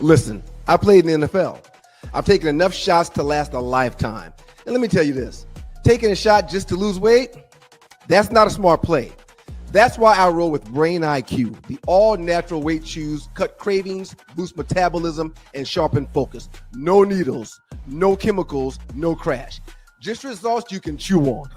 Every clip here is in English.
Listen, I played in the NFL. I've taken enough shots to last a lifetime. And let me tell you this, taking a shot just to lose weight, that's not a smart play. That's why I roll with Brain IQ. The all-natural weight chews cut cravings, boost metabolism, and sharpen focus. No needles, no chemicals, no crash. Just results you can chew on.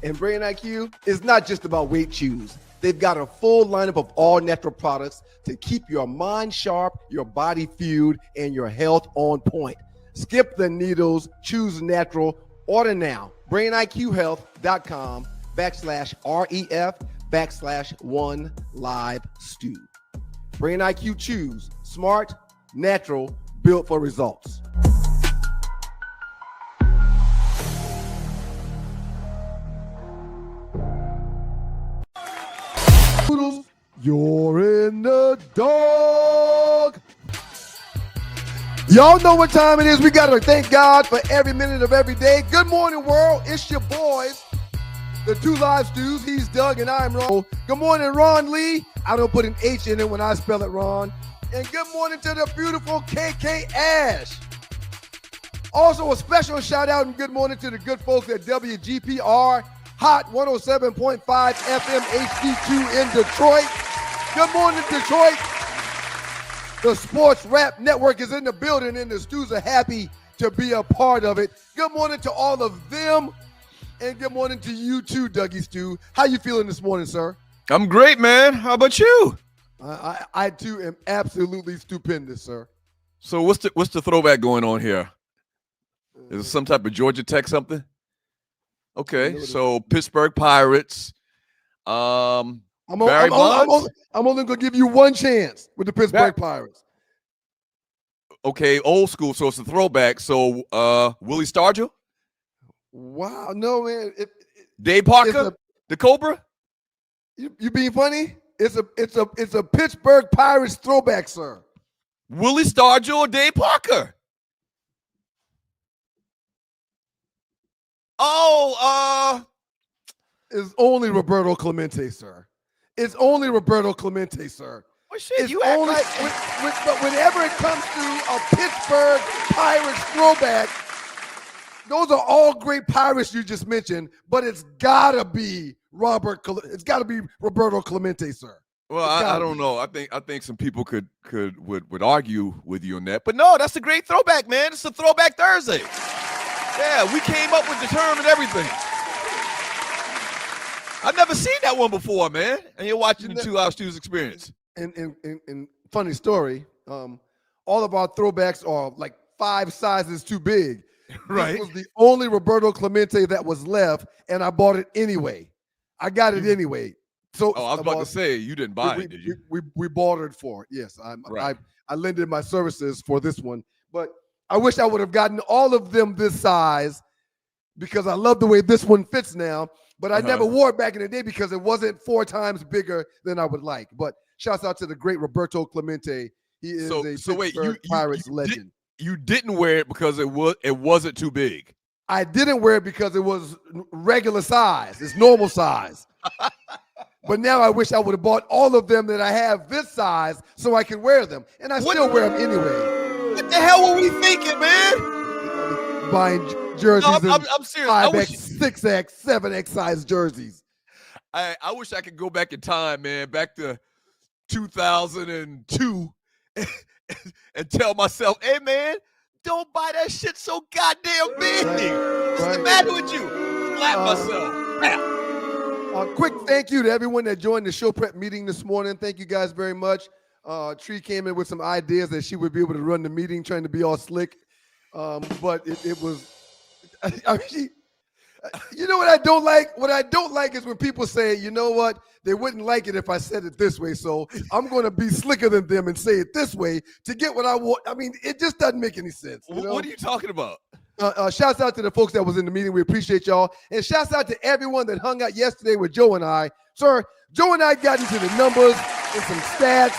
And Brain IQ is not just about weight chews. They've got a full lineup of all-natural products to keep your mind sharp, your body fueled, and your health on point. Skip the needles, choose natural. Order now. BrainIQHealth.com/REF/1LiveStew. Brain IQ Chews. Smart, natural, built for results. You're in the dog. Y'all know what time it is. We got to thank God for every minute of every day. Good morning, world. It's your boys, the two live stews. He's Doug and I'm Ron. Good morning, Ron Lee. I don't put an H in it when I spell it, Ron. And good morning to the beautiful KK Ash. Also, a special shout out and good morning to the good folks at WGPR Hot 107.5 FM HD2 in Detroit. Good morning, Detroit. The Sports Rap Network is in the building and the Stews are happy to be a part of it. Good morning to all of them. And good morning to you too, Dougie Stew. How you feeling this morning, sir? I'm great, man. How about you? I too am absolutely stupendous, sir. So what's the throwback going on here? Is it some type of Georgia Tech something? Okay, so Pittsburgh Pirates. I'm only going to give you one chance with the Pittsburgh Pirates. Okay, old school, so it's a throwback. So Willie Stargell? Wow, no, man. Dave Parker? The Cobra? You being funny? It's a Pittsburgh Pirates throwback, sir. Willie Stargell or Dave Parker? It's only Roberto Clemente, sir. It's only Roberto Clemente, sir. Well, shit, it's you act only, like... but whenever it comes to a Pittsburgh Pirates throwback, those are all great Pirates you just mentioned, but it's gotta be Roberto Clemente, sir. Well, I don't know. I think some people would argue with you on that, but no, that's a great throwback, man. It's a Throwback Thursday. Yeah, we came up with the term and everything. I've never seen that one before, man. And you're watching the 2 Hour Stews Experience. And funny story, all of our throwbacks are like 5 sizes too big. Right. This was the only Roberto Clemente that was left, and I bought it anyway. I got it anyway. So I was about to say, you didn't buy it, did you? We bartered for it. Yes, I lended my services for this one. But I wish I would have gotten all of them this size because I love the way this one fits now. But I never wore it back in the day because it wasn't 4 times bigger than I would like. But shouts out to the great Roberto Clemente. He is a Pittsburgh Pirates legend. You didn't wear it because it wasn't too big. I didn't wear it because it was regular size. It's normal size. But now I wish I would have bought all of them that I have this size so I can wear them. And I still wear them anyway. What the hell were we thinking, man? Buying jerseys I'm serious. 5X, 6X, 7X size jerseys. I wish I could go back in time, man, back to 2002 and tell myself, hey, man, don't buy that shit so goddamn big. What's the matter with you? Slap myself. A quick thank you to everyone that joined the show prep meeting this morning. Thank you guys very much. Tree came in with some ideas that she would be able to run the meeting, trying to be all slick. But it was, I mean, you know what I don't like? What I don't like is when people say, you know what, they wouldn't like it if I said it this way. So I'm going to be slicker than them and say it this way to get what I want. I mean, it just doesn't make any sense. You know? What are you talking about? Shouts out to the folks that was in the meeting. We appreciate y'all. And shouts out to everyone that hung out yesterday with Joe and I. Sir, Joe and I got into the numbers and some stats.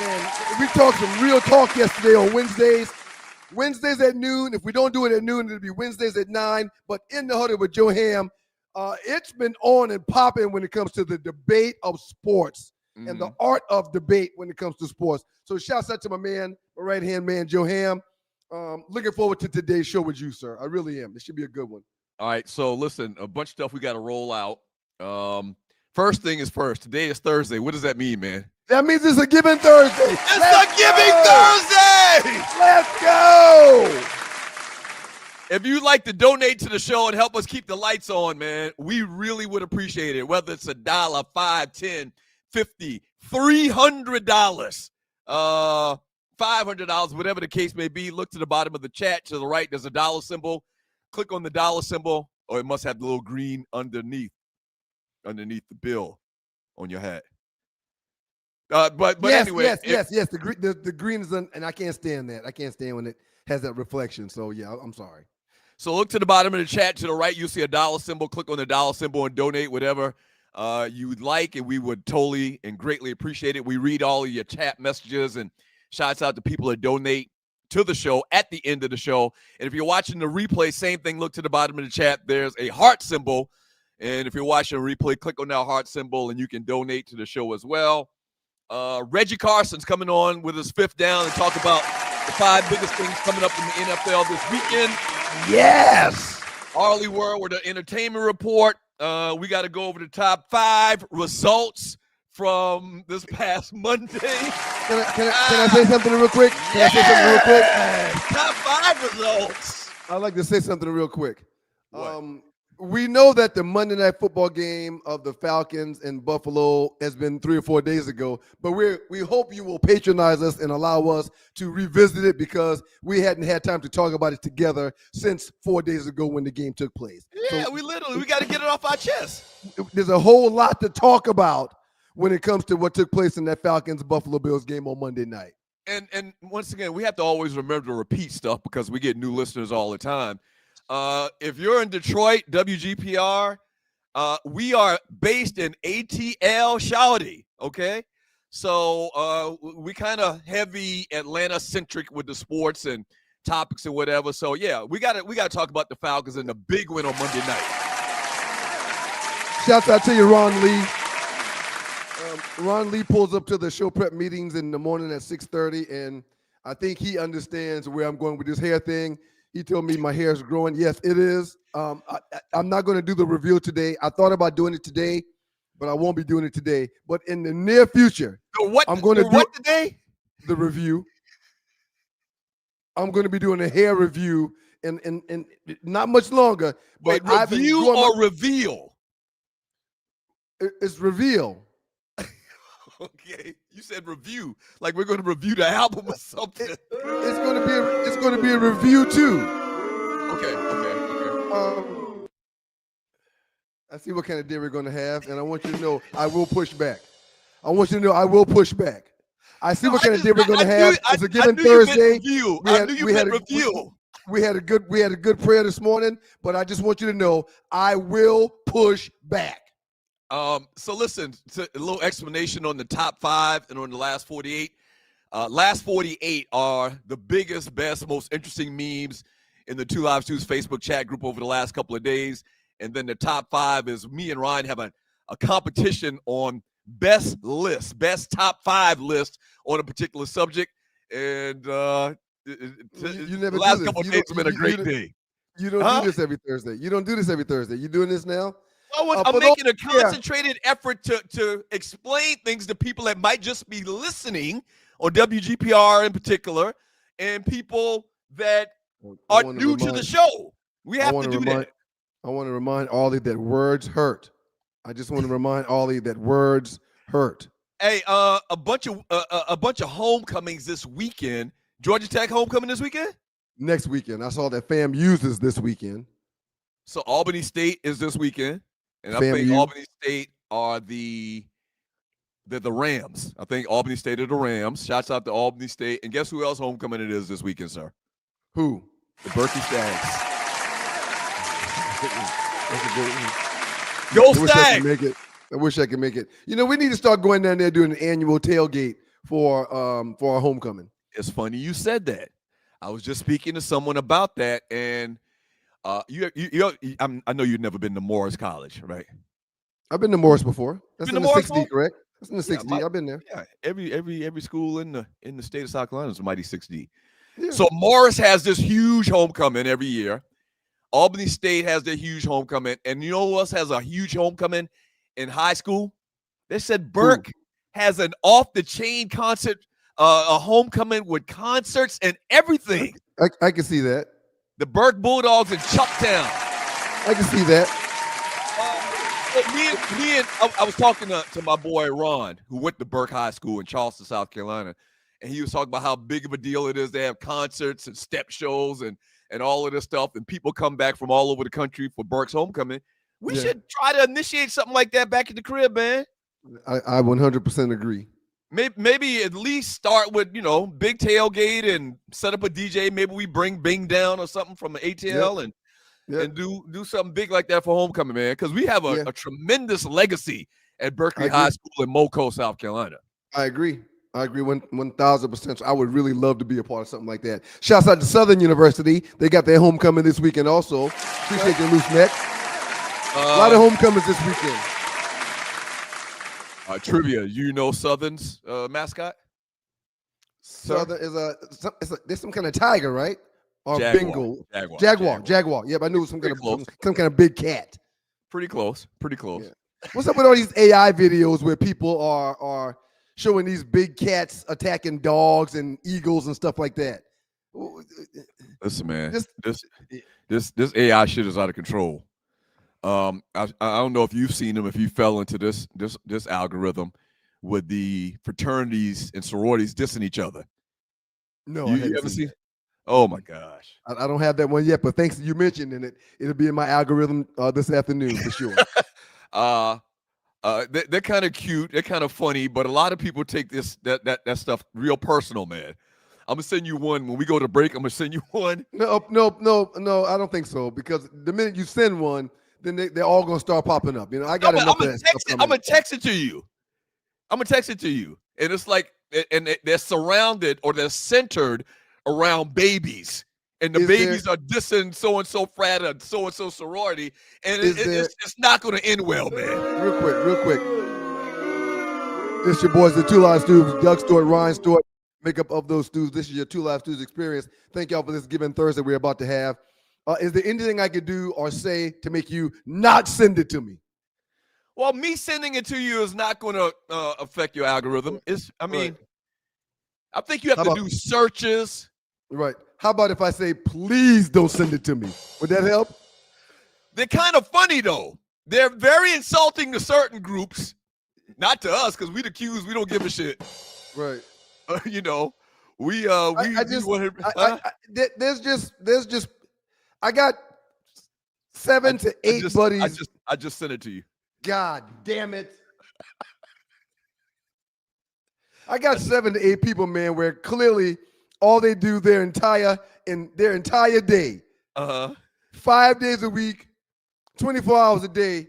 And we talked some real talk yesterday on Wednesdays. Wednesdays at noon. If we don't do it at noon, it'll be Wednesdays at 9. But in the huddle with Joe Ham, it's been on and popping when it comes to the debate of sports. and the art of debate when it comes to sports. So shouts out to my man, my right-hand man, Joe Ham. Looking forward to today's show with you, sir. I really am. It should be a good one. All right, so listen, a bunch of stuff we got to roll out. First thing is first. Today is Thursday. What does that mean, man? That means it's a Giving Thursday. It's a Giving Thursday! Let's go! If you'd like to donate to the show and help us keep the lights on, man, we really would appreciate it. Whether it's $1, $5, $10, $50, $300, $500, whatever the case may be, look to the bottom of the chat. To the right, there's a dollar symbol. Click on the dollar symbol, or it must have the little green underneath the bill on your hat. But yes, anyway. Yes. The green is, and I can't stand that. I can't stand when it has that reflection. So, yeah, I'm sorry. So look to the bottom of the chat. To the right, you'll see a dollar symbol. Click on the dollar symbol and donate whatever you would like, and we would totally and greatly appreciate it. We read all of your chat messages, and shouts out to people that donate to the show at the end of the show. And if you're watching the replay, same thing. Look to the bottom of the chat. There's a heart symbol. And if you're watching a replay, click on that heart symbol, and you can donate to the show as well. Reggie Carson's coming on with his fifth down and talk about the 5 biggest things coming up in the NFL this weekend. Yes. Arlie Word with the entertainment report. We got to go over the top 5 results from this past Monday. Can I say something real quick? Top 5 results. I'd like to say something real quick. What? We know that the Monday Night Football game of the Falcons and Buffalo has been 3 or 4 days ago, but we hope you will patronize us and allow us to revisit it because we hadn't had time to talk about it together since 4 days ago when the game took place. Yeah, so we got to get it off our chest. There's a whole lot to talk about when it comes to what took place in that Falcons-Buffalo Bills game on Monday night. And once again, we have to always remember to repeat stuff because we get new listeners all the time. If you're in Detroit, WGPR, we are based in ATL Shawty, okay? So we kind of heavy Atlanta-centric with the sports and topics and whatever. So, yeah, we got to talk about the Falcons and the big win on Monday night. Shouts out to you, Ron Lee. Ron Lee pulls up to the show prep meetings in the morning at 6:30, and I think he understands where I'm going with this hair thing. He told me my hair is growing. Yes, it is. I'm not going to do the review today. I thought about doing it today, but I won't be doing it today. But in the near future, I'm going to do what today? The review. I'm going to be doing a hair review in not much longer. But wait, review or reveal? It's reveal. Okay, you said review, like we're going to review the album or something. It's going to be a review too. Okay. I see what kind of day we're going to have, and I want you to know I will push back. I will push back. I see what kind of day we're going to have. It's a Giving Thursday. We had a good prayer this morning, but I just want you to know I will push back. So listen, a little explanation on the top 5 and on the last 48. Last 48 are the biggest, best, most interesting memes in the Two Live Stews Facebook chat group over the last couple of days. And then the top 5 is me and Ryan have a competition on best top 5 list on a particular subject. And the last couple of days have been a great day. You don't do this every Thursday. You doing this now? I'm making a concentrated effort to explain things to people that might just be listening on WGPR in particular, and people that are new to the show. We have to do that. I want to remind Ollie that words hurt. I just want to remind Ollie that words hurt. Hey, a bunch of homecomings this weekend. Georgia Tech homecoming this weekend? Next weekend. I saw that FAM uses this weekend. So Albany State is this weekend. And I think Albany State are the Rams. I think Albany State are the Rams. Shouts out to Albany State. And guess who else homecoming it is this weekend, sir? Who? The Berkeley Stags. Go Stags! I wish I could make it. You know, we need to start going down there doing an annual tailgate for our homecoming. It's funny you said that. I was just speaking to someone about that, and I know you've never been to Morris College, right? I've been to Morris before. That's in the 6D, correct? It's in the 6D. I've been there. Yeah, every school in the state of South Carolina is a mighty 6D. Yeah. So Morris has this huge homecoming every year. Albany State has their huge homecoming. And you know who else has a huge homecoming in high school? They said Burke has an off-the-chain concert, a homecoming with concerts and everything. I can see that. The Burke Bulldogs in Chucktown. I can see that. I was talking to my boy Ron, who went to Burke High School in Charleston, South Carolina, and he was talking about how big of a deal it is. They have concerts and step shows and all of this stuff, and people come back from all over the country for Burke's homecoming. We should try to initiate something like that back at the crib, man. I 100% agree. Maybe at least start with, big tailgate and set up a DJ. Maybe we bring Bing down or something from the ATL and do something big like that for homecoming, man, because we have a tremendous legacy at Berkeley High School in Moco, South Carolina. I agree 1,000%. I would really love to be a part of something like that. Shouts out to Southern University. They got their homecoming this weekend also. Appreciate your loose neck. A lot of homecomings this weekend. Trivia, Southern's mascot? Southern there's some kind of tiger, right? Or Jaguar. Bengal. Jaguar. Yep, I knew it was some kind of big cat. Pretty close. Yeah. What's up with all these AI videos where people are showing these big cats attacking dogs and eagles and stuff like that? Listen, man, this AI shit is out of control. I don't know if you've seen them, if you fell into this algorithm with the fraternities and sororities dissing each other. No, you ever seen? Oh my gosh, I don't have that one yet, but thanks to you mentioning it, it'll be in my algorithm this afternoon for sure. They're kind of cute, they're kind of funny, but a lot of people take that stuff real personal, man. I'm gonna send you one when we go to break. I'm gonna send you one. No, I don't think so, because the minute you send one, then they're all gonna start popping up. I got enough of that stuff coming. I'm gonna text it to you. And it's like, and they're surrounded or they're centered around babies, and the babies are dissing so and so frat and so sorority, and it's not gonna end well, man. Real quick. This your boys, the Two Live Stews, Doug Stewart, Ryan Stewart, makeup of those stews. This is your Two Live Stews experience. Thank y'all for this Giving Thursday we're about to have. Is there anything I could do or say to make you not send it to me? Well, me sending it to you is not going to affect your algorithm. I think you have to do searches. Right. How about if I say, please don't send it to me? Would that help? They're kind of funny, though. They're very insulting to certain groups. Not to us, because we the Qs, we don't give a shit. Right. There's just I got 7 to 8 buddies. I just sent it to you. God damn it. I got 7 to 8 people, man, where clearly all they do their entire day, 5 days a week, 24 hours a day,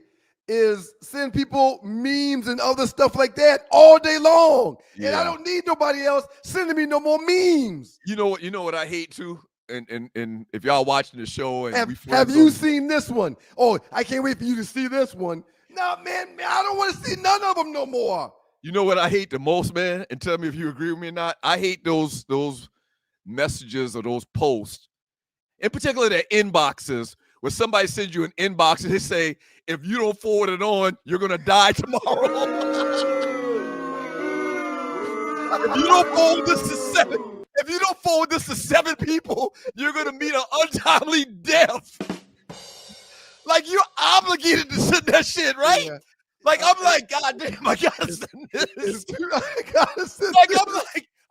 is send people memes and other stuff like that all day long. Yeah. And I don't need nobody else sending me no more memes. You know what I hate too? And if y'all watching the show and have you seen this one? Oh, I can't wait for you to see this one. No, man, I don't want to see none of them no more. You know what I hate the most, man? And tell me if you agree with me or not. I hate those messages or those posts, in particular the inboxes, where somebody sends you an inbox and they say, if you don't forward it on, you're gonna die tomorrow. If you don't forward this to 7 people, you're gonna meet an untimely death. Like, you're obligated to send that shit, right? Yeah. Like, I'm like, God damn, I gotta send this.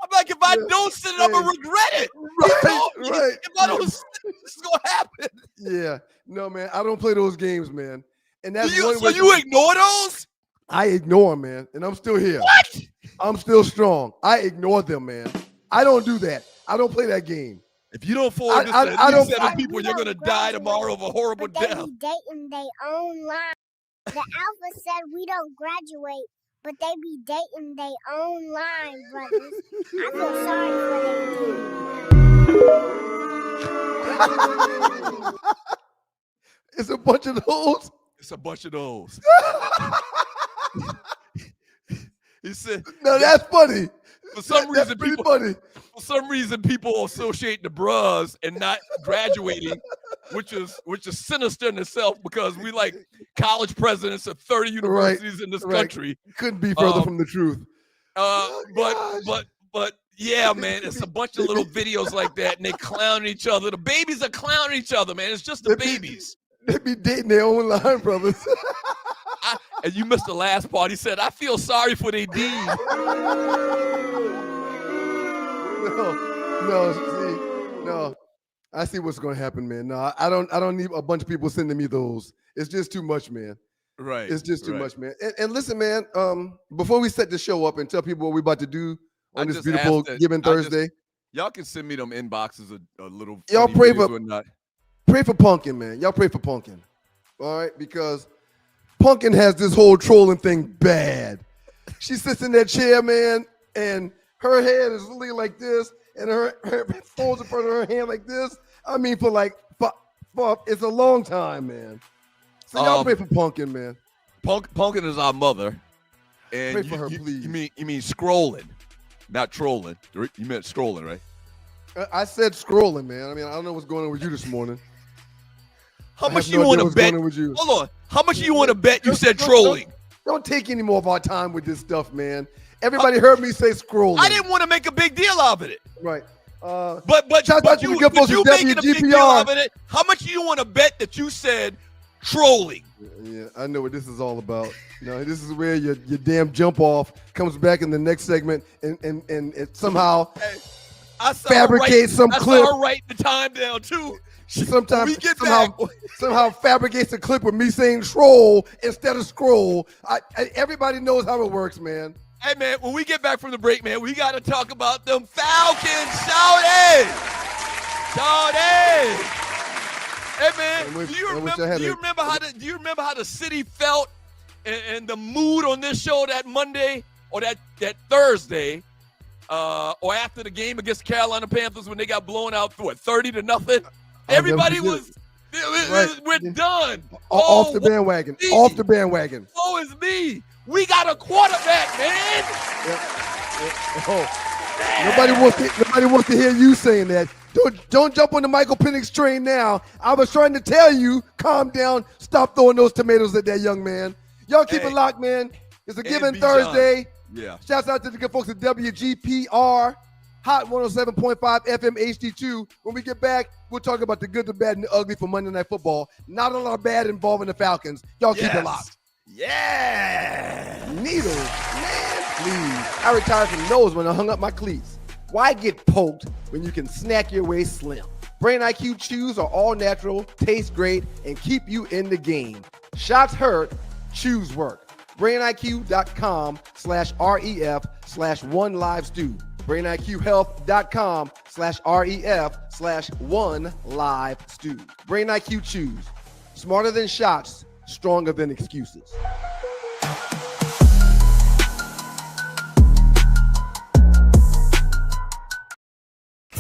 I'm like, if I don't send it, I'm gonna regret it. Right. If I don't send it, this is gonna happen. Yeah. No, man, I don't play those games, man. And that's you ignore those? I ignore them, man, and I'm still here. What? I'm still strong. I ignore them, man. I don't do that. I don't play that game. If you don't forward this to at least 7 people, you're gonna die tomorrow of a horrible death. They be dating their own line. The Alpha said we don't graduate, but they be dating their own line, brothers. I feel sorry for them. It's a bunch of those. It's a bunch of those. He said, No, that's funny. For some That's reason, pretty people. funny. For some reason, people associate the bras and not graduating, which is sinister in itself because we like college presidents of 30 universities in this country. Couldn't be further from the truth. But yeah, man, it's a bunch of little videos like that, and they clowning each other. The babies are clowning each other, man. It's just the babies. They be dating their own line brothers. And you missed the last part. He said, "I feel sorry for their dean." No. I see what's going to happen, man. No, I don't need a bunch of people sending me those. It's just too much, man. Right. It's just too much, man. And listen, man, before we set the show up and tell people what we're about to do on this beautiful Giving Thursday. Y'all can send me them inboxes a little. Y'all pray for Pumpkin, man. Y'all pray for Pumpkin. All right? Because Pumpkin has this whole trolling thing bad. She sits in that chair, man, and her head is literally like this, and her folds in front of her hand like this. I mean, for it's a long time, man. So y'all pray for Pumpkin, man. Pumpkin is our mother. And pray for her, please. You mean scrolling, not trolling. You meant scrolling, right? I said scrolling, man. I mean, I don't know what's going on with you this morning. How much you want to bet? Hold on. How much you want to bet you said trolling? Don't take any more of our time with this stuff, man. Everybody heard me say scrolling. I didn't want to make a big deal out of it. Right. But you making a big deal out of it. How much do you want to bet that you said trolling? Yeah, I know what this is all about. This is where your damn jump off comes back in the next segment and it somehow fabricates some clip. I saw her write the time down too. Sometimes somehow fabricates a clip with me saying troll instead of scroll. Everybody knows how it works, man. Hey, man, when we get back from the break, man, we got to talk about them Falcons. Shout it! Hey, man, do you remember how the city felt and the mood on this show that Monday or that Thursday or after the game against Carolina Panthers when they got blown out for 30-0? Everybody we're done. Off the bandwagon. Off the bandwagon. Oh, it's me. We got a quarterback, man. Yep. Oh. Nobody wants to hear you saying that. Don't jump on the Michael Penix train now. I was trying to tell you, calm down. Stop throwing those tomatoes at that young man. Y'all keep it locked, man. It's a Giving Thursday. Yeah. Shouts out to the good folks at WGPR. Hot 107.5 FM HD2. When we get back, we'll talk about the good, the bad, and the ugly for Monday Night Football. Not a lot of bad involving the Falcons. Y'all keep it locked. Yeah. Needles, man, please. I retired from those when I hung up my cleats. Why get poked when you can snack your way slim? Brain IQ chews are all natural, taste great, and keep you in the game. Shots hurt, chews work. BrainIQ.com/REF/OneLiveStew. BrainIQHealth.com/REF/OneLiveStew. Brain IQ chews. Smarter than shots, stronger than excuses.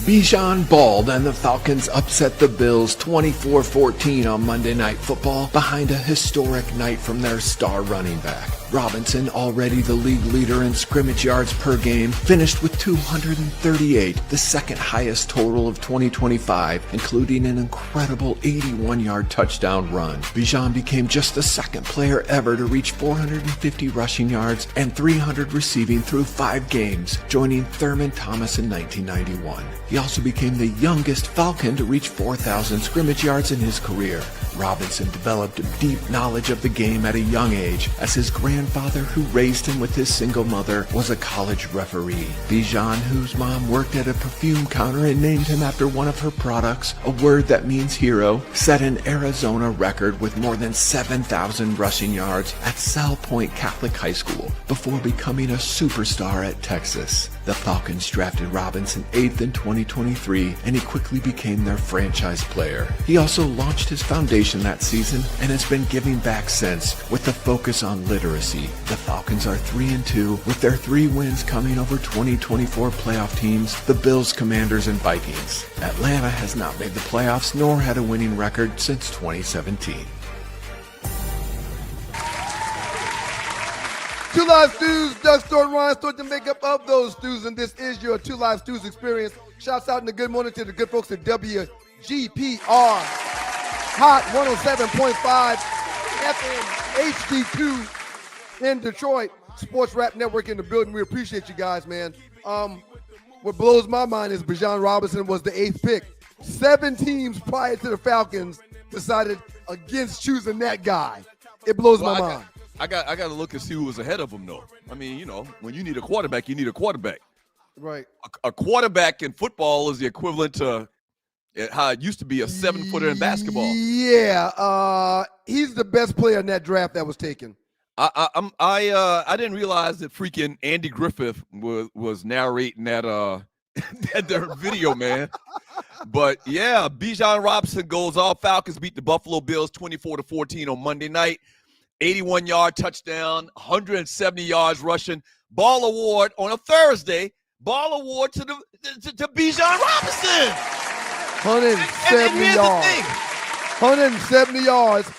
Bijan balled and the Falcons upset the Bills 24-14 on Monday Night Football behind a historic night from their star running back. Robinson, already the league leader in scrimmage yards per game, finished with 238, the second highest total of 2025, including an incredible 81-yard touchdown run. Bijan became just the second player ever to reach 450 rushing yards and 300 receiving through 5 games, joining Thurman Thomas in 1991. He also became the youngest Falcon to reach 4,000 scrimmage yards in his career. Robinson developed a deep knowledge of the game at a young age, as his grandfather, who raised him with his single mother, was a college referee. Bijan, whose mom worked at a perfume counter and named him after one of her products, a word that means hero, set an Arizona record with more than 7,000 rushing yards at Sal Point Catholic High School before becoming a superstar at Texas. The Falcons drafted Robinson 8th in 2023, and he quickly became their franchise player. He also launched his foundation that season and has been giving back since, with the focus on literacy. The Falcons are 3-2, with their 3 wins coming over 2024 playoff teams, the Bills, Commanders, and Vikings. Atlanta has not made the playoffs nor had a winning record since 2017. Two Live Stews, Doug Stewart, Ryan Stewart, the makeup of those stews, and this is your Two Live Stews experience. Shouts out in the good morning to the good folks at WGPR, Hot 107.5 FM HD2 in Detroit, Sports Rap Network in the building. We appreciate you guys, man. What blows my mind is Bijan Robinson was the 8th pick. 7 teams prior to the Falcons decided against choosing that guy. It blows my mind. I got to look and see who was ahead of him, though. I mean, you know, when you need a quarterback, you need a quarterback. Right. A quarterback in football is the equivalent to how it used to be a 7-footer in basketball. Yeah. He's the best player in that draft that was taken. I didn't realize that freaking Andy Griffith was narrating that their video, man. But yeah, Bijan Robinson goes off. Falcons beat the Buffalo Bills 24-14 on Monday night. 81-yard touchdown, 170 yards rushing. Ball award on a Thursday. Ball award to Bijan Robinson. 170 yards. 170 yards.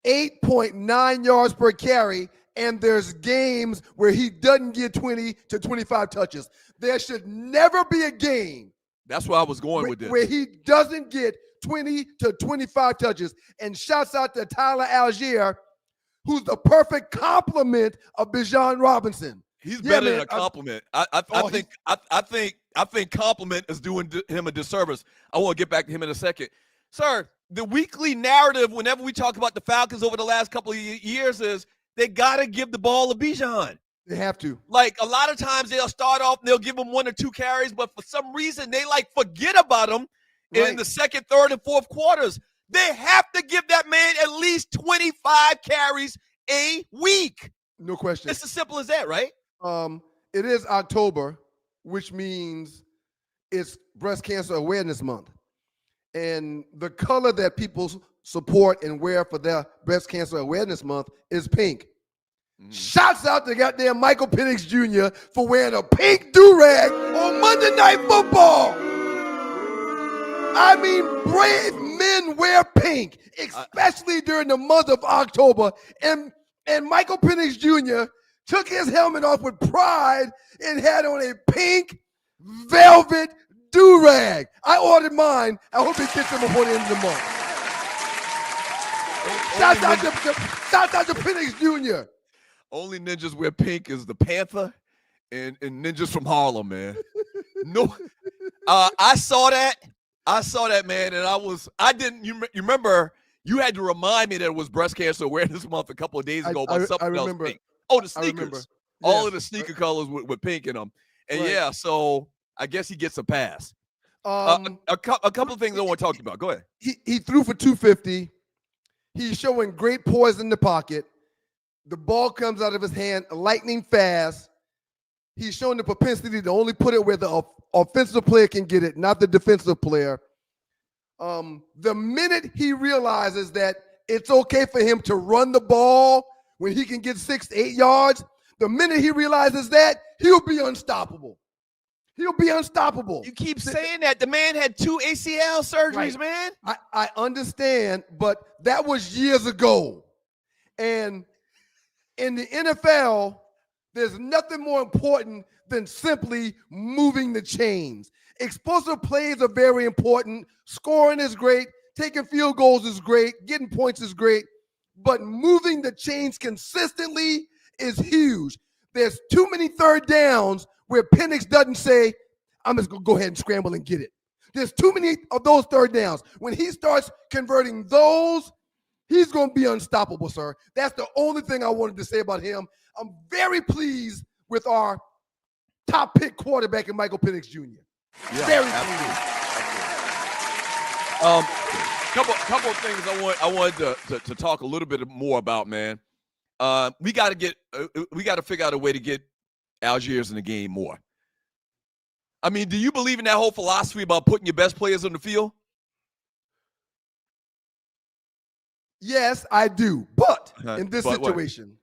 8.9 yards per carry, and there's games where he doesn't get 20 to 25 touches. There should never be a game. That's where I was going with this. Where he doesn't get 20 to 25 touches. And shouts out to Tyler Algier, who's the perfect complement of Bijan Robinson. He's better than a compliment. I think compliment is doing him a disservice. I want to get back to him in a second. Sir, the weekly narrative whenever we talk about the Falcons over the last couple of years is they got to give the ball to Bijan. They have to. Like, a lot of times they'll start off and they'll give him 1 or 2 carries, but for some reason they, forget about him in the second, third, and fourth quarters. They have to give that man at least 25 carries a week. No question. It's as simple as that, right? It is October, which means it's Breast Cancer Awareness Month. And the color that people support and wear for their Breast Cancer Awareness Month is pink. Shouts out to goddamn Michael Penix Jr. for wearing a pink do-rag on Monday Night Football. I mean, brave men wear pink, especially during the month of October. And Michael Penix Jr. took his helmet off with pride and had on a pink velvet do-rag. I ordered mine. I hope it gets them before the end of the month. Shout out to Penix Jr. Only ninjas wear pink is the Panther and ninjas from Harlem, man. No, I saw that, man, and you remember, you had to remind me that it was Breast Cancer Awareness Month a couple of days ago about something else pink. Oh, the sneakers. All of the sneaker colors with pink in them. And yeah, so I guess he gets a pass. A couple of things I want to talk to you about. Go ahead. He threw for 250. He's showing great poise in the pocket. The ball comes out of his hand lightning fast. He's showing the propensity to only put it where the offensive player can get it, not the defensive player. The minute he realizes that it's okay for him to run the ball when he can get 6 to 8 yards, the minute he realizes that, he'll be unstoppable. He'll be unstoppable. You keep saying that. The man had 2 ACL surgeries, man. I understand, but that was years ago. And in the NFL, there's nothing more important than simply moving the chains. Explosive plays are very important. Scoring is great. Taking field goals is great. Getting points is great. But moving the chains consistently is huge. There's too many third downs where Penix doesn't say, I'm just going to go ahead and scramble and get it. There's too many of those third downs. When he starts converting those, he's going to be unstoppable, sir. That's the only thing I wanted to say about him. I'm very pleased with our top pick quarterback in Michael Penix Jr. Yeah, very absolutely. pleased. Couple of things I wanted to talk a little bit more about, man. We got to figure out a way to get Algiers in the game more. I mean, do you believe in that whole philosophy about putting your best players on the field? Yes, I do. But in this situation,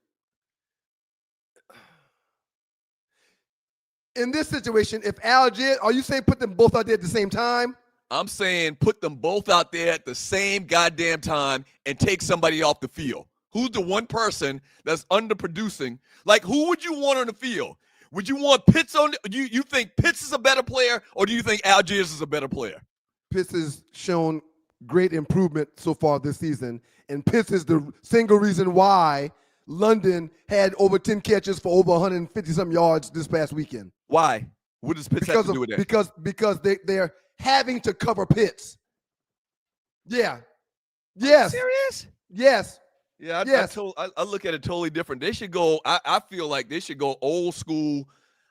if Algier, are you saying put them both out there at the same time? I'm saying put them both out there at the same goddamn time and take somebody off the field. Who's the one person that's underproducing? Like, who would you want on the field? Would you want Pitts on? You think Pitts is a better player, or do you think Algiers is a better player? Pitts has shown great improvement so far this season, and Pitts is the single reason why London had over 10 catches for over 150-some yards this past weekend. Why? What does Pitts have to do with that? Because they're having to cover Pitts. Yeah. Yes. Serious? Yes. Yeah, yes. I look at it totally different. They should go. I feel like they should go old school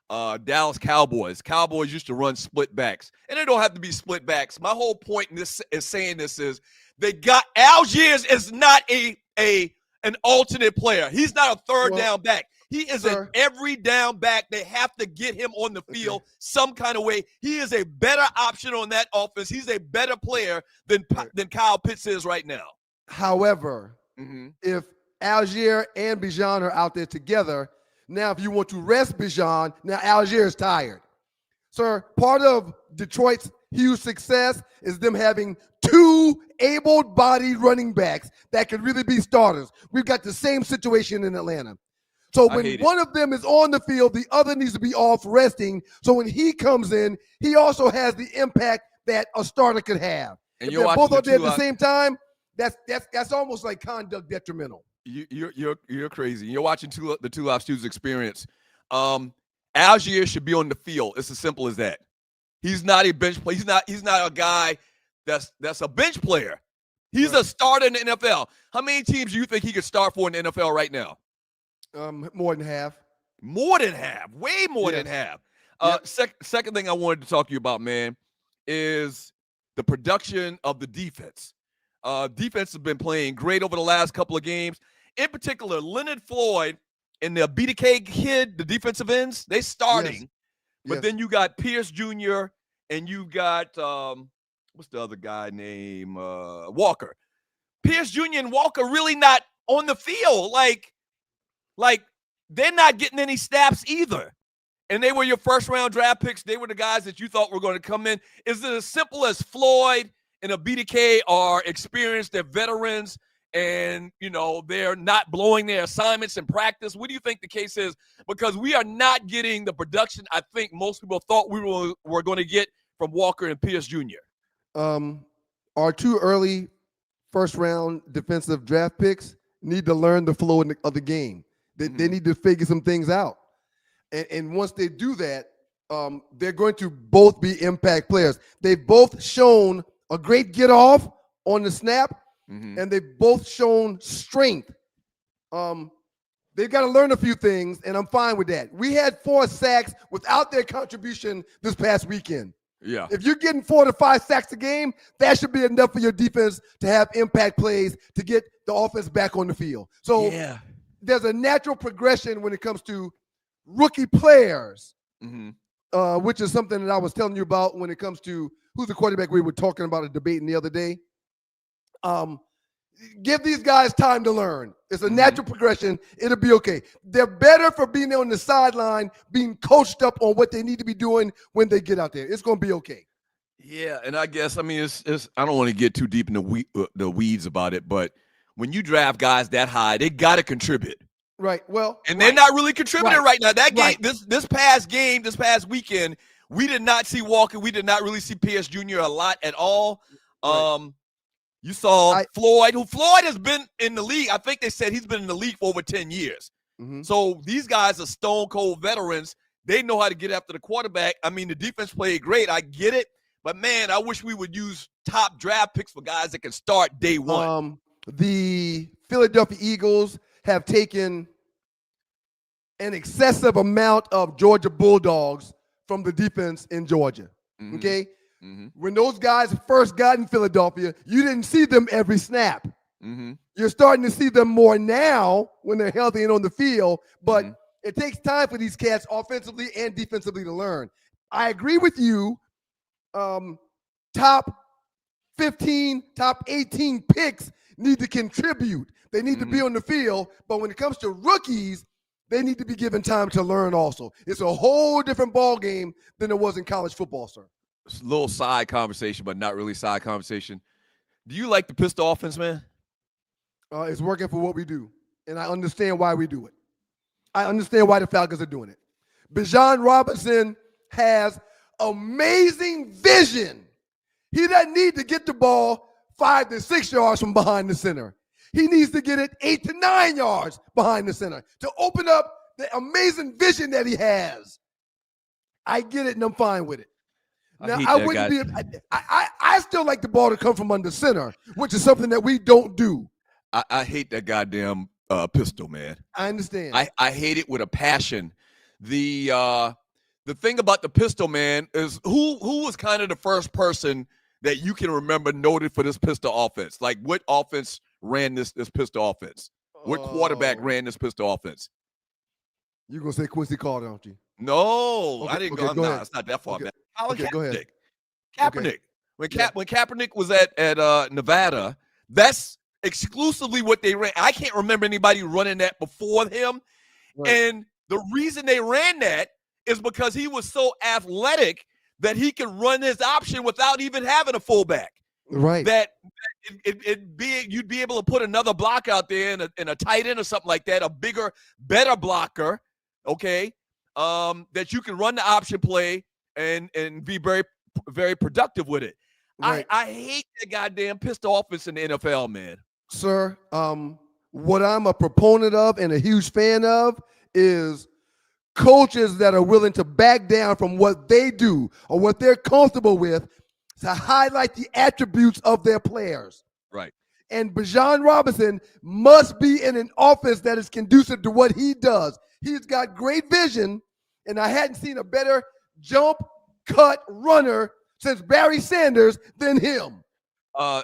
Dallas Cowboys. Cowboys used to run split backs, and they don't have to be split backs. My whole point in this is saying this is they got Algiers is not an alternate player. He's not a third down back. He is an every down back. They have to get him on the field some kind of way. He is a better option on that offense. He's a better player than Kyle Pitts is right now. However, if Algier and Bijan are out there together, now if you want to rest Bijan, now Algier is tired. Sir, part of Detroit's huge success is them having two able-bodied running backs that could really be starters. We've got the same situation in Atlanta. So when one of them is on the field, the other needs to be off resting. So when he comes in, he also has the impact that a starter could have. And if they're both out there at the same time, that's almost like conduct detrimental. You're crazy. You're watching the two live students experience. Algier should be on the field. It's as simple as that. He's not a bench player. He's not a guy that's a bench player. He's a starter in the NFL. How many teams do you think he could start for in the NFL right now? More than half. More than half. Way more than half. Second thing I wanted to talk to you about, man, is the production of the defense. Defense has been playing great over the last couple of games. In particular, Leonard Floyd and the BDK kid, the defensive ends, they starting. Yes. But then you got Pierce Jr. and you got, what's the other guy named Walker. Pierce Jr. and Walker really not on the field. Like they're not getting any snaps either. And they were your first-round draft picks. They were the guys that you thought were going to come in. Is it as simple as Floyd and a BDK are experienced, they're veterans, and, they're not blowing their assignments in practice? What do you think the case is? Because we are not getting the production I think most people thought we were going to get from Walker and Pierce Jr. Our two early first-round defensive draft picks need to learn the flow of the game. They need to figure some things out. And once they do that, they're going to both be impact players. They've both shown a great get-off on the snap, and they've both shown strength. They've got to learn a few things, and I'm fine with that. We had 4 sacks without their contribution this past weekend. Yeah. If you're getting 4 to 5 sacks a game, that should be enough for your defense to have impact plays to get the offense back on the field. So there's a natural progression when it comes to rookie players, which is something that I was telling you about when it comes to who's the quarterback we were talking about a debating the other day. Give these guys time to learn. It's a natural progression. It'll be okay. They're better for being on the sideline, being coached up on what they need to be doing when they get out there. It's going to be okay. Yeah, and I guess, it's I don't want to get too deep in the weeds about it, but when you draft guys that high, they got to contribute. Right. Well, and they're not really contributing right now. That game, this past weekend, we did not see Walker. We did not really see Pierce Jr. a lot at all. You saw Floyd, who Floyd has been in the league. I think they said he's been in the league for over 10 years. So these guys are stone cold veterans. They know how to get after the quarterback. The defense played great. I get it. But, man, I wish we would use top draft picks for guys that can start day one. The Philadelphia Eagles have taken an excessive amount of Georgia Bulldogs from the defense in Georgia, okay? When those guys first got in Philadelphia, you didn't see them every snap. You're starting to see them more now when they're healthy and on the field, but it takes time for these cats offensively and defensively to learn. I agree with you. Top 15, top 18 picks need to contribute. They need to be on the field, but when it comes to rookies, they need to be given time to learn also. It's a whole different ball game than it was in college football, sir. It's a little side conversation, but not really side conversation. Do you like the pistol offense, man? It's working for what we do. and I understand why we do it. I understand why the Falcons are doing it. Bijan Robinson has amazing vision. He doesn't need to get the ball 5 to 6 yards from behind the center. He needs to get it 8 to 9 yards behind the center to open up the amazing vision that he has. I get it, and I'm fine with it. Now, I still like the ball to come from under center, which is something that we don't do. I hate that goddamn pistol, man. I understand. I hate it with a passion. The thing about the pistol, man, is who was kind of the first person that you can remember noted for this pistol offense? Like, what offense ran this pistol offense? What quarterback ran this pistol offense? You're going to say Quincy Carter, aren't you? No, okay, I didn't okay, go. It's not that far back. Go ahead. Kaepernick. When Kaepernick was at Nevada, that's exclusively what they ran. I can't remember anybody running that before him. Right. And the reason they ran that is because he was so athletic that he could run his option without even having a fullback. Right. That you'd be able to put another block out there in a tight end or something like that, a bigger, better blocker, okay, that you can run the option play and be very, very productive with it. Right. I hate that goddamn pistol offense in the NFL, man. Sir, what I'm a proponent of and a huge fan of is coaches that are willing to back down from what they do or what they're comfortable with to highlight the attributes of their players. Right. And Bijan Robinson must be in an offense that is conducive to what he does. He's got great vision, and I hadn't seen a better jump cut runner since Barry Sanders than him.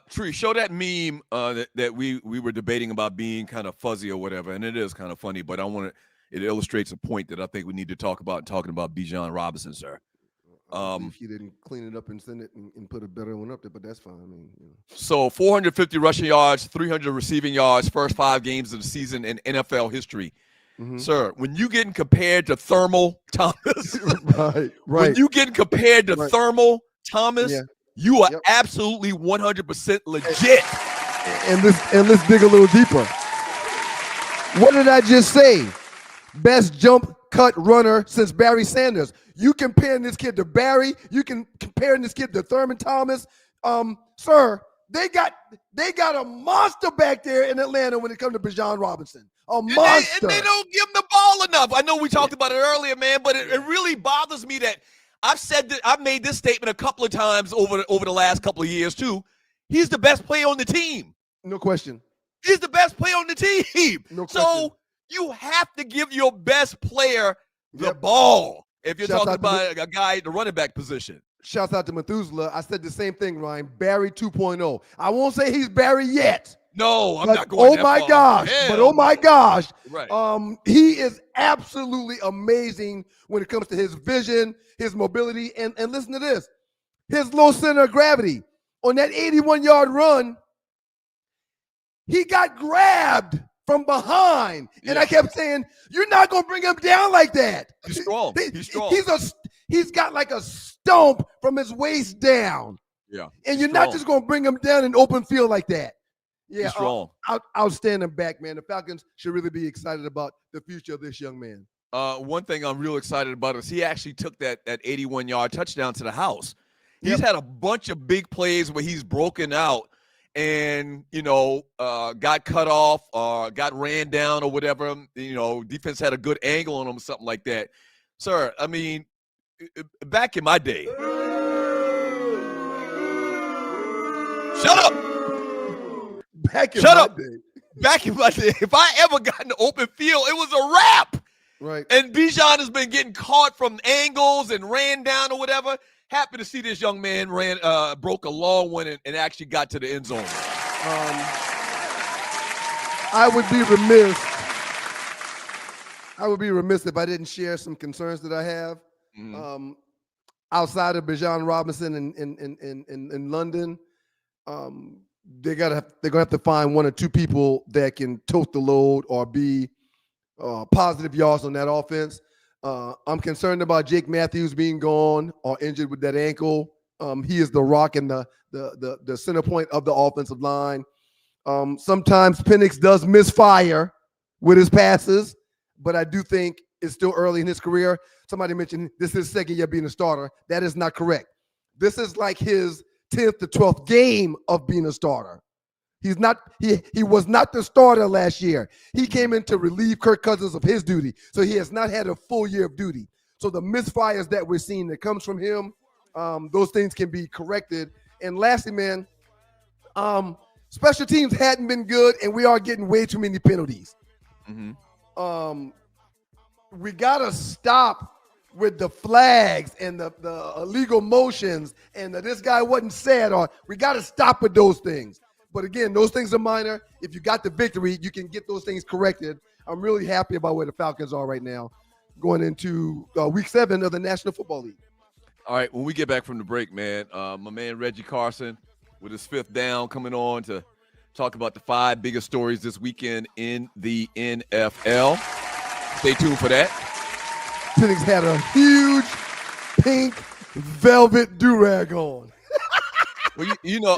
Tree, show that meme that we were debating about being kind of fuzzy or whatever, and it is kind of funny, but it illustrates a point that I think we need to talk about talking about Bijan Robinson, sir. If you didn't clean it up and send it and put a better one up there, but that's fine. I mean, So 450 rushing yards, 300 receiving yards, first 5 games of the season in NFL history. Mm-hmm. Sir, when you getting compared to Thermal Thomas, right. When you getting compared to Thermal Thomas, you are absolutely 100% legit. And let's dig a little deeper. What did I just say? Best jump cut runner since Barry Sanders. You comparing this kid to Barry, you can comparing this kid to Thurman Thomas. Sir, they got a monster back there in Atlanta when it comes to Bijan Robinson. A monster. And they don't give him the ball enough. I know we talked about it earlier, man, but it really bothers me that I've made this statement a couple of times over the last couple of years too. He's the best player on the team. No question. He's the best player on the team. No question. So you have to give your best player the ball if you're talking about a guy at the running back position. Shouts out to Methuselah. I said the same thing, Ryan. Barry 2.0. I won't say he's Barry yet. No, I'm not going that far. Oh my gosh. Right. He is absolutely amazing when it comes to his vision, his mobility, and listen to this. His low center of gravity. On that 81-yard run, he got grabbed from behind. And I kept saying, you're not going to bring him down like that. He's strong. He's strong. He's got like a stump from his waist down. Yeah. And you're not just going to bring him down in open field like that. Yeah, he's strong. Outstanding back, man. The Falcons should really be excited about the future of this young man. One thing I'm real excited about is he actually took that 81-yard touchdown to the house. He's had a bunch of big plays where he's broken out and, got cut off or got ran down or whatever. Defense had a good angle on him or something like that. Sir, I mean, back in my day. Shut up. Back in my day. Back in my day, if I ever got in the open field, it was a wrap. Right. And Bijan has been getting caught from angles and ran down or whatever. Happy to see this young man broke a long one and actually got to the end zone. I would be remiss if I didn't share some concerns that I have. Mm-hmm. Outside of Bijan Robinson in London, they're gonna have to find 1 or 2 people that can tote the load or be positive yards on that offense. I'm concerned about Jake Matthews being gone or injured with that ankle. He is the rock and the center point of the offensive line. Sometimes Penix does misfire, with his passes, but I do think it's still early in his career. Somebody mentioned this is his second year being a starter. That is not correct. This is like his 10th to 12th game of being a starter. He was not the starter last year. He came in to relieve Kirk Cousins of his duty. So he has not had a full year of duty. So the misfires that we're seeing that comes from him, those things can be corrected. And lastly, man, special teams hadn't been good, and we are getting way too many penalties. Mm-hmm. We gotta stop with the flags and the illegal motions and this guy wasn't sad, or we gotta stop with those things. But again, those things are minor. If you got the victory, you can get those things corrected. I'm really happy about where the Falcons are right now, going into week 7 of the National Football League. All right, when we get back from the break, man, my man Reggie Carson with his 5th down coming on to talk about the 5 biggest stories this weekend in the NFL. Stay tuned for that. Penix had a huge pink velvet do-rag on. Well, you know,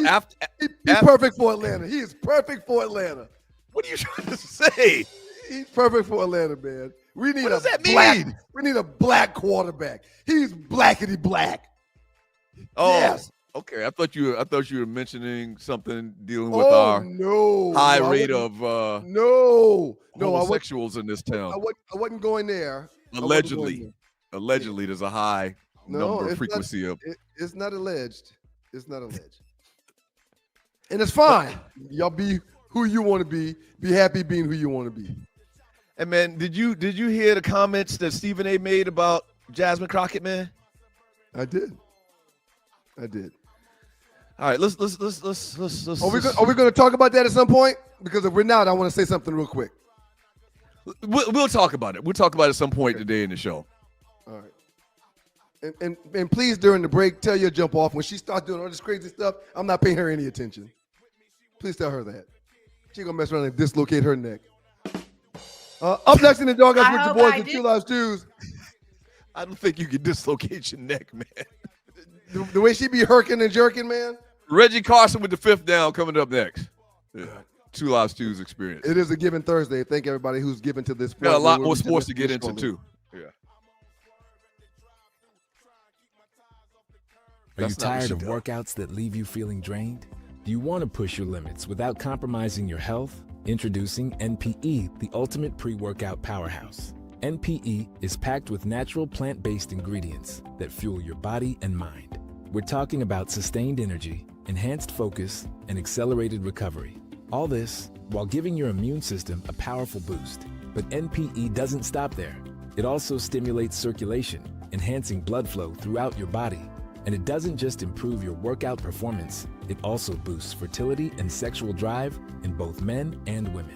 he's perfect for Atlanta. He is perfect for Atlanta. What are you trying to say? He's perfect for Atlanta, man. We need what does that mean? We need a black quarterback. He's blackety black. Oh, yes. Okay. I thought you were mentioning something dealing with our high rate of homosexuals in this town. I wasn't going there. Allegedly, there's a high frequency of. It's not alleged. It's not alleged. And it's fine. Y'all be who you want to be. Be happy being who you want to be. And man, did you hear the comments that Stephen A. made about Jasmine Crockett, man? I did. All right, let's. Are we going to talk about that at some point? Because if we're not, I want to say something real quick. We'll talk about it. We'll talk about it at some point today in the show. All right. And please, during the break, tell your jump off. When she starts doing all this crazy stuff, I'm not paying her any attention. Please tell her that. She's going to mess around and dislocate her neck. Up next in the dog, with your boys, the Two Live Stews. I don't think you can dislocate your neck, man. The way she be herking and jerking, man. Reggie Carson with the 5th down coming up next. Yeah. Two Live Stews experience. It is a Giving Thursday. Thank everybody who's given to this. We got a lot more sports to get into, too. Yeah. Are you tired of workouts that leave you feeling drained? Do you want to push your limits without compromising your health? Introducing NPE, the ultimate pre-workout powerhouse. NPE is packed with natural plant-based ingredients that fuel your body and mind. We're talking about sustained energy, enhanced focus, and accelerated recovery. All this while giving your immune system a powerful boost. But NPE doesn't stop there. It also stimulates circulation, enhancing blood flow throughout your body. And it doesn't just improve your workout performance, it also boosts fertility and sexual drive in both men and women.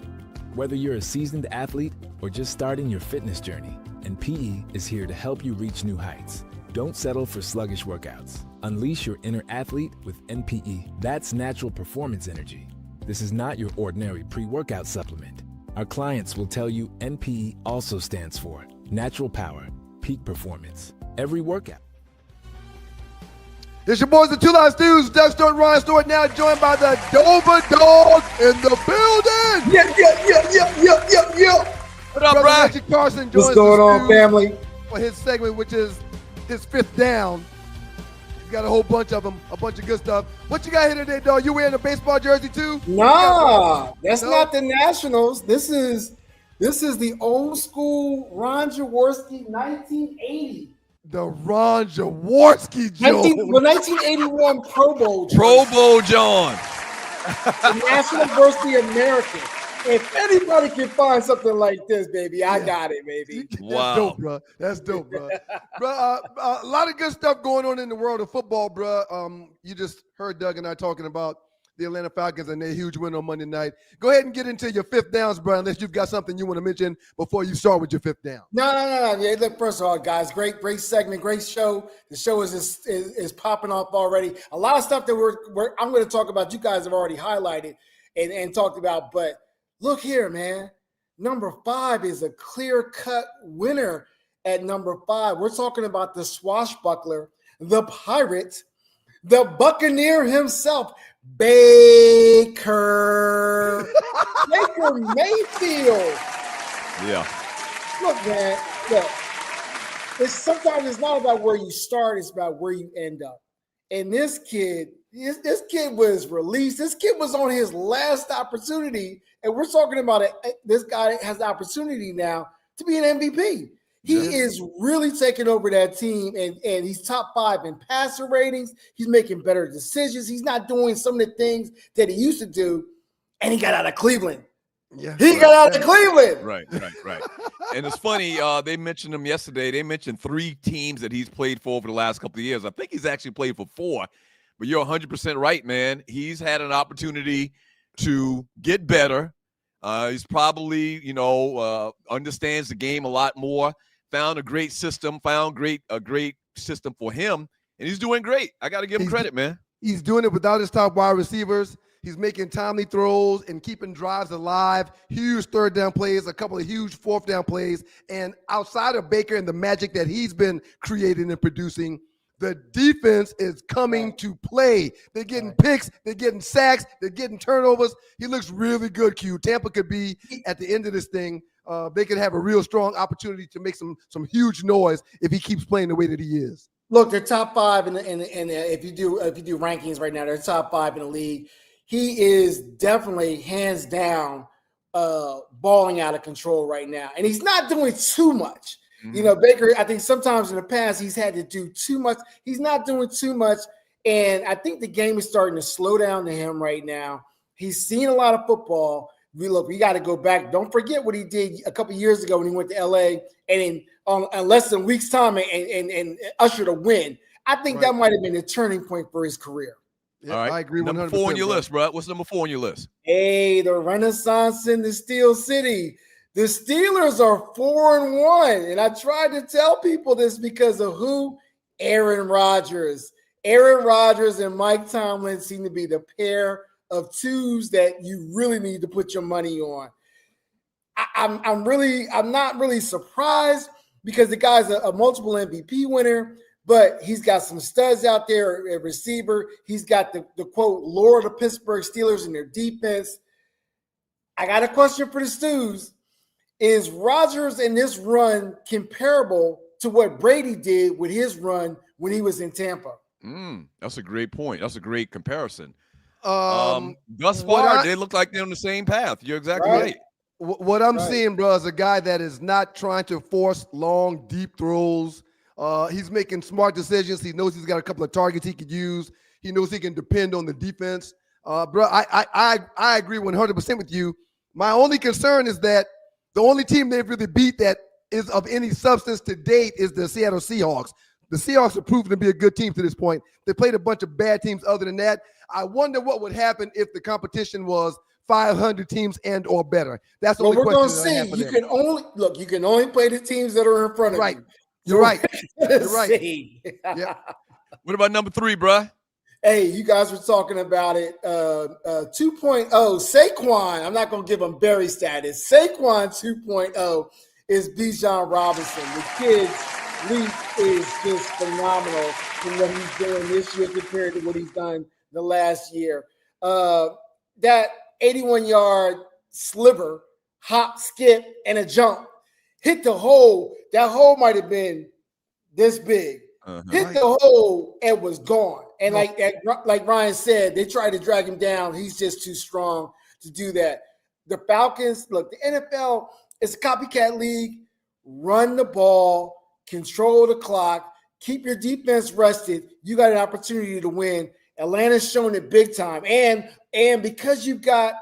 Whether you're a seasoned athlete or just starting your fitness journey, NPE is here to help you reach new heights. Don't settle for sluggish workouts. Unleash your inner athlete with NPE. That's natural performance energy. This is not your ordinary pre-workout supplement. Our clients will tell you NPE also stands for natural power, peak performance, every workout. It's your boys, the Two Live Stews. Doug Stewart, Ryan Stewart, now joined by the Dover Dog in the building. Yeah. What up, Brian? Reggie Carson joins What's going on, family? For his segment, which is his 5th down. He's got a whole bunch of them, a bunch of good stuff. What you got here today, dog? You wearing a baseball jersey too? Nah, that's not the Nationals. This is the old school Ron Jaworski 1980. The Ron Jaworski Jones. 1981 Pro Bowl. Pro Bowl John. The National versus the American. If anybody can find something like this, baby, I got it, baby. Wow. That's dope, bro. Bro, a lot of good stuff going on in the world of football, bro. You just heard Doug and I talking about the Atlanta Falcons and their huge win on Monday night. Go ahead and get into your 5th downs, bro, unless you've got something you want to mention before you start with your 5th down. No. Yeah, look, first of all, guys, great segment, great show. The show is popping off already. A lot of stuff that I'm going to talk about, you guys have already highlighted and talked about. But look here, man. Number 5 is a clear-cut winner at number 5. We're talking about the swashbuckler, the pirate, the Buccaneer himself, Baker Mayfield. Yeah. Look, man, look. Sometimes it's not about where you start; it's about where you end up. And this kid was released. This kid was on his last opportunity, and we're talking about it. This guy has the opportunity now to be an MVP. He is really taking over that team, and he's top 5 in passer ratings. He's making better decisions. He's not doing some of the things that he used to do, and he got out of Cleveland. Yeah, he got out of Cleveland. Right. And it's funny, they mentioned him yesterday. They mentioned 3 teams that he's played for over the last couple of years. I think he's actually played for 4, but you're 100% right, man. He's had an opportunity to get better. He's probably, understands the game a lot more, found a great system, a great system for him, and he's doing great. I got to give him credit, man. He's doing it without his top wide receivers. He's making timely throws and keeping drives alive, huge third down plays, a couple of huge fourth down plays. And outside of Baker and the magic that he's been creating and producing, the defense is coming to play. They're getting picks, they're getting sacks, they're getting turnovers. He looks really good, Q. Tampa could be at the end of this thing. They could have a real strong opportunity to make some huge noise if he keeps playing the way that he is. Look, they're top 5 and if you do rankings right now, they're top 5 in the league. He is definitely hands down balling out of control right now. And he's not doing too much. Mm-hmm. Baker, I think sometimes in the past he's had to do too much. He's not doing too much. And I think the game is starting to slow down to him right now. He's seen a lot of football. We got to go back. Don't forget what he did a couple years ago when he went to LA and in less than a week's time and ushered a win. I think that might have been a turning point for his career. Yeah, all right. I agree. Number 4 on your list, bro. What's number 4 on your list? Hey, the Renaissance in the Steel City. The Steelers are 4-1, and I tried to tell people this because of who? Aaron Rodgers. Aaron Rodgers and Mike Tomlin seem to be the pair of twos that you really need to put your money on. I'm not really surprised because the guy's a multiple MVP winner. But he's got some studs out there at receiver. He's got the quote, Lord of Pittsburgh Steelers in their defense. I got a question for the Stews. Is Rodgers in this run comparable to what Brady did with his run when he was in Tampa? That's a great point. That's a great comparison. Thus far, they look like they're on the same path. You're exactly right. What I'm seeing, bro, is a guy that is not trying to force long, deep throws. He's making smart decisions. He knows he's got a couple of targets he could use. He knows he can depend on the defense. Bro, I agree 100% with you. My only concern is that the only team they've really beat that is of any substance to date is the Seattle Seahawks. The Seahawks have proven to be a good team to this point. They played a bunch of bad teams other than that. I wonder what would happen if the competition was 500 teams and or better. That's the only question. We're going to see. You can only play the teams that are in front of you. You're right. You're right. Yeah. What about number 3, bruh? Hey, you guys were talking about it. 2.0, Saquon. I'm not going to give him Barry status. Saquon 2.0 is Bijan Robinson. The kid's leap is just phenomenal from what he's doing this year compared to what he's done the last year. That 81-yard sliver, hop, skip, and a jump hit the hole. That hole might have been this big. Hit the hole and was gone. And like Ryan said, they tried to drag him down. He's just too strong to do that. The Falcons, look, the NFL is a copycat league. Run the ball, control the clock, keep your defense rested. You got an opportunity to win. Atlanta's showing it big time. And because you've got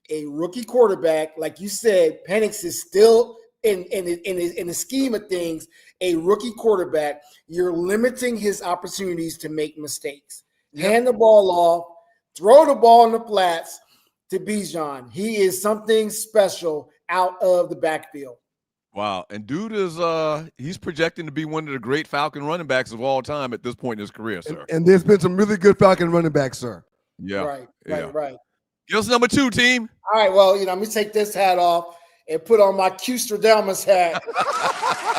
a rookie quarterback, like you said, Penix is still in the scheme of things, a rookie quarterback, you're limiting his opportunities to make mistakes. Yep. Hand the ball off, throw the ball in the flats to Bijan. He is something special out of the backfield. Wow. And dude is he's projecting to be one of the great Falcon running backs of all time at this point in his career, sir. And there's been some really good Falcon running backs, sir. Yeah. Right. Give us number 2, team. All right, well, let me take this hat off and put on my Q-Stradamus hat.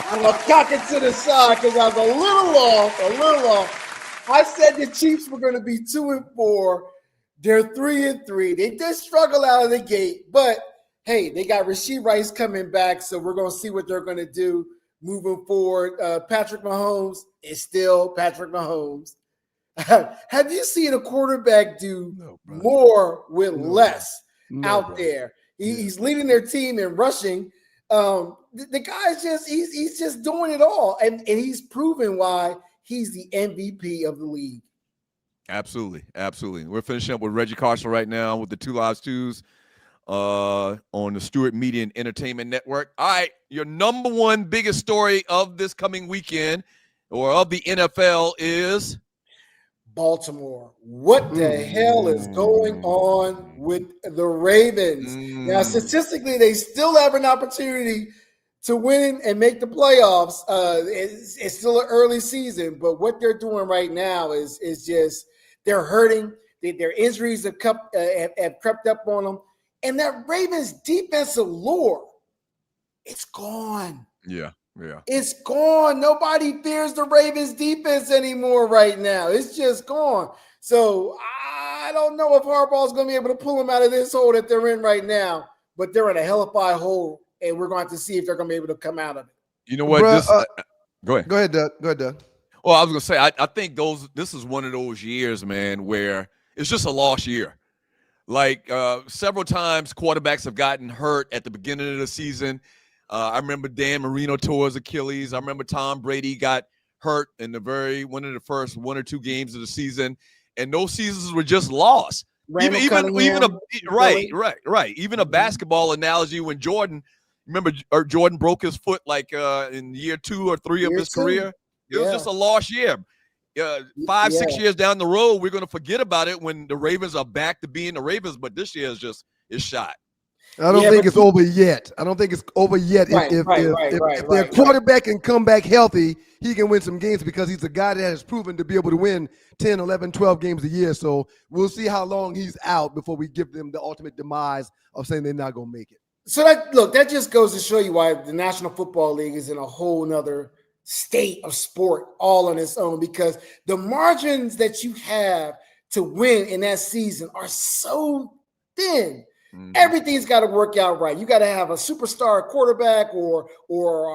I'm going to cock it to the side because I was a little off. I said the Chiefs were going to be 2-4. They're 3-3. They did struggle out of the gate, but hey, they got Rashee Rice coming back, so we're going to see what they're going to do moving forward. Patrick Mahomes is still Patrick Mahomes. Have you seen a quarterback do more with less out there? He's leading their team in rushing. The guy's he's just doing it all, and he's proven why he's the MVP of the league. Absolutely. We're finishing up with Reggie Carson right now with the Two Live Stews on the Stewart Media and Entertainment Network. All right, your number one biggest story of this coming weekend or of the NFL is Baltimore. What the hell is going on with the Ravens? Now, statistically, they still have an opportunity to win and make the playoffs. It's still an early season, but what they're doing right now is just they're hurting. Their injuries have crept up on them, and that Ravens defensive lore, it's gone. Yeah. It's gone. Nobody fears the Ravens defense anymore right now. It's just gone. So I don't know if Harbaugh's going to be able to pull them out of this hole that they're in right now, but they're in a hellified hole, and we're going to see if they're going to be able to come out of it. You know what? Go ahead. Go ahead, Doug. Well, I was going to say, I think this is one of those years, man, where it's just a lost year. Like several times quarterbacks have gotten hurt at the beginning of the season. I remember Dan Marino tore his Achilles. I remember Tom Brady got hurt in one of the first 1 or 2 games of the season, and those seasons were just lost. Even a basketball analogy when Jordan broke his foot like in year 2 or 3 of his career. It was just a lost year. 5-6 years down the road, we're going to forget about it when the Ravens are back to being the Ravens. But this year is shot. I don't think it's over yet. If their quarterback can come back healthy, he can win some games because he's a guy that has proven to be able to win 10, 11, 12 games a year. So we'll see how long he's out before we give them the ultimate demise of saying they're not going to make it. So that just goes to show you why the National Football League is in a whole nother state of sport all on its own, because the margins that you have to win in that season are so thin. Everything's got to work out right. You got to have a superstar quarterback or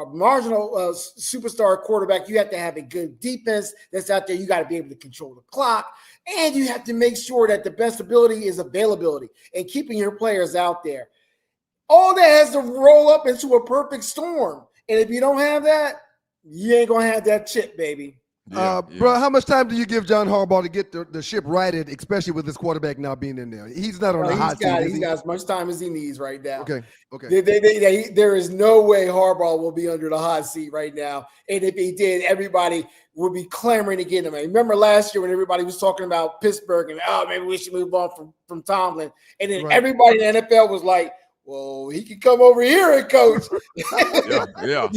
a marginal superstar quarterback. You have to have a good defense that's out there. You got to be able to control the clock, and you have to make sure that the best ability is availability and keeping your players out there. All that has to roll up into a perfect storm, and if you don't have that, you ain't gonna have that chip, baby. Bro, how much time do you give John Harbaugh to get the ship righted, especially with his quarterback now being in there? He's not on the hot seat. He's got as much time as he needs right now. Okay. There is no way Harbaugh will be under the hot seat right now. And if he did, everybody would be clamoring to get him. I remember last year when everybody was talking about Pittsburgh and, maybe we should move on from Tomlin. And then everybody in the NFL was like, well, he can come over here and coach.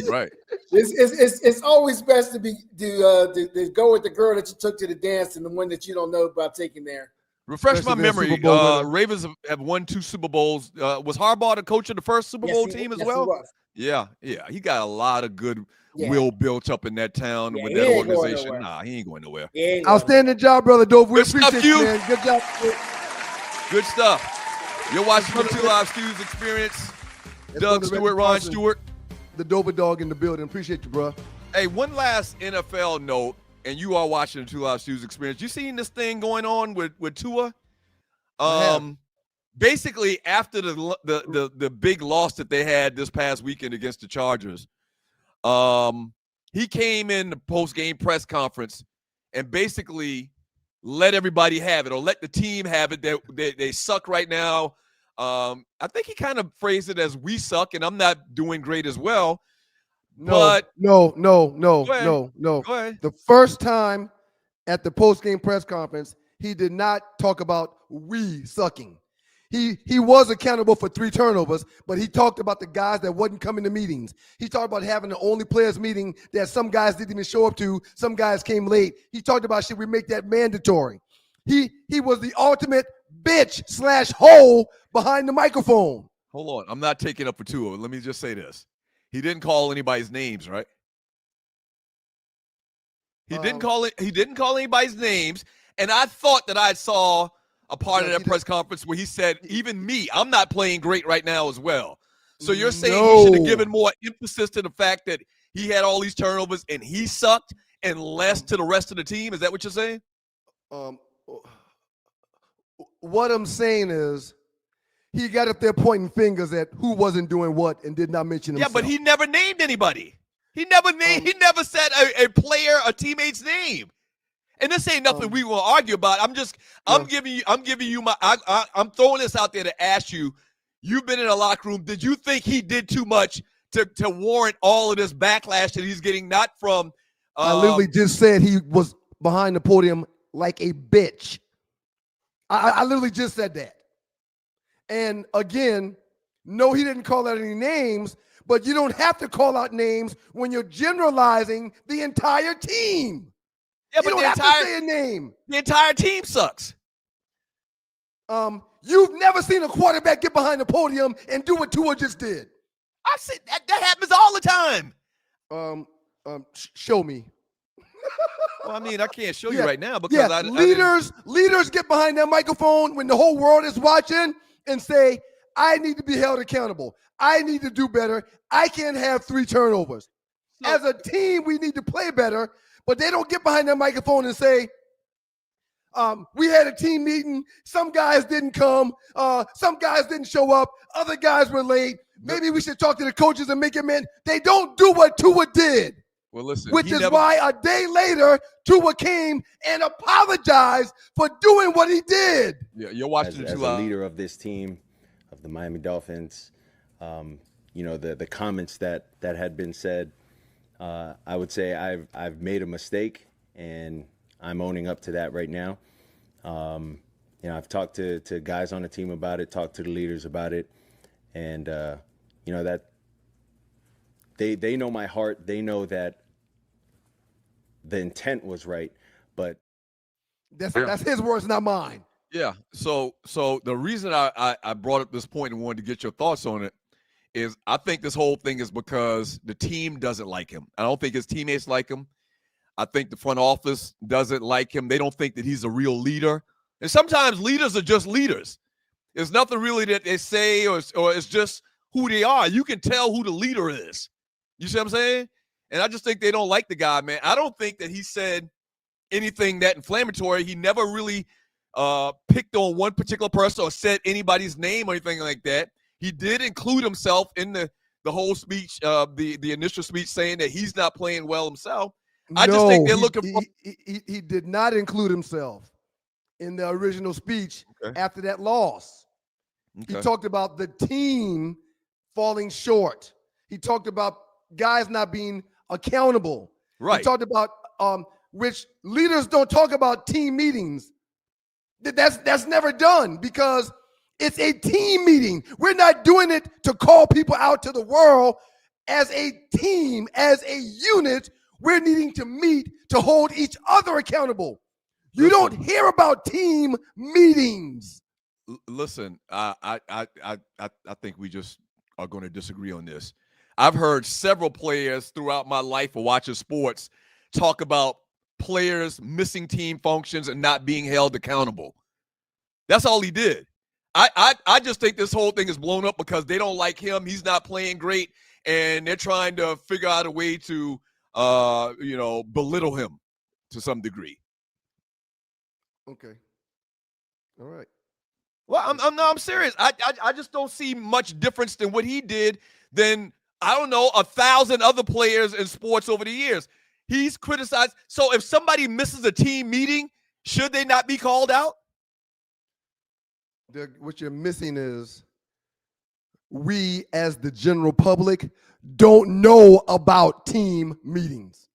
Right. It's always best to go with the girl that you took to the dance and the one that you don't know about taking there. Refresh my memory. Ravens have won 2 Super Bowls. Was Harbaugh the coach of the first Super Bowl team as well? He was. Yeah. He got a lot of good will built up in that town with that organization. He ain't going nowhere. Outstanding job, brother Dove. We appreciate you, man. Good job. Good stuff. You're watching the Two Live Stews Experience. Doug Stewart, Ron Stewart. The Dover Dog in the building. Appreciate you, bro. Hey, one last NFL note, and you are watching the Two Live Stews Experience. You seen this thing going on with Tua? Basically, after the big loss that they had this past weekend against the Chargers, he came in the post-game press conference and basically let everybody have it, or let the team have it. They suck right now. I think he kind of phrased it as we suck, and I'm not doing great as well. No. Go ahead. The first time at the post-game press conference, he did not talk about we sucking. He was accountable for 3 turnovers, but he talked about the guys that wasn't coming to meetings. He talked about having the only players meeting that some guys didn't even show up to. Some guys came late. He talked about should we make that mandatory. He was the ultimate bitch / hole behind the microphone. Hold on. I'm not taking up for Tua. Let me just say this. He didn't call anybody's names, right? He didn't call anybody's names. And I thought that I saw a part of that press conference where he said, even me, I'm not playing great right now as well. So you're saying he should have given more emphasis to the fact that he had all these turnovers and he sucked and less to the rest of the team? Is that what you're saying? What I'm saying is he got up there pointing fingers at who wasn't doing what and did not mention himself. Yeah, but he never named anybody. He never said a player, a teammate's name. And this ain't nothing we will argue about. I'm giving you my I'm throwing this out there to ask you. You've been in a locker room. Did you think he did too much to warrant all of this backlash that he's getting? Not from. I literally just said he was behind the podium like a bitch. I literally just said that. And again, no, he didn't call out any names, but you don't have to call out names when you're generalizing the entire team. Yeah, but you don't have to say a name. The entire team sucks. You've never seen a quarterback get behind the podium and do what Tua just did. I said that happens all the time. Show me. Well, I mean, I can't show you right now because leaders get behind that microphone when the whole world is watching and say, I need to be held accountable. I need to do better. I can't have 3 turnovers. As a team, we need to play better, but they don't get behind that microphone and say, we had a team meeting. Some guys didn't come. Some guys didn't show up. Other guys were late. Maybe we should talk to the coaches and make it mean. They don't do what Tua did. Well, listen, which is why a day later, Tua came and apologized for doing what he did. Yeah, you're watching as a leader of this team, of the Miami Dolphins. The comments that had been said. I would say I've made a mistake, and I'm owning up to that right now. I've talked to guys on the team about it, talked to the leaders about it, and that they know my heart. They know that the intent was right, but that's his words, not mine. Yeah. So the reason I brought up this point and wanted to get your thoughts on it is I think this whole thing is because the team doesn't like him. I don't think his teammates like him. I think the front office doesn't like him. They don't think that he's a real leader. And sometimes leaders are just leaders. There's nothing really that they say or it's just who they are. You can tell who the leader is. You see what I'm saying? And I just think they don't like the guy, man. I don't think that he said anything that inflammatory. He never really picked on one particular person or said anybody's name or anything like that. He did include himself in the whole speech, the initial speech, saying that he's not playing well himself. I just think they're looking for. He did not include himself in the original speech after that loss. Okay. He talked about the team falling short. He talked about guys not being accountable. Right. He talked about which leaders don't talk about team meetings. That's never done because it's a team meeting. We're not doing it to call people out to the world. As a team, as a unit, we're needing to meet to hold each other accountable. You don't hear about team meetings. Listen, I think we just are going to disagree on this. I've heard several players throughout my life of watching sports talk about players missing team functions and not being held accountable. That's all he did. I just think this whole thing is blown up because they don't like him. He's not playing great, and they're trying to figure out a way to, belittle him to some degree. Okay. All right. Well, I'm serious. I just don't see much difference than what he did than, I don't know, 1,000 other players in sports over the years. He's criticized. So if somebody misses a team meeting, should they not be called out? What you're missing is we, as the general public, don't know about team meetings.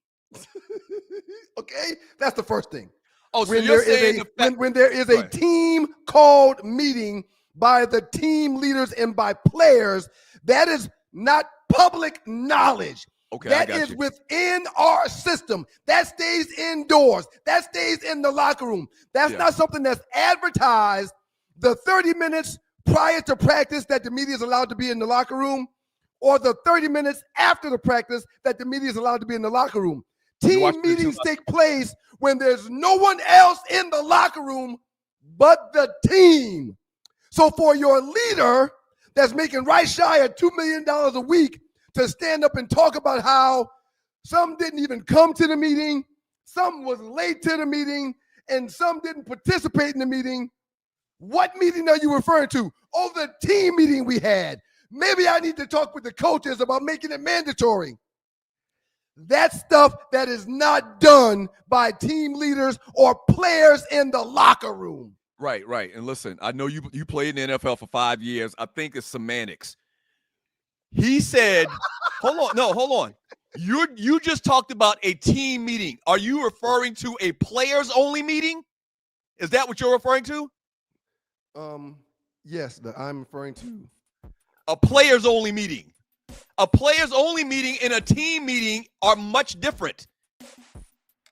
Okay? That's the first thing. Oh, so you're saying when there is a team called meeting by the team leaders and by players, that is not public knowledge. Okay, that is within our system. That stays indoors. That stays in the locker room. That's not something that's advertised the 30 minutes prior to practice that the media is allowed to be in the locker room, or the 30 minutes after the practice that the media is allowed to be in the locker room. Team meetings take place when there's no one else in the locker room but the team. So for your leader that's making right shy of $2 million a week to stand up and talk about how some didn't even come to the meeting, some was late to the meeting, and some didn't participate in the meeting, what meeting are you referring to? Oh, the team meeting we had. Maybe I need to talk with the coaches about making it mandatory. That's stuff that is not done by team leaders or players in the locker room. Right. And listen, I know you played in the NFL for 5 years. I think it's semantics. He said, hold on. You just talked about a team meeting. Are you referring to a players only meeting? Is that what you're referring to? Yes, I'm referring to a players only meeting. A players only meeting and a team meeting are much different.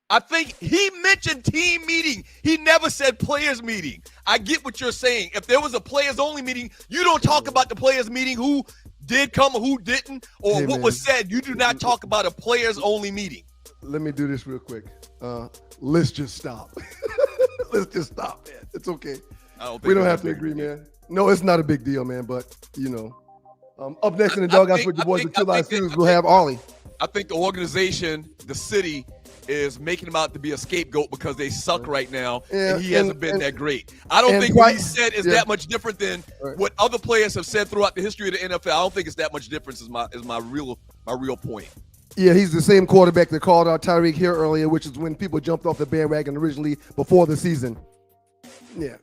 I think he mentioned team meeting. He never said players meeting. I get what you're saying. If there was a players only meeting, you don't talk about the players meeting, who did come or who didn't, or what was said. You do not talk about a players only meeting. Let me do this real quick. Let's just stop. Let's just stop, man. It's okay. We don't have to agree, man. No, it's not a big deal, man. But, up next in the doghouse with your boys, the Two Live Studios, we'll have Ollie. I think the organization, the city, is making him out to be a scapegoat because they suck right now, and he hasn't been that great. I don't think what he said is that much different than what other players have said throughout the history of the NFL. I don't think it's that much difference. Is my real point. Yeah, he's the same quarterback that called out Tyreek Hill earlier, which is when people jumped off the bandwagon originally before the season. Yeah,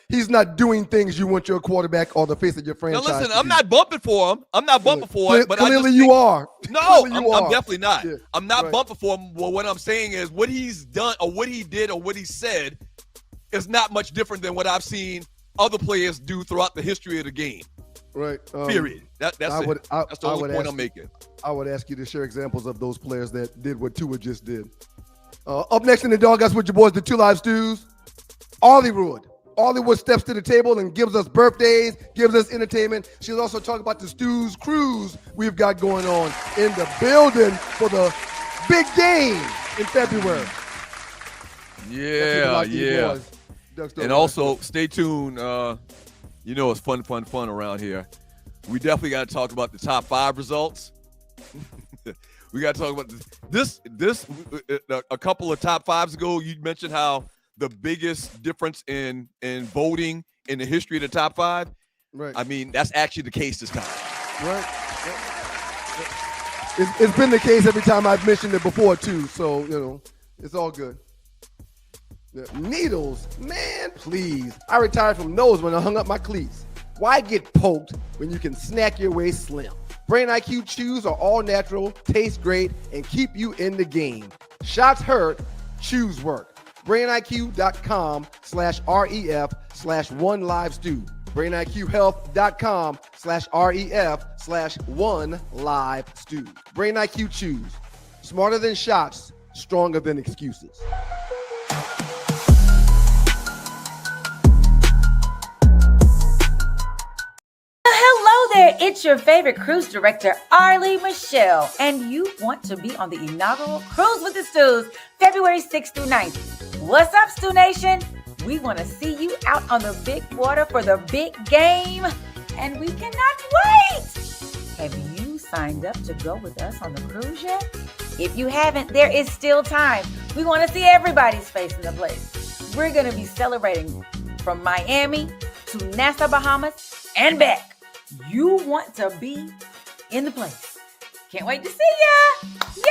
He's not doing things you want your quarterback or the face of your franchise. Now listen, I'm not bumping for him. But clearly you are. No, I'm definitely not. Yeah, I'm not bumping for him. Well, what I'm saying is what he's done or what he did or what he said is not much different than what I've seen other players do throughout the history of the game. Right. Period. That's the only point I'm making. I would ask you to share examples of those players that did what Tua just did. Up next in the doghouse with your boys, the Two Live Stews, Hollywood steps to the table and gives us birthdays, gives us entertainment. She'll also talk about the Stews cruise we've got going on in the building for the big game in February. Yeah. And also, stay tuned. It's fun around here. We definitely got to talk about the top 5 results. We got to talk about this. A couple of top 5s ago, you mentioned how the biggest difference in voting in the history of the top 5. Right. I mean, that's actually the case this time. Right. It's been the case every time I've mentioned it before too. So, it's all good. Yeah. Needles, man, please. I retired from those when I hung up my cleats. Why get poked when you can snack your way slim? Brain IQ chews are all natural, taste great, and keep you in the game. Shots hurt, chews work. BrainIQ.com/REF/OneLiveStew. BrainIQHealth.com/REF/OneLiveStew. Brain IQ chews. Smarter than shots, stronger than excuses. Hello there, it's your favorite cruise director, Arlie Michelle, and you want to be on the inaugural Cruise with the Stews, February 6th through 9th. What's up, Stew Nation? We want to see you out on the big water for the big game, and we cannot wait! Have you signed up to go with us on the cruise yet? If you haven't, there is still time. We want to see everybody's face in the place. We're going to be celebrating from Miami to Nassau, Bahamas, and back. You want to be in the place. Can't wait to see ya! Yay!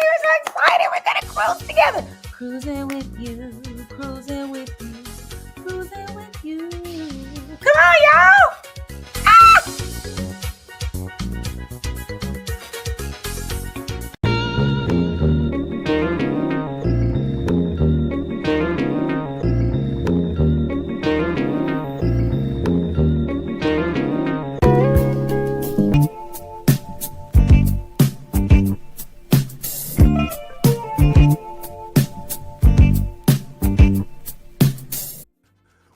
We're so excited. We're going to cruise together. Cruising with you, cruising with you, cruising with you. Come on, y'all! Ah!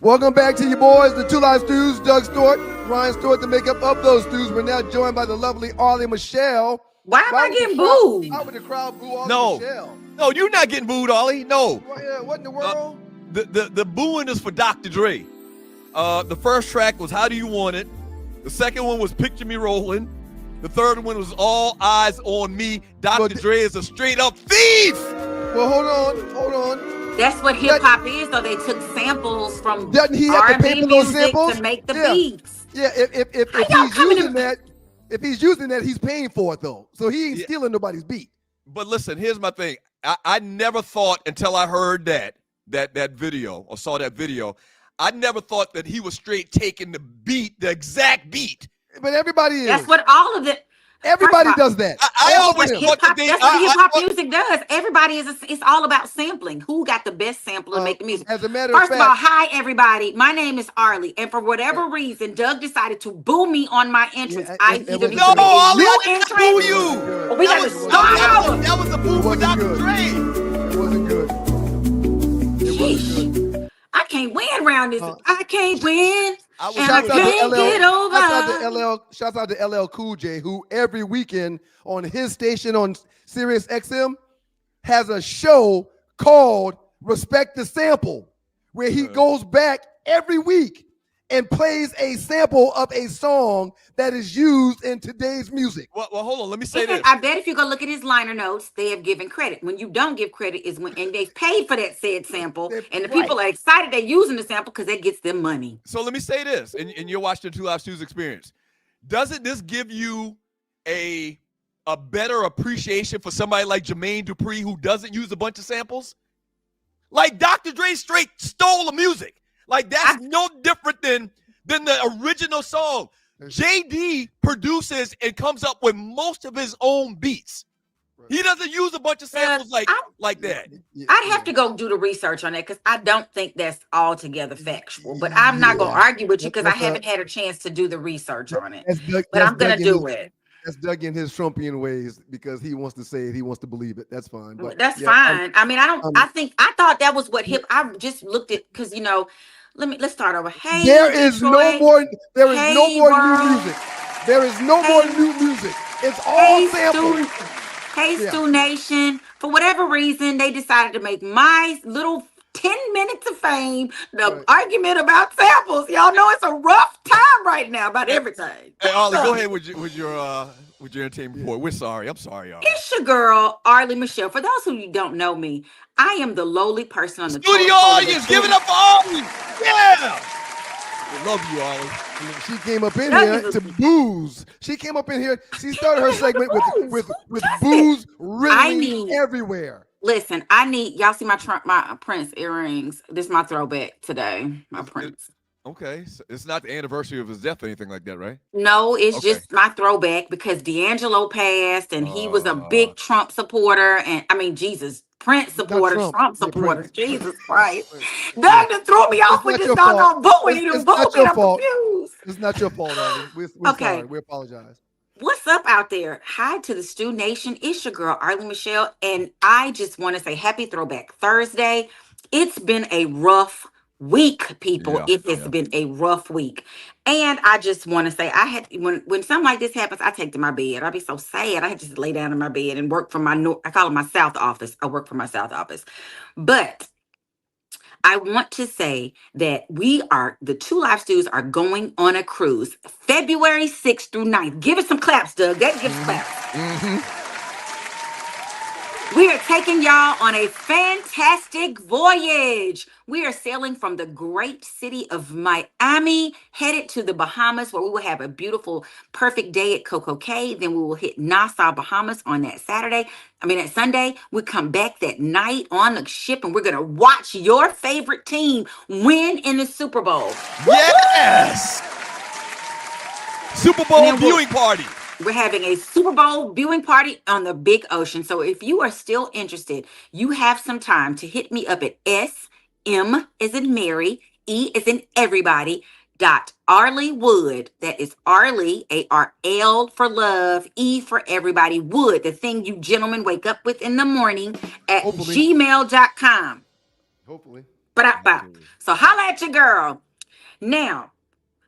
Welcome back to you boys, the Two Live Stews, Doug Stewart, Ryan Stewart, the makeup of those stews. We're now joined by the lovely Arlie Michelle. Why am I getting booed? Why would the crowd boo Ollie No. Michelle? No, you're not getting booed, Ollie. No. What in the world? The booing is for Dr. Dre. The first track was How Do You Want It? The second one was Picture Me Rolling. The third one was All Eyes on Me. Dr. Dre is a straight up thief. Well, hold on. That's what hip hop is, though. They took samples from Doesn't he have to pay R&B for those music samples? to make the Yeah. beats. Yeah, if he's using that, he's paying for it though. So he ain't stealing nobody's beat. But listen, here's my thing. I never thought until I heard that video or saw that video, I never thought that he was straight taking the beat, the exact beat. But everybody is. That's what all of it. Everybody does that. I always thought that that's what hip hop music does. Everybody it's all about sampling. Who got the best sample to make the music? As a matter First of of all, fact, hi everybody. My name is Arlie, and for whatever reason, Doug decided to boo me on my entrance. I either need to no, make a Ollie, new I didn't entrance, boo you. or we got to start over. That was a boo for Dr. Dre. It wasn't good. I can't win around this. I can't win. And I Shouts out to can't get over. Shouts out to LL Cool J, who every weekend on his station on Sirius XM has a show called Respect the Sample, where he goes back every week and plays a sample of a song that is used in today's music. Well, hold on. Let me say this. I bet if you go look at his liner notes, they have given credit. When you don't give credit is when, and they've paid for that said sample, and the people are excited they're using the sample because that gets them money. So let me say this, and you're watching the Two Live Stews experience. Doesn't this give you a better appreciation for somebody like Jermaine Dupri who doesn't use a bunch of samples? Like Dr. Dre straight stole the music. Like that's no different than the original song. JD produces and comes up with most of his own beats. He doesn't use a bunch of samples like that. I'd have to go do the research on that because I don't think that's altogether factual. But I'm not going to argue with you because I haven't had a chance to do the research on it. But I'm going to do it. That's Doug in his Trumpian ways because he wants to say it. He wants to believe it. That's fine. But that's fine. I mean, I thought that was what I just looked at because, let's start over. Hey, there is no more new music. There is no more new music. It's all samples. Hey, Stu Nation. For whatever reason, they decided to make my little 10 minutes of fame the argument about samples. Y'all know it's a rough time right now about everything. Hey, Ollie, go ahead with your entertainment report. We're sorry. I'm sorry, y'all. It's your girl, Arlie Michelle. For those who don't know me, I am the lowly person on the studio audience. Give it up for Arlie. Yeah. I love you, Ollie. She came up in here to booze. She came up in here. She started her segment with booze riddling everywhere. Listen, I need y'all see my Prince earrings. This is my throwback today. My Prince. Okay, so it's not the anniversary of his death or anything like that, right? No, it's just my throwback because D'Angelo passed and he was a big Trump supporter. And I mean, Jesus, Prince supporter, Trump supporter. Jesus Christ. Doug just threw me off with this doggone booing. He done booed me. I'm confused. It's not your fault, Ollie. We're sorry. We apologize. What's up out there? Hi to the Stew Nation. It's your girl, Arlie Michelle. And I just want to say happy Throwback Thursday. It's been a rough week, people. It has been a rough week. And I just want to say when something like this happens, I take to my bed. I'll be so sad. I had to just lay down in my bed and work from I call it my South office. I work from my South office. But I want to say that the Two Live Stews are going on a cruise February 6th through 9th. Give us some claps, Doug. That gives claps. Mm-hmm. We are taking y'all on a fantastic voyage. We are sailing from the great city of Miami, headed to the Bahamas, where we will have a beautiful, perfect day at Coco Cay. Then we will hit Nassau, Bahamas on that Sunday. We come back that night on the ship, and we're going to watch your favorite team win in the Super Bowl. Yes! Super Bowl viewing party. We're having a Super Bowl viewing party on the big ocean. So if you are still interested, you have some time to hit me up at SM as in Mary, E as in everybody, .Arlie Wood. That is Arlie, ARL for love, E for everybody, Wood, the thing you gentlemen wake up with in the morning at gmail.com. Hopefully. So holla at your girl. Now,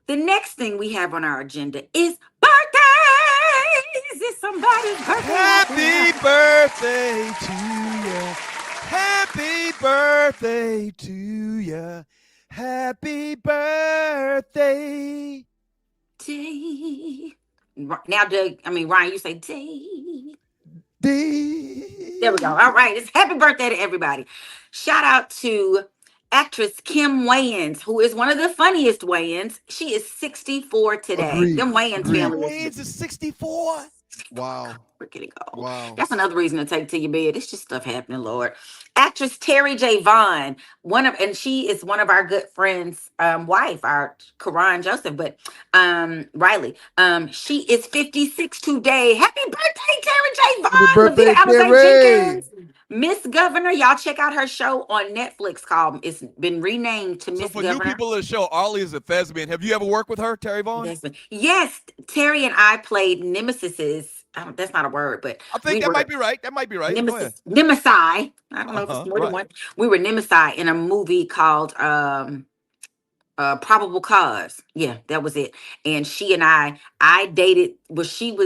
the next thing we have on our agenda is birthdays. days is somebody's birthday. Happy birthday to you. Happy birthday to you. Happy birthday. Day. Now, Ryan, you say day. D. There we go. All right. It's happy birthday to everybody. Shout out to actress Kim Wayans, who is one of the funniest Wayans. She is 64 today. Agreed. Them Wayans Agreed. family Wayans is 64. Wow. freaking go. Wow. That's another reason to take to your bed. It's just stuff happening, Lord. Actress Terry J. Vaughn, she is one of our good friends' wife, our Karan Joseph, but Riley. She is 56 today. Happy birthday, Terry J. Vaughn. Happy birthday, Terry. Miss Governor. Y'all check out her show on Netflix called, it's been renamed to Miss So for Governor. new people in the show, Arlie is a thespian. Have you ever worked with her, Terry Vaughn? Yes, Terry and I played nemesises. That's not a word, but I think that might be right. That might be right. Nemesi. I don't know if it's more than one. We were Nemesi in a movie called Probable Cause. Yeah, that was it. And she and I dated. Well, she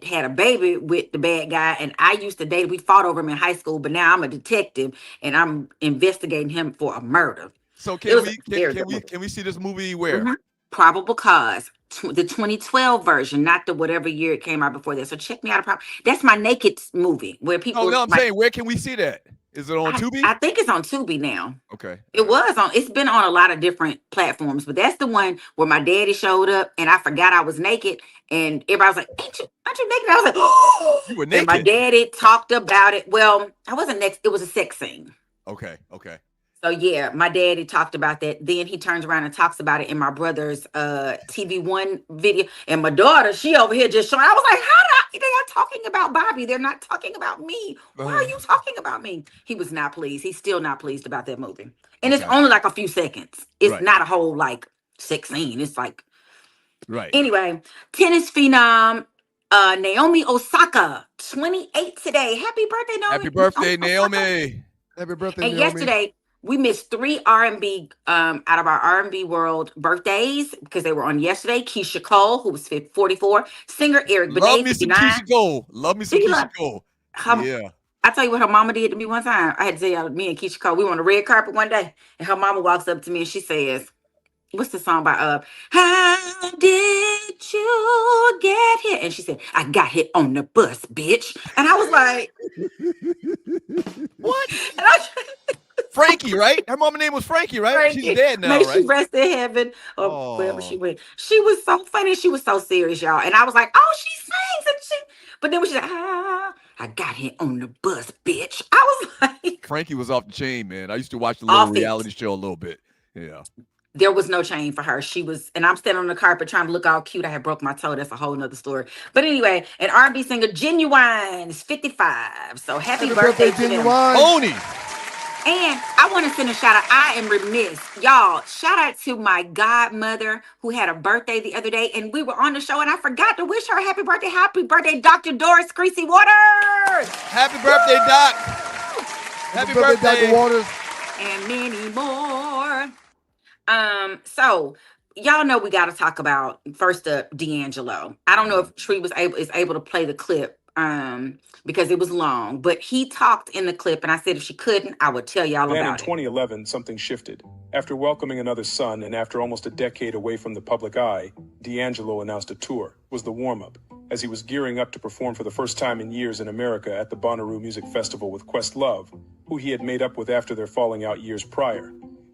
had a baby with the bad guy, and I used to date. We fought over him in high school, but now I'm a detective and I'm investigating him for a murder. So can we see this movie where? Mm-hmm. Probable Cause, the 2012 version, not the whatever year it came out before that. So check me out. That's my naked movie where people. No, I'm saying, where can we see that? Is it on Tubi? I think it's on Tubi now. Okay. It's been on a lot of different platforms, but that's the one where my daddy showed up and I forgot I was naked, and everybody was like, aren't you naked? I was like, oh, you were naked. And my daddy talked about it. Well, I wasn't naked. It was a sex scene. Okay. So yeah, my daddy talked about that. Then he turns around and talks about it in my brother's TV1 video. And my daughter, she over here just showing. I was like, they are talking about Bobby. They're not talking about me. Why are you talking about me? He was not pleased. He's still not pleased about that movie. And it's only like a few seconds. It's not a whole like sex scene. It's like Anyway, tennis phenom Naomi Osaka, 28 today. Happy birthday, Naomi. Happy birthday, Naomi. Happy birthday, and Naomi. Yesterday, we missed 3 R&B out of our R&B world birthdays because they were on yesterday. Keisha Cole, who was 44. Singer Eric Benet, Love me some Keisha Cole. Yeah. I tell you what her mama did to me one time. I had to tell y'all, me and Keisha Cole, we were on the red carpet one day, and her mama walks up to me and she says, what's the song by how did you get here? And she said, I got hit on the bus, bitch. And I was like, what? Frankie, right? Her mama's name was Frankie, right? Frankie. She's dead now, May right? she rest in heaven or wherever she went. She was so funny. She was so serious, y'all. And I was like, oh, she sings. But then when she said, I got hit on the bus, bitch. I was like. Frankie was off the chain, man. I used to watch the little reality show a little bit. Yeah. There was no chain for her. She was, and I'm standing on the carpet trying to look all cute. I had broke my toe. That's a whole nother story. But anyway, an R&B singer, Genuine, is 55. So happy birthday to Genuine. Tony. And I want to send a shout out. I am remiss. Y'all, shout out to my godmother who had a birthday the other day. And we were on the show and I forgot to wish her a happy birthday. Happy birthday, Dr. Doris Creasy Waters. Happy birthday, Doc. Happy birthday, Dr. Waters. And many more. So y'all know we got to talk about first up D'Angelo. I don't know if Tree is able to play the clip because it was long, but he talked in the clip and I said if she couldn't, I would tell y'all about it. In 2011, something shifted. After welcoming another son and after almost a decade away from the public eye, D'Angelo announced a tour. It was the warm-up as he was gearing up to perform for the first time in years in America at the Bonnaroo Music Festival with Questlove, who he had made up with after their falling out years prior.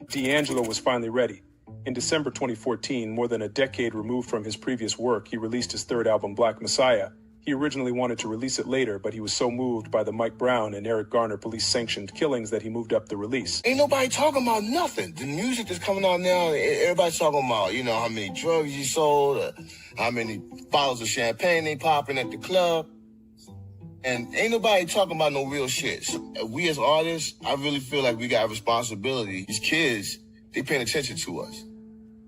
D'Angelo was finally ready. In December 2014, more than a decade removed from his previous work, he released his third album, Black Messiah. He originally wanted to release it later, but he was so moved by the Mike Brown and Eric Garner police-sanctioned killings that he moved up the release. Ain't nobody talking about nothing. The music that's coming out now, everybody's talking about, how many drugs you sold, how many bottles of champagne they popping at the club. And ain't nobody talking about no real shit. So, we as artists, I really feel like we got a responsibility. These kids, they paying attention to us.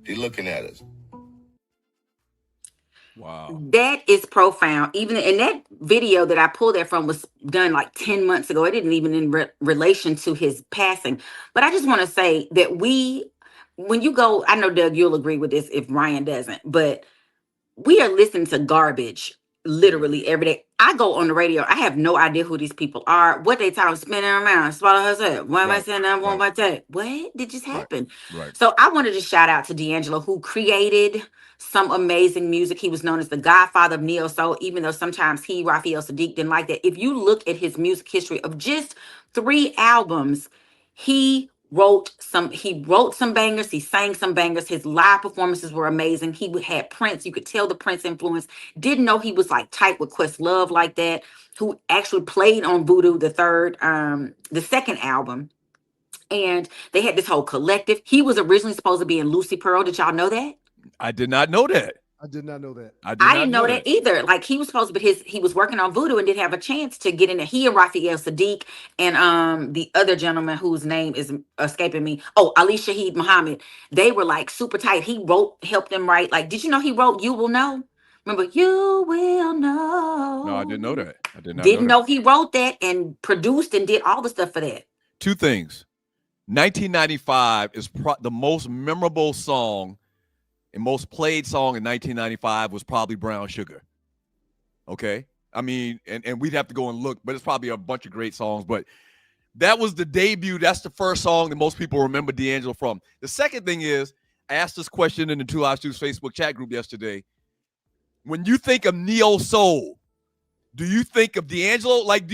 They looking at us. Wow. That is profound. Even in that video that I pulled that from was done like 10 months ago. It didn't even in relation to his passing. But I just want to say that when you go, I know, Doug, you'll agree with this if Ryan doesn't, but we are listening to garbage literally every day. I go on the radio. I have no idea who these people are, what they talk, spinning around, swallow herself. Why am I saying that? One by that? What did just happen? Right. So I wanted to shout out to D'Angelo, who created some amazing music. He was known as the godfather of neo soul, even though sometimes Raphael Sadiq, didn't like that. If you look at his music history of just 3 albums, he wrote some bangers, he sang some bangers. His live performances were amazing. He had Prince, you could tell the Prince influence. Didn't know he was like tight with Questlove like that, who actually played on Voodoo, the second album. And they had this whole collective. He was originally supposed to be in Lucy Pearl. Did y'all know that? I did not know that. I did not know that. I didn't know that either. Like, he was supposed to be he was working on Voodoo and didn't have a chance to get in there. He and Raphael Sadiq and the other gentleman whose name is escaping me. Oh, Ali Shaheed Muhammad. They were like super tight. He helped them write. Like, did you know he wrote You Will Know? Remember, You Will Know. No, I didn't know that. I did not Didn't know he wrote that and produced and did all the stuff for that. 2 things. 1995 is the most memorable song and most played song in 1995 was probably Brown Sugar. Okay? I mean, and we'd have to go and look, but it's probably a bunch of great songs. But that was the debut. That's the first song that most people remember D'Angelo from. The second thing is, I asked this question in the Two Live Stews Facebook chat group yesterday. When you think of neo soul, do you think of D'Angelo? Like,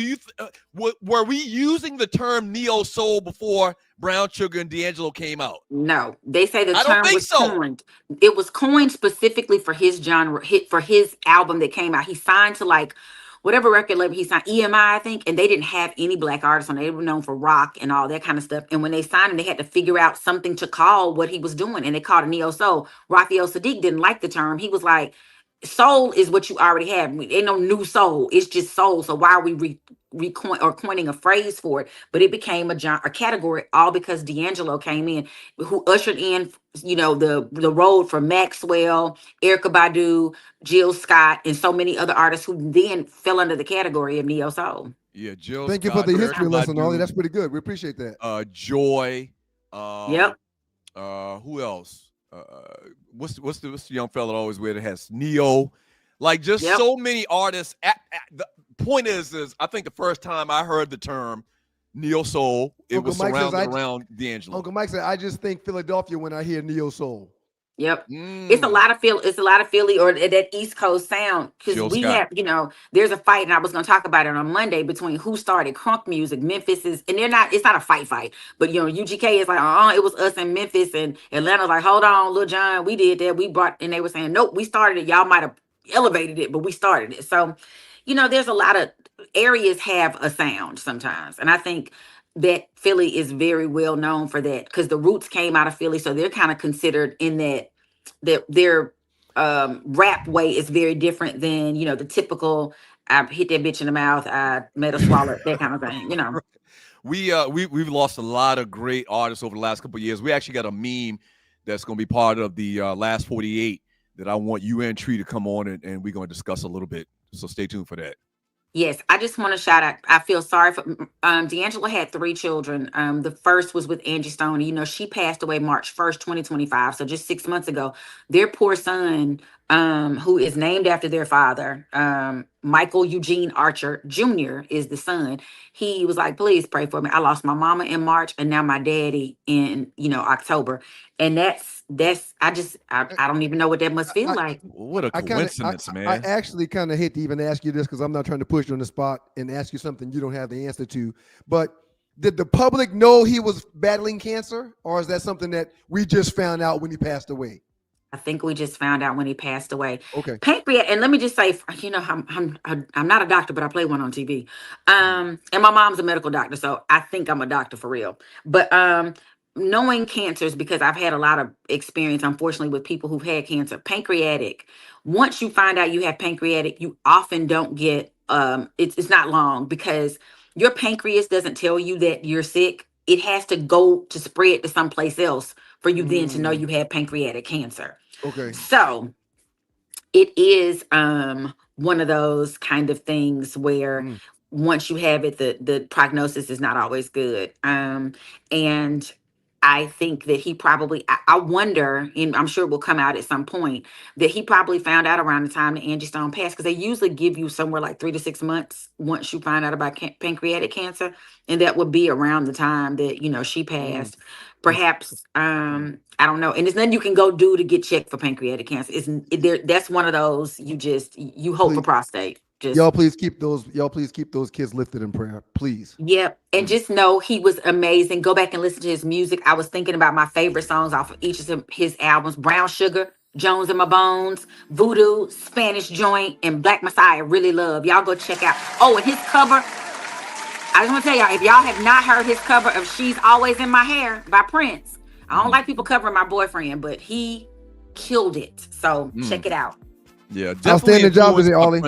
were we using the term neo soul before Brown Sugar and D'Angelo came out? No, they say the term was coined. It was coined specifically for his genre, for his album that came out. He signed to like whatever record label he signed, EMI, I think, and they didn't have any black artists on it. They were known for rock and all that kind of stuff. And when they signed him, they had to figure out something to call what he was doing, and they called it neo soul. Raphael Sadiq didn't like the term. He was like, soul is what you already have. Ain't no new soul. It's just soul. So why are we coining a phrase for it? But it became a category all because D'Angelo came in, who ushered in, the road for Maxwell, Erykah Badu, Jill Scott, and so many other artists who then fell under the category of neo soul. Yeah, Jill. Thank Scott, you for the history Erykah lesson, Badu, Ollie. That's pretty good. We appreciate that. Joy. Yep. Who else? What's the young fella always wear that has Neo? Like, just so many artists. The point is I think the first time I heard the term neo soul, it was surrounded around D'Angelo. Uncle Mike said, "I just think Philadelphia when I hear neo soul." Yep. It's a lot of Philly or that East Coast sound, because we have, there's a fight, and I was going to talk about it on Monday, between who started crunk music. Memphis is, and it's not a fight, but UGK is like, it was us in Memphis, and Atlanta's like, hold on, Lil Jon, we did that, and they were saying, nope, we started it. Y'all might have elevated it, but we started it. So, there's a lot of areas have a sound sometimes, and I think that Philly is very well known for that, because the roots came out of Philly, so they're kind of considered in that their rap way is very different than the typical I hit that bitch in the mouth, I made her swallow, that kind of thing. We've lost a lot of great artists over the last couple of years. We actually got a meme that's going to be part of the last 48 that I want you and Tree to come on and we're going to discuss a little bit. So stay tuned for that. Yes, I just want to shout out. I feel sorry for D'Angelo had 3 children. The first was with Angie Stone. She passed away March 1st, 2025. So just 6 months ago. Their poor son, who is named after their father, Michael Eugene Archer Jr. is the son. He was like, please pray for me. I lost my mama in March and now my daddy in, October. And that's I don't even know what that must feel like. What a coincidence, man. I actually kind of hate to even ask you this, because I'm not trying to push you on the spot and ask you something you don't have the answer to. But did the public know he was battling cancer, or is that something that we just found out when he passed away? I think we just found out when he passed away. Okay. Pancreatic, and let me just say, I'm not a doctor, but I play one on TV. And my mom's a medical doctor, so I think I'm a doctor for real. But knowing cancers, because I've had a lot of experience, unfortunately, with people who've had cancer. Pancreatic, once you find out you have pancreatic, you often don't get, it's not long, because your pancreas doesn't tell you that you're sick. It has to go to spread to someplace else for you then to know you have pancreatic cancer. Okay. So it is one of those kind of things where once you have it, the prognosis is not always good. And I think that he probably, I wonder, and I'm sure it will come out at some point, that he probably found out around the time that Angie Stone passed, because they usually give you somewhere like 3 to 6 months once you find out about pancreatic cancer. And that would be around the time that, she passed. Perhaps, I don't know. And there's nothing you can go do to get checked for pancreatic cancer. That's one of those, you hope for prostate. Y'all please keep those kids lifted in prayer, please. Yep. And just know he was amazing. Go back and listen to his music. I was thinking about my favorite songs off of each of his albums: Brown Sugar, Jones in My Bones, Voodoo, Spanish Joint, and Black Messiah. Really love. Y'all go check out. Oh, and his cover. I just want to tell y'all, if y'all have not heard his cover of She's Always in My Hair by Prince, I don't like people covering my boyfriend, but he killed it. So check it out. Yeah, definitely. Outstanding job with it, Ollie.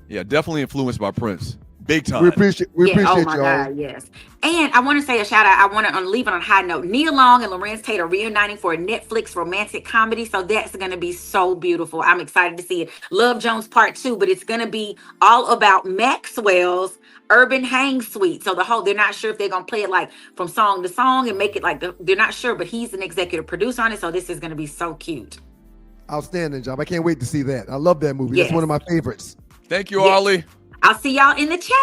Yeah, definitely influenced by Prince. Big time. We appreciate oh you, my God, yes. And I want to say a shout out. I want to leave it on a high note. Nia Long and Lorenz Tate are reuniting for a Netflix romantic comedy. So that's going to be so beautiful. I'm excited to see it. Love Jones Part 2, but it's going to be all about Maxwell's Urban Hang Suite. So they're not sure if they're going to play it like from song to song and make it like they're not sure, but he's an executive producer on it. So this is going to be so cute. Outstanding job. I can't wait to see that. I love that movie. Yes. That's one of my favorites. Thank you, Ollie. I'll see y'all in the chat.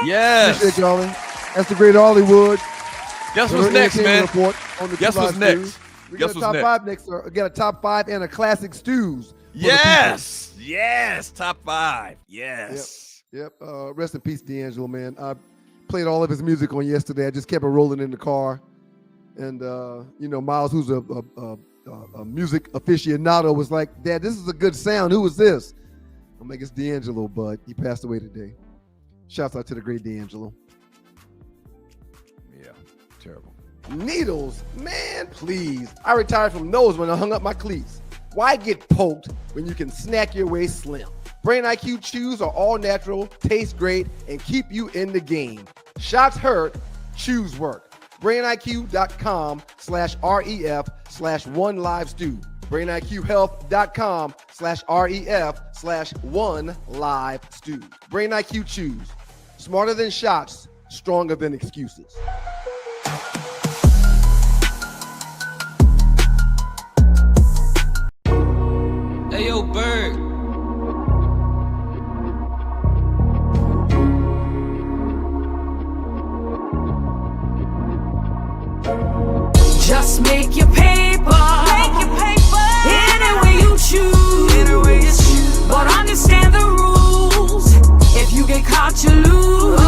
Yes. Appreciate you, Ollie. That's the great Hollywood. Guess what's next, man? Guess what's next? We got a top five next. We got a top 5 and a classic stews. Yes. Yes. Top 5. Yes. Yep. Rest in peace, D'Angelo, man. I played all of his music on yesterday. I just kept it rolling in the car. And, Miles, who's a music aficionado, was like, Dad, this is a good sound. Who is this? I'm like, it's D'Angelo, bud. He passed away today. Shouts out to the great D'Angelo. Yeah, terrible. Needles, man, please. I retired from those when I hung up my cleats. Why get poked when you can snack your way slim? Brain IQ chews are all natural, taste great, and keep you in the game. Shots hurt, chews work. BrainIQ.com/REF/OneLiveStew. BrainIQHealth.com/REF/OneLiveStew. Brain IQ chews. Smarter than shots, stronger than excuses. Hey, yo, Bird. Just make your paper. Any way you choose. But understand the rules. If you get caught, you lose.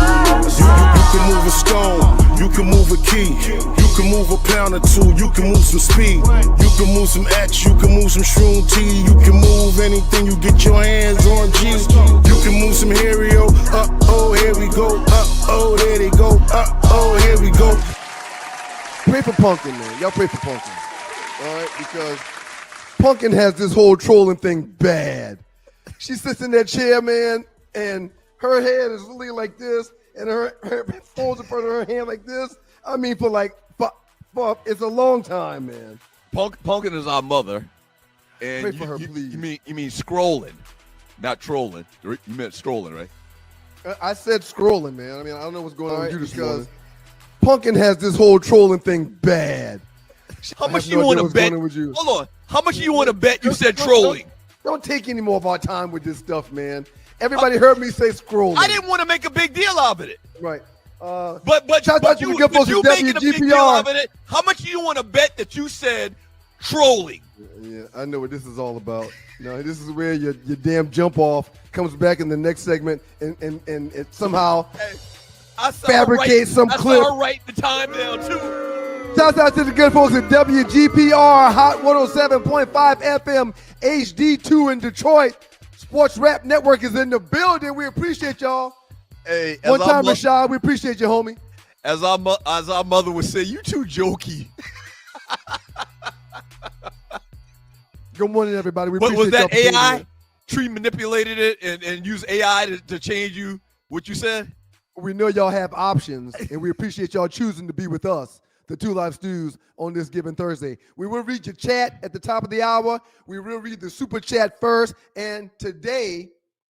You can move a stone. You can move a key. You can move a pound or two. You can move some speed. You can move some X. You can move some shroom T. You can move anything you get your hands on. G. You can move some Hario. Uh-oh, here we go. Uh-oh, there they go. Uh-oh, here we go. Pray for Pumpkin, man. Y'all pray for Pumpkin. All right? Because Pumpkin has this whole trolling thing bad. She sits in that chair, man, and her head is really like this, and her phone's in front of her hand like this. I mean, for it's a long time, man. Pumpkin is our mother. And pray for her, please. You mean scrolling, not trolling. You meant strolling, right? I said scrolling, man. I mean, I don't know what's going on with you this morning. Pumpkin has this whole trolling thing bad. How much do you want to bet? Hold on. How much do you want to bet you said trolling? Don't take any more of our time with this stuff, man. Everybody heard me say scrolling. I didn't want to make a big deal out of it. Right. But you making a big deal out of it. How much do you want to bet that you said trolling? Yeah, I know what this is all about. This is where your damn jump off comes back in the next segment and it somehow fabricate some clip. I saw her write the time down too. Shouts out to the good folks at WGPR Hot 107.5 FM HD2 in Detroit. Sports Rap Network is in the building. We appreciate y'all. Hey, one time, Rashad, we appreciate you, homie. As our mother would say, you too jokey. Good morning, everybody. We appreciate was that y'all AI? Tree manipulated it and used AI to change you what you said? We know y'all have options, and we appreciate y'all choosing to be with us, the Two Live Stews, on this given Thursday. We will read your chat at the top of the hour. We will read the super chat first. And today,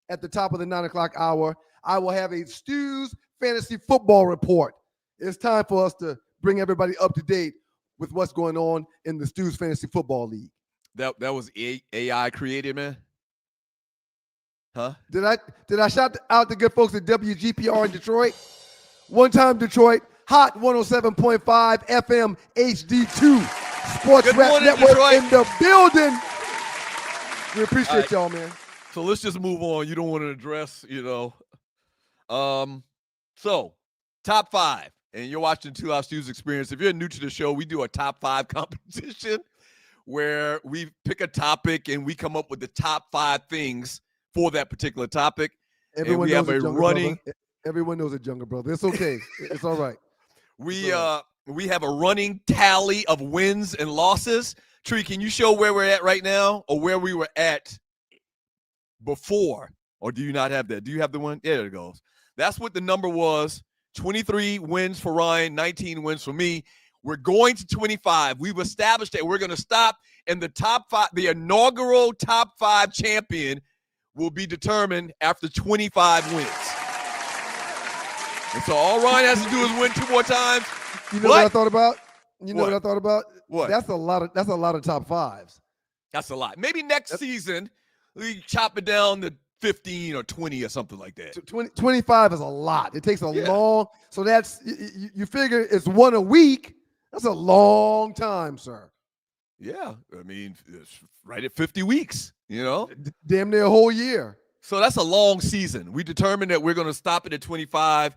at the top of the 9 o'clock hour, I will have a Stews Fantasy Football Report. It's time for us to bring everybody up to date with what's going on in the Stews Fantasy Football League. That was AI created, man. Huh? Did I shout out the good folks at WGPR in Detroit? One time Detroit, Hot 107.5 FM HD2 Sports Good Rap morning, Network Detroit. in the building. We appreciate y'all, man. So let's just move on. You don't want to address, So top 5, and you're watching Two Live Stews Experience. If you're new to the show, we do a top 5 competition where we pick a topic and we come up with the top 5 things for that particular topic. Everyone and we knows have a a Jungle running. Brother. Everyone knows a Jungle Brother. It's okay. It's all right. We have a running tally of wins and losses. Tree, can you show where we're at right now, or where we were at before? Or do you not have that? Do you have the one? Yeah, there it goes. That's what the number was. 23 wins for Ryan, 19 wins for me. We're going to 25. We've established that we're going to stop, and the top 5, the inaugural top 5 champion will be determined after 25 wins. And so all Ryan has to do is win 2 more times. You know what I thought about? What I thought about? What? That's a lot of top 5s. That's a lot. Maybe next season we chop it down to 15 or 20 or something like that. 25 is a lot. It takes a long, so that's, you figure it's one a week. That's a long time, sir. Yeah. I mean, it's right at 50 weeks, Damn near a whole year. So that's a long season. We determined that we're going to stop it at 25.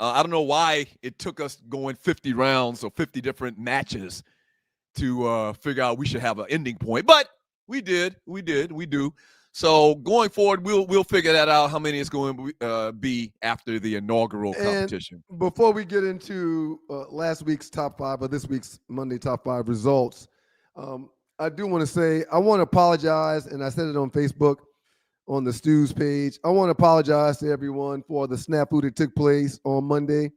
I don't know why it took us going 50 rounds or 50 different matches to figure out we should have an ending point. But we do. So going forward, we'll figure that out, how many it's going to be after the inaugural competition. And before we get into last week's top 5 or this week's Monday top 5 results, I do want to say I want to apologize, and I said it on Facebook on the Stews page. I want to apologize to everyone for the snafu that took place on Monday.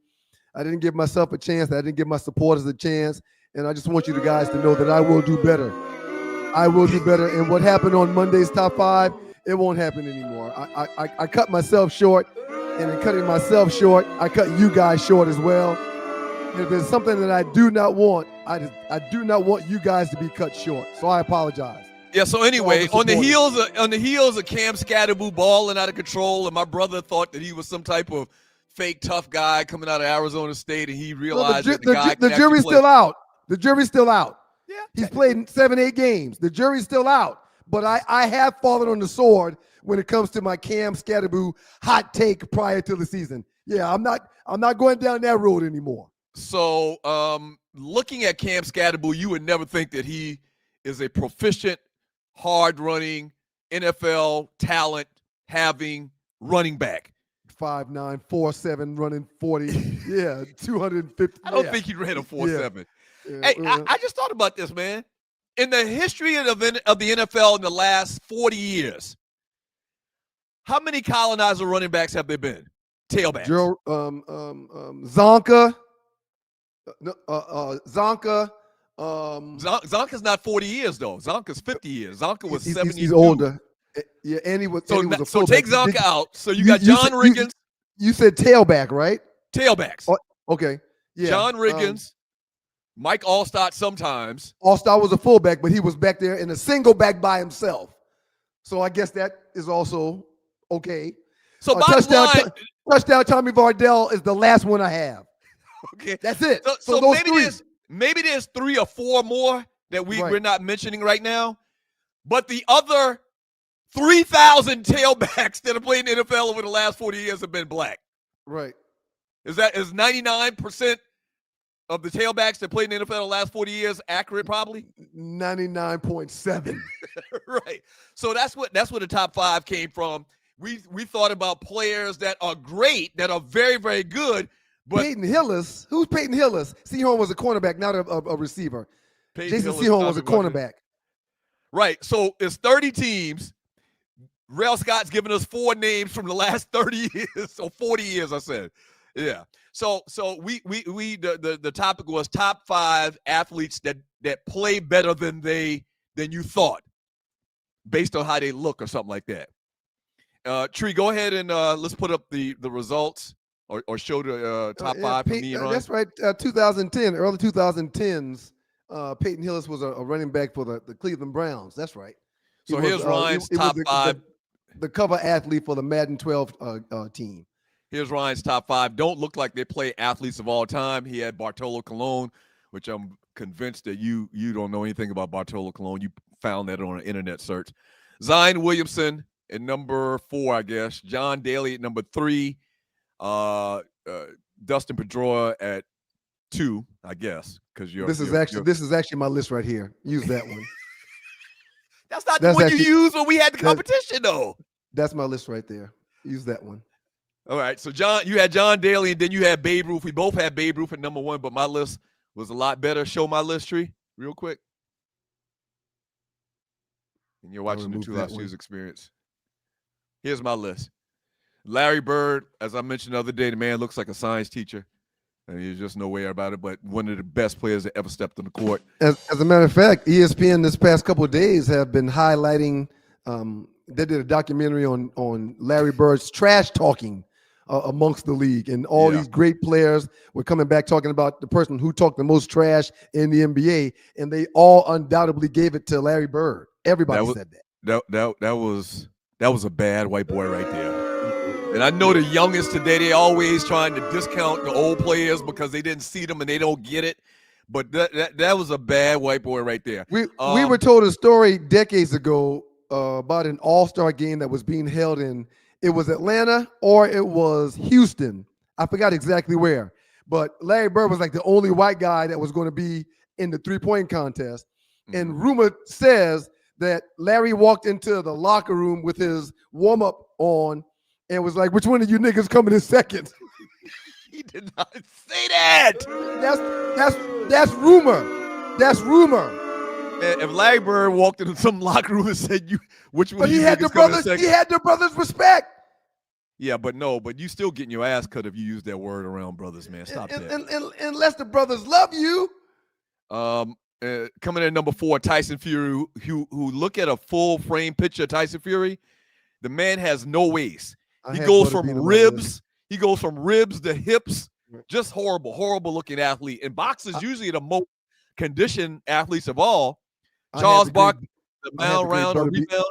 I didn't give myself a chance. I didn't give my supporters a chance. And I just want you guys to know that I will do better. I will do better. And what happened on Monday's top 5, it won't happen anymore. I cut myself short. And in cutting myself short, I cut you guys short as well. And if there's something that I do not want, I do not want you guys to be cut short. So I apologize. Yeah, so anyway, on the heels of Cam Scatterboo balling out of control, and my brother thought that he was some type of fake tough guy coming out of Arizona State, and he realized that the jury's still out. The jury's still out. Yeah, he's played 7-8 games. The jury's still out. But I have fallen on the sword when it comes to my Cam Scatterboo hot take prior to the season. Yeah, I'm not going down that road anymore. So looking at Cam Scatterboo, you would never think that he is a proficient, hard-running, NFL talent having running back. 5'9", 4'7", running 40. Yeah, 250. I don't think he ran a 4'7". Yeah. Hey, I just thought about this, man. In the history of the NFL in the last 40 years, how many colonizer running backs have there been? Tailbacks. Zonka. Zonka. Zonka's not 40 years though. Zonka's 50 years. Zonka was 72. He's older. Yeah, and he was. So take Zonka out. So you got John Riggins. You said tailback, right? Tailbacks. Oh, okay. Yeah. John Riggins, Mike Allstott sometimes. Allstott was a fullback, but he was back there in a single back by himself. So I guess that is also okay. So touchdown Tommy Vardell is the last one I have. Okay, that's it. So maybe there's 3 or 4 more that we're not mentioning right now, but the other 3,000 tailbacks that have played in the NFL over the last 40 years have been black. Right. Is 99% of the tailbacks that played in the NFL the last 40 years accurate? Probably 99.7. Right. So that's what the top 5 came from. We thought about players that are great, that are very, very good. But Peyton Hillis, who's Peyton Hillis? Sehorn was a cornerback, not a receiver. Jason Sehorn was a cornerback. Right. So it's 30 teams. Rel Scott's given us 4 names from the last 30 years, or 40 years, I said. Yeah. So the topic was top 5 athletes that play better than you thought, based on how they look or something like that. Tree, go ahead and let's put up the results. Or show the top 5 for me and Ryan. That's right. 2010, early 2010s. Peyton Hillis was a running back for the Cleveland Browns. That's right. So here's Ryan's top five. The cover athlete for the Madden 12 team. Here's Ryan's top five. Don't look like they play athletes of all time. He had Bartolo Colon, which I'm convinced that you don't know anything about Bartolo Colon. You found that on an internet search. Zion Williamson at number 4, I guess. John Daly at number 3. Dustin Pedroia at 2, I guess, because this is actually my list right here. Use that one. That's not the one you used when we had the competition, though. That's my list right there. Use that one. All right. So you had John Daly, and then you had Babe Ruth. We both had Babe Ruth at number 1, but my list was a lot better. Show my list tree real quick. And you're watching the Two Live Shoes experience. Here's my list. Larry Bird, as I mentioned the other day, the man looks like a science teacher. And there's just no way about it, but one of the best players that ever stepped on the court. As a matter of fact, ESPN this past couple of days have been highlighting, they did a documentary on Larry Bird's trash talking amongst the league. And all these great players were coming back talking about the person who talked the most trash in the NBA. And they all undoubtedly gave it to Larry Bird. Everybody said that. That was a bad white boy right there. And I know the youngest today, they always trying to discount the old players because they didn't see them and they don't get it. But that was a bad white boy right there. We were told a story decades ago about an all-star game that was being held in, it was Atlanta or it was Houston. I forgot exactly where. But Larry Bird was like the only white guy that was going to be in the three-point contest. Mm-hmm. And rumor says that Larry walked into the locker room with his warm-up on and was like, which one of you niggas coming in second? He did not say that. That's rumor. That's rumor. If Larry Bird walked into some locker room and said, which one of you niggas coming in second? He had the brothers' respect. Yeah, but you still getting your ass cut if you use that word around brothers, man. Stop that. Unless the brothers love you. Coming in at number 4, Tyson Fury, who look at a full frame picture of Tyson Fury, the man has no waist. He goes from ribs to hips. Just horrible looking athlete. And boxers usually the most conditioned athletes of all. Charles Barkley, the mound round or rebound.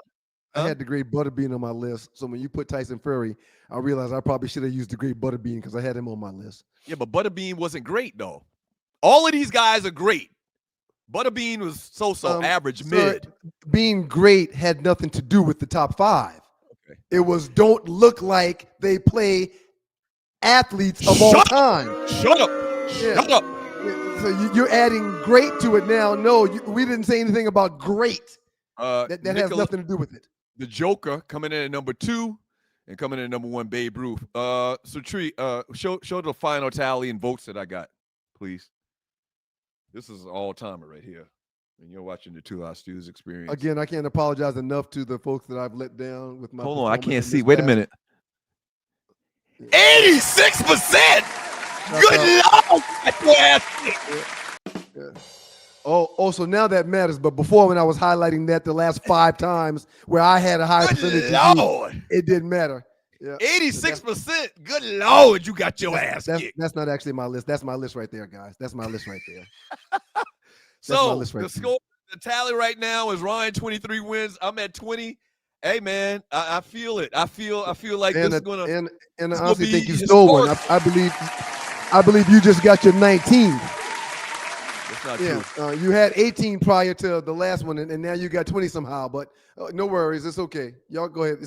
I had the great Butterbean on my list. So when you put Tyson Fury, I realized I probably should have used the great Butterbean because I had him on my list. Yeah, but Butterbean wasn't great though. All of these guys are great. Butterbean was so average, mid. Being great had nothing to do with the top 5. Okay. It was don't look like they play athletes of all time. Shut up. So you're adding great to it now. No, we didn't say anything about great. That has nothing to do with it. The Joker coming in at number 2 and coming in at number 1, Babe Ruth. So Tree, show the final tally and votes that I got, please. This is an all-timer right here. And you're watching the Two Live Stews experience. Again, I can't apologize enough to the folks that I've let down with my. Hold on, I can't see. Wait a minute. 86%. Good Lord. Oh, so now that matters. But before, when I was highlighting that the last 5 times where I had a higher percentage, it didn't matter. Yeah. 86%. Good Lord, you got your ass kicked. That's not actually my list. That's my list right there, guys. That's my list right there. So the score, the tally right now is Ryan 23 wins. I'm at 20. Hey man, I feel it. I feel like this is gonna. And I honestly think you stole one. I believe you just got your 19th. That's not true. You had 18 prior to the last one, and now you got 20 somehow. But no worries, it's okay. Y'all go ahead.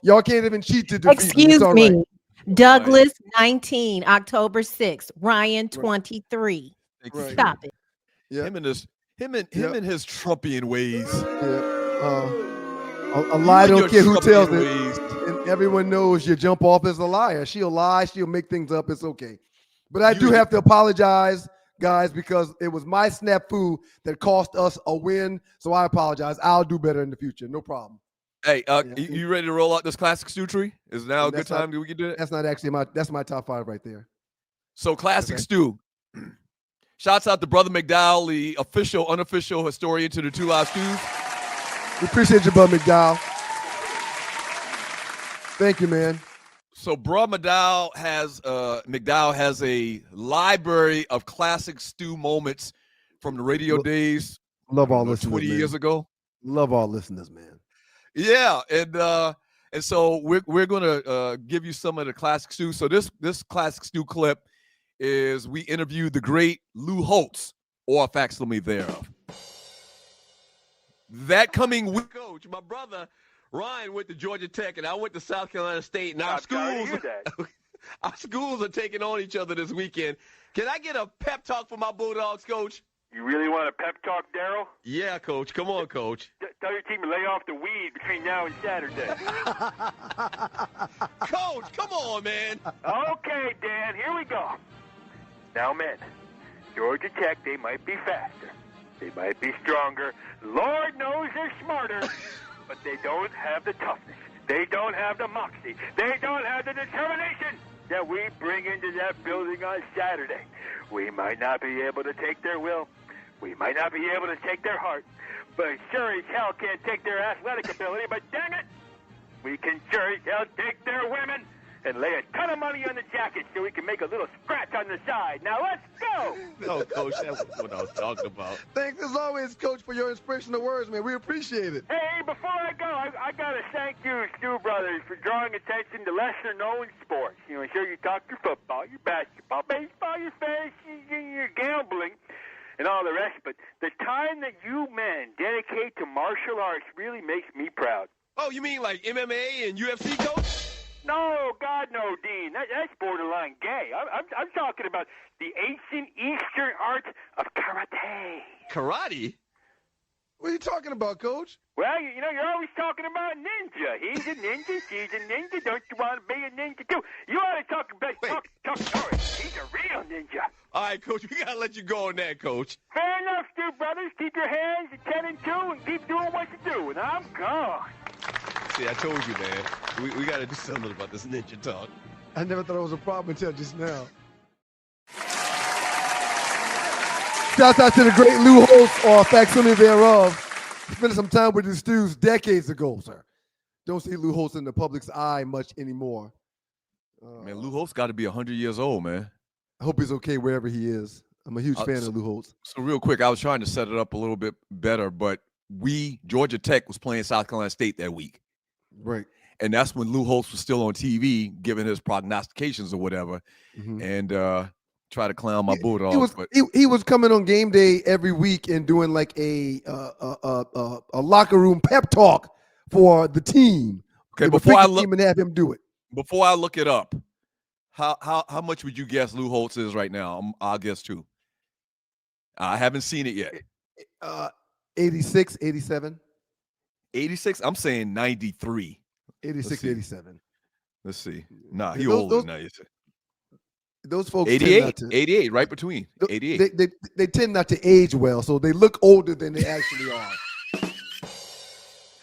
Y'all can't even cheat to defeat Excuse me. Right. Douglas 19, October 6th. Ryan 23. Right. Stop it. Yeah. Him and his Trumpian ways. A lie don't care who tells it, and everyone knows you jump off as a liar. She'll lie, she'll make things up. It's okay. But I do have to apologize, guys, because it was my snafu that cost us a win. So I apologize. I'll do better in the future. No problem. Hey, you ready to roll out this classic stew tree? Is now a good time we can do it? That's not actually that's my top 5 right there. So classic stew. Shouts out to Brother McDowell, the official, unofficial historian to the Two Live Stews. We appreciate you, Brother McDowell. Thank you, man. So Brother McDowell has a library of classic stew moments from the radio days. Love all listeners, 20 years ago. Love all listeners, man. Yeah, and so we're gonna give you some of the classic stew. So this classic stew clip is we interviewed the great Lou Holtz, or a facsimile thereof. That coming week, coach, my brother Ryan went to Georgia Tech, and I went to South Carolina State. And our schools are taking on each other this weekend. Can I get a pep talk for my Bulldogs, Coach? You really want a pep talk, Daryl? Yeah, Coach. Come on, Coach. Tell your team to lay off the weed between now and Saturday. Coach, come on, man. Okay, Dan, here we go. Now, men, Georgia Tech, they might be faster. They might be stronger. Lord knows they're smarter. But they don't have the toughness. They don't have the moxie. They don't have the determination that we bring into that building on Saturday. We might not be able to take their will. We might not be able to take their heart. But sure as hell can't take their athletic ability. But dang it, we can sure as hell take their women and lay a ton of money on the jacket so we can make a little scratch on the side. Now let's go! No, Coach, that's what I was talking about. Thanks as always, Coach, for your inspirational words, man. We appreciate it. Hey, before I go, I got to thank you, Stu Brothers, for drawing attention to lesser-known sports. You know, sure, you talk your football, your basketball, baseball, your fantasy, your gambling, and all the rest, but the time that you men dedicate to martial arts really makes me proud. Oh, you mean like MMA and UFC, Coach? No, God, no, Dean. That's borderline gay. I'm talking about the ancient Eastern art of karate. Karate? What are you talking about, Coach? Well, you know, you're always talking about ninja. He's a ninja, she's a ninja. Don't you want to be a ninja, too? You ought to talk about Chuck Norris. He's a real ninja. All right, Coach, we got to let you go on that, Coach. Fair enough, Stu Brothers. Keep your hands at 10 and 2 and keep doing what you do, and I'm gone. See, I told you, man. We got to do something about this ninja talk. I never thought it was a problem until just now. Shouts out to the great Lou Holtz, or a facsimile thereof. Spending some time with the Stews decades ago, sir. Don't see Lou Holtz in the public's eye much anymore. Man, Lou Holtz got to be 100 years old, man. I hope he's okay wherever he is. I'm a huge fan of Lou Holtz. So real quick, I was trying to set it up a little bit better, but Georgia Tech was playing South Carolina State that week. Right. And that's when Lou Holtz was still on TV giving his prognostications or whatever, and try to clown my Bulldogs. He was coming on game day every week and doing like a locker room pep talk for the team. Okay, before I look and have him do it. Before I look it up, how much would you guess Lou Holtz is right now? I'll guess too. I haven't seen it yet. 86, 87. 86? I'm saying 93. 86, 87. Let's see. Nah, he older than 96. Those folks 88, 88, right between 88. They tend not to age well, so they look older than they actually are.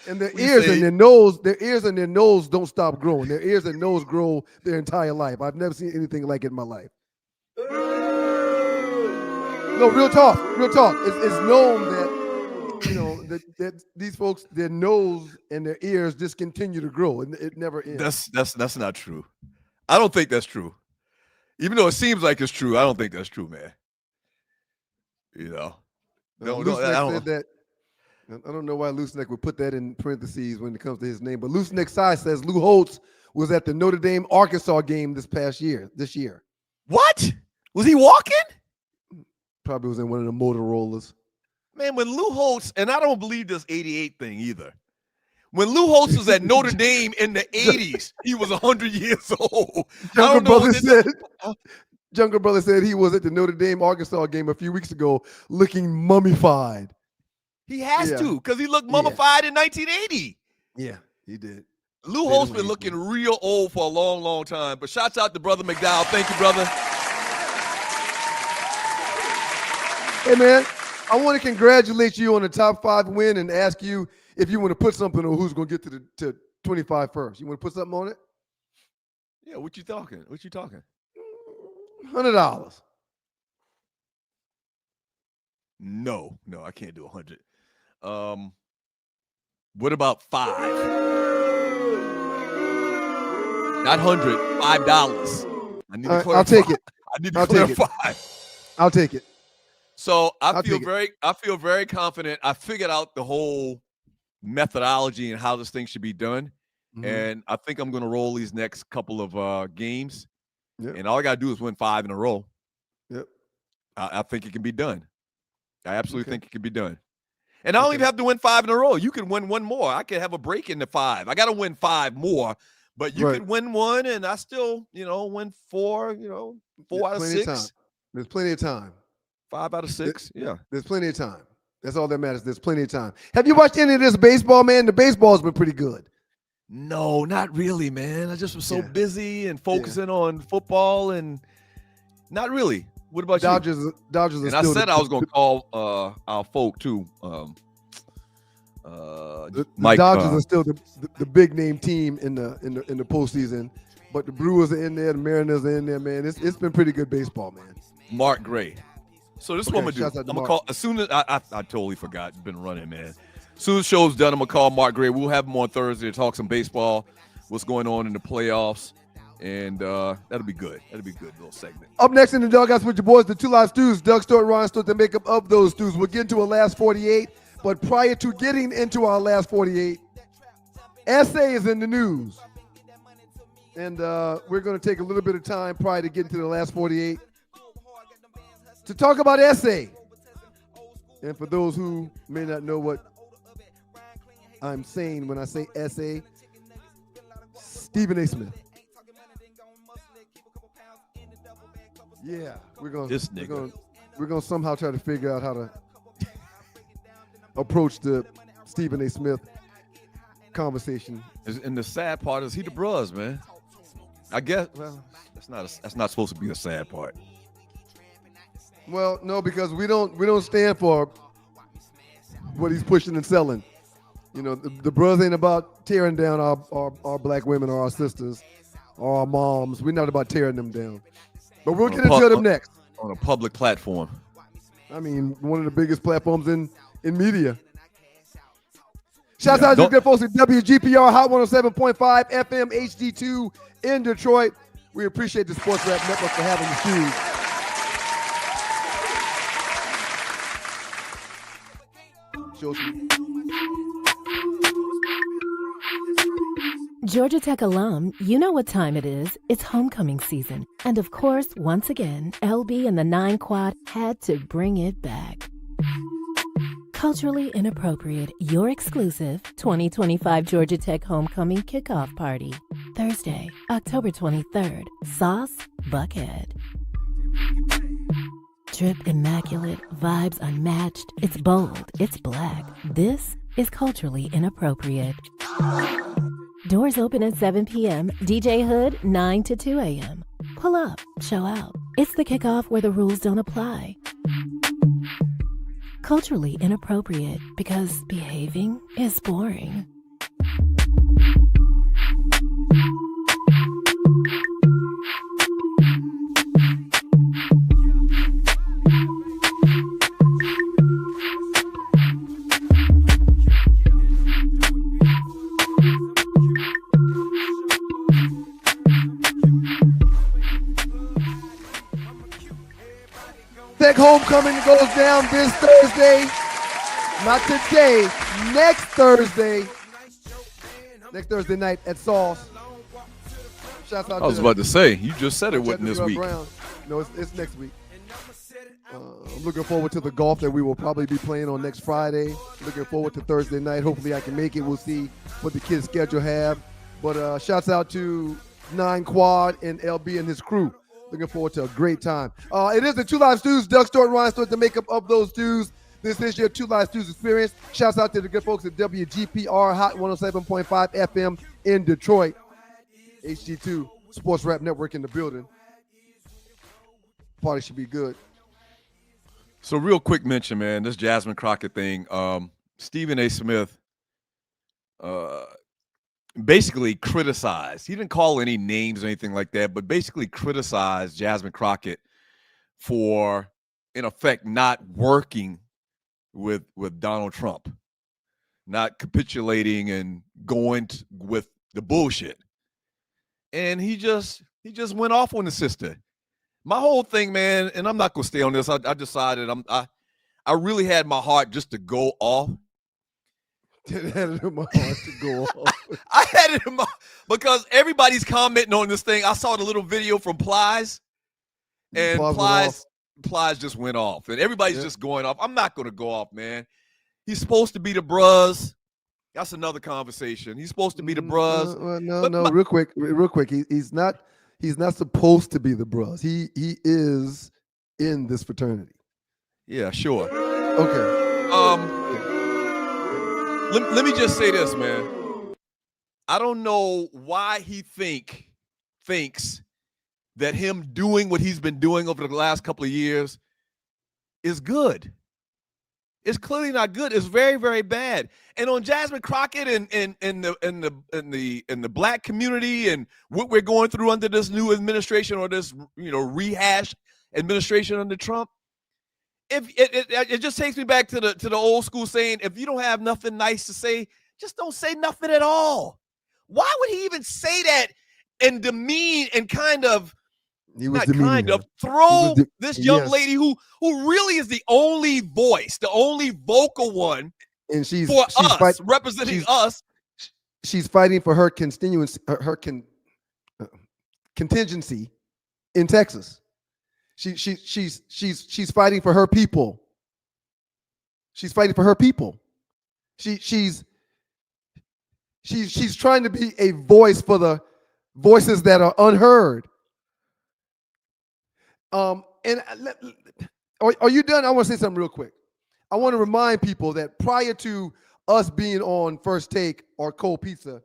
And their ears and their nose don't stop growing. Their ears and nose grow their entire life. I've never seen anything like it in my life. No, real talk. It's known that, you know, that these folks, their nose and their ears just continue to grow, and it never ends. That's not true. I don't think that's true. Even though it seems like it's true, I don't think that's true, man. You know, I don't know why Looseneck would put that in parentheses when it comes to his name, but Looseneck Sai says Lou Holtz was at the Notre Dame Arkansas game this year. What? Was he walking? Probably was in one of the Motorola's. Man, when Lou Holtz, and I don't believe this 88 thing either. When Lou Holtz was at Notre Dame in the 80s, he was 100 years old. Jungle Brother said he was at the Notre Dame Arkansas game a few weeks ago looking mummified. He has to, because he looked mummified in 1980. Yeah, he did. Lou Holtz been looking real old for a long, long time. But shouts out to Brother McDowell. Thank you, brother. Hey, man, I want to congratulate you on the top 5 win and ask you if you want to put something on who's going to get to 25 first. You want to put something on it? Yeah, what you talking? $100. No, I can't do 100. What about 5? Not 100, $5. I need to clarify. I'll take it. I need to clarify. I'll take it. So I feel very confident. I figured out the whole methodology and how this thing should be done. Mhm. And I think I'm going to roll these next couple of games. Yep. And all I got to do is win 5 in a row. Yep. I think it can be done. I absolutely Okay. think it can be done. And I don't even have to win 5 in a row. You can win one more. I can have a break in the 5. I got to win 5 more, but you can win 1 and I still, win 4, 4 out of 6. There's plenty of time. 5 out of 6. Yeah. There's plenty of time. That's all that matters. There's plenty of time. Have you watched any of this baseball, man? The baseball's been pretty good. No, not really, man. I just was so busy and focusing on football and not really. What about you? Dodgers are and still I said I was going to call our folk too. The Mike, Dodgers are still the big name team in the postseason, but the Brewers are in there, the Mariners are in there, man. It's been pretty good baseball, man. Mark Gray. So this is what I'm gonna do. I'm gonna Mark. call as soon as I totally forgot. It's been running, man. As soon as the show's done, I'm gonna call Mark Gray. We'll have him on Thursday to talk some baseball, what's going on in the playoffs, and that'll be good. That'll be a good little segment. Up next in the Doghouse with your boys, the Two Live Stews. Doug Stewart, Ron Stewart, the makeup of those stews. We'll get into our last 48, but prior to getting into our last 48, essay is in the news. And we're going to take a little bit of time prior to getting to the last 48 to talk about essay. And for those who may not know what I'm saying when I say essay, Stephen A. Smith. Yeah, we're gonna somehow try to figure out how to approach the Stephen A. Smith conversation. And the sad part is he the bros, man. I guess. Well, that's not supposed to be the sad part. Well, no, because we don't stand for what he's pushing and selling. The bros ain't about tearing down our black women or our sisters or our moms. We're not about tearing them down. But we'll get into them next. On a public platform. I mean, one of the biggest platforms in media. Shouts out to the good folks at WGPR Hot 107.5 FM HD2 in Detroit. We appreciate the Sports Rap Network for having the studio. Georgia Tech alum, you know what time it is. It's homecoming season. And of course, once again, LB and the 9 Quad had to bring it back. Culturally Inappropriate, your exclusive 2025 Georgia Tech homecoming kickoff party. Thursday, October 23rd, Sauce Buckhead. Drip immaculate, vibes unmatched. It's bold, it's black. This is Culturally Inappropriate. Doors open at 7 p.m. DJ Hood, 9 to 2 a.m. Pull up, show out. It's the kickoff where the rules don't apply. Culturally Inappropriate because behaving is boring. Tech homecoming goes down this Thursday. Not today. Next Thursday. Next Thursday night at Sauce. Shouts out I was about to say, you just said it wasn't this week. Brown. No, it's next week. I'm looking forward to the golf that we will probably be playing on next Friday. Looking forward to Thursday night. Hopefully I can make it. We'll see what the kids' schedule have. But shouts out to 9 Quad and LB and his crew. Looking forward to a great time. It is the Two Live Stews. Doug Stewart, Ron Stewart, the makeup of those stews. This is your Two Live Stews experience. Shouts out to the good folks at WGPR Hot 107.5 FM in Detroit. HD2 Sports Rap Network in the building. Party should be good. So real quick mention, man, this Jasmine Crockett thing. Stephen A. Smith basically criticized. He didn't call any names or anything like that, but basically criticized Jasmine Crockett for, in effect, not working with Donald Trump, not capitulating and going with the bullshit. And he just went off on the sister. My whole thing, man, and I'm not gonna stay on this. I decided I really had my heart just to go off. It had it in my heart to go off. I had it in my because everybody's commenting on this thing. I saw the little video from Plies, and Plies just went off, and everybody's just going off. I'm not gonna go off, man. He's supposed to be the bruz. That's another conversation. He's supposed to be the bruz. No, real quick. He's not supposed to be the bruz. He is in this fraternity. Yeah, sure. Okay. Let me just say this, man. I don't know why he thinks that him doing what he's been doing over the last couple of years is good. It's clearly not good. It's very, very bad. And on Jasmine Crockett and the black community and what we're going through under this new administration or this rehash administration under Trump, if it just takes me back to the old school saying, if you don't have nothing nice to say, just don't say nothing at all. Why would he even say that and demean and kind of throw this young lady who really is the only voice, the only vocal one, and she's representing us. She's fighting for her contingency in Texas. She's fighting for her people. She's fighting for her people. She's trying to be a voice for the voices that are unheard. And are you done? I want to say something real quick. I want to remind people that prior to us being on First Take or Cold Pizza,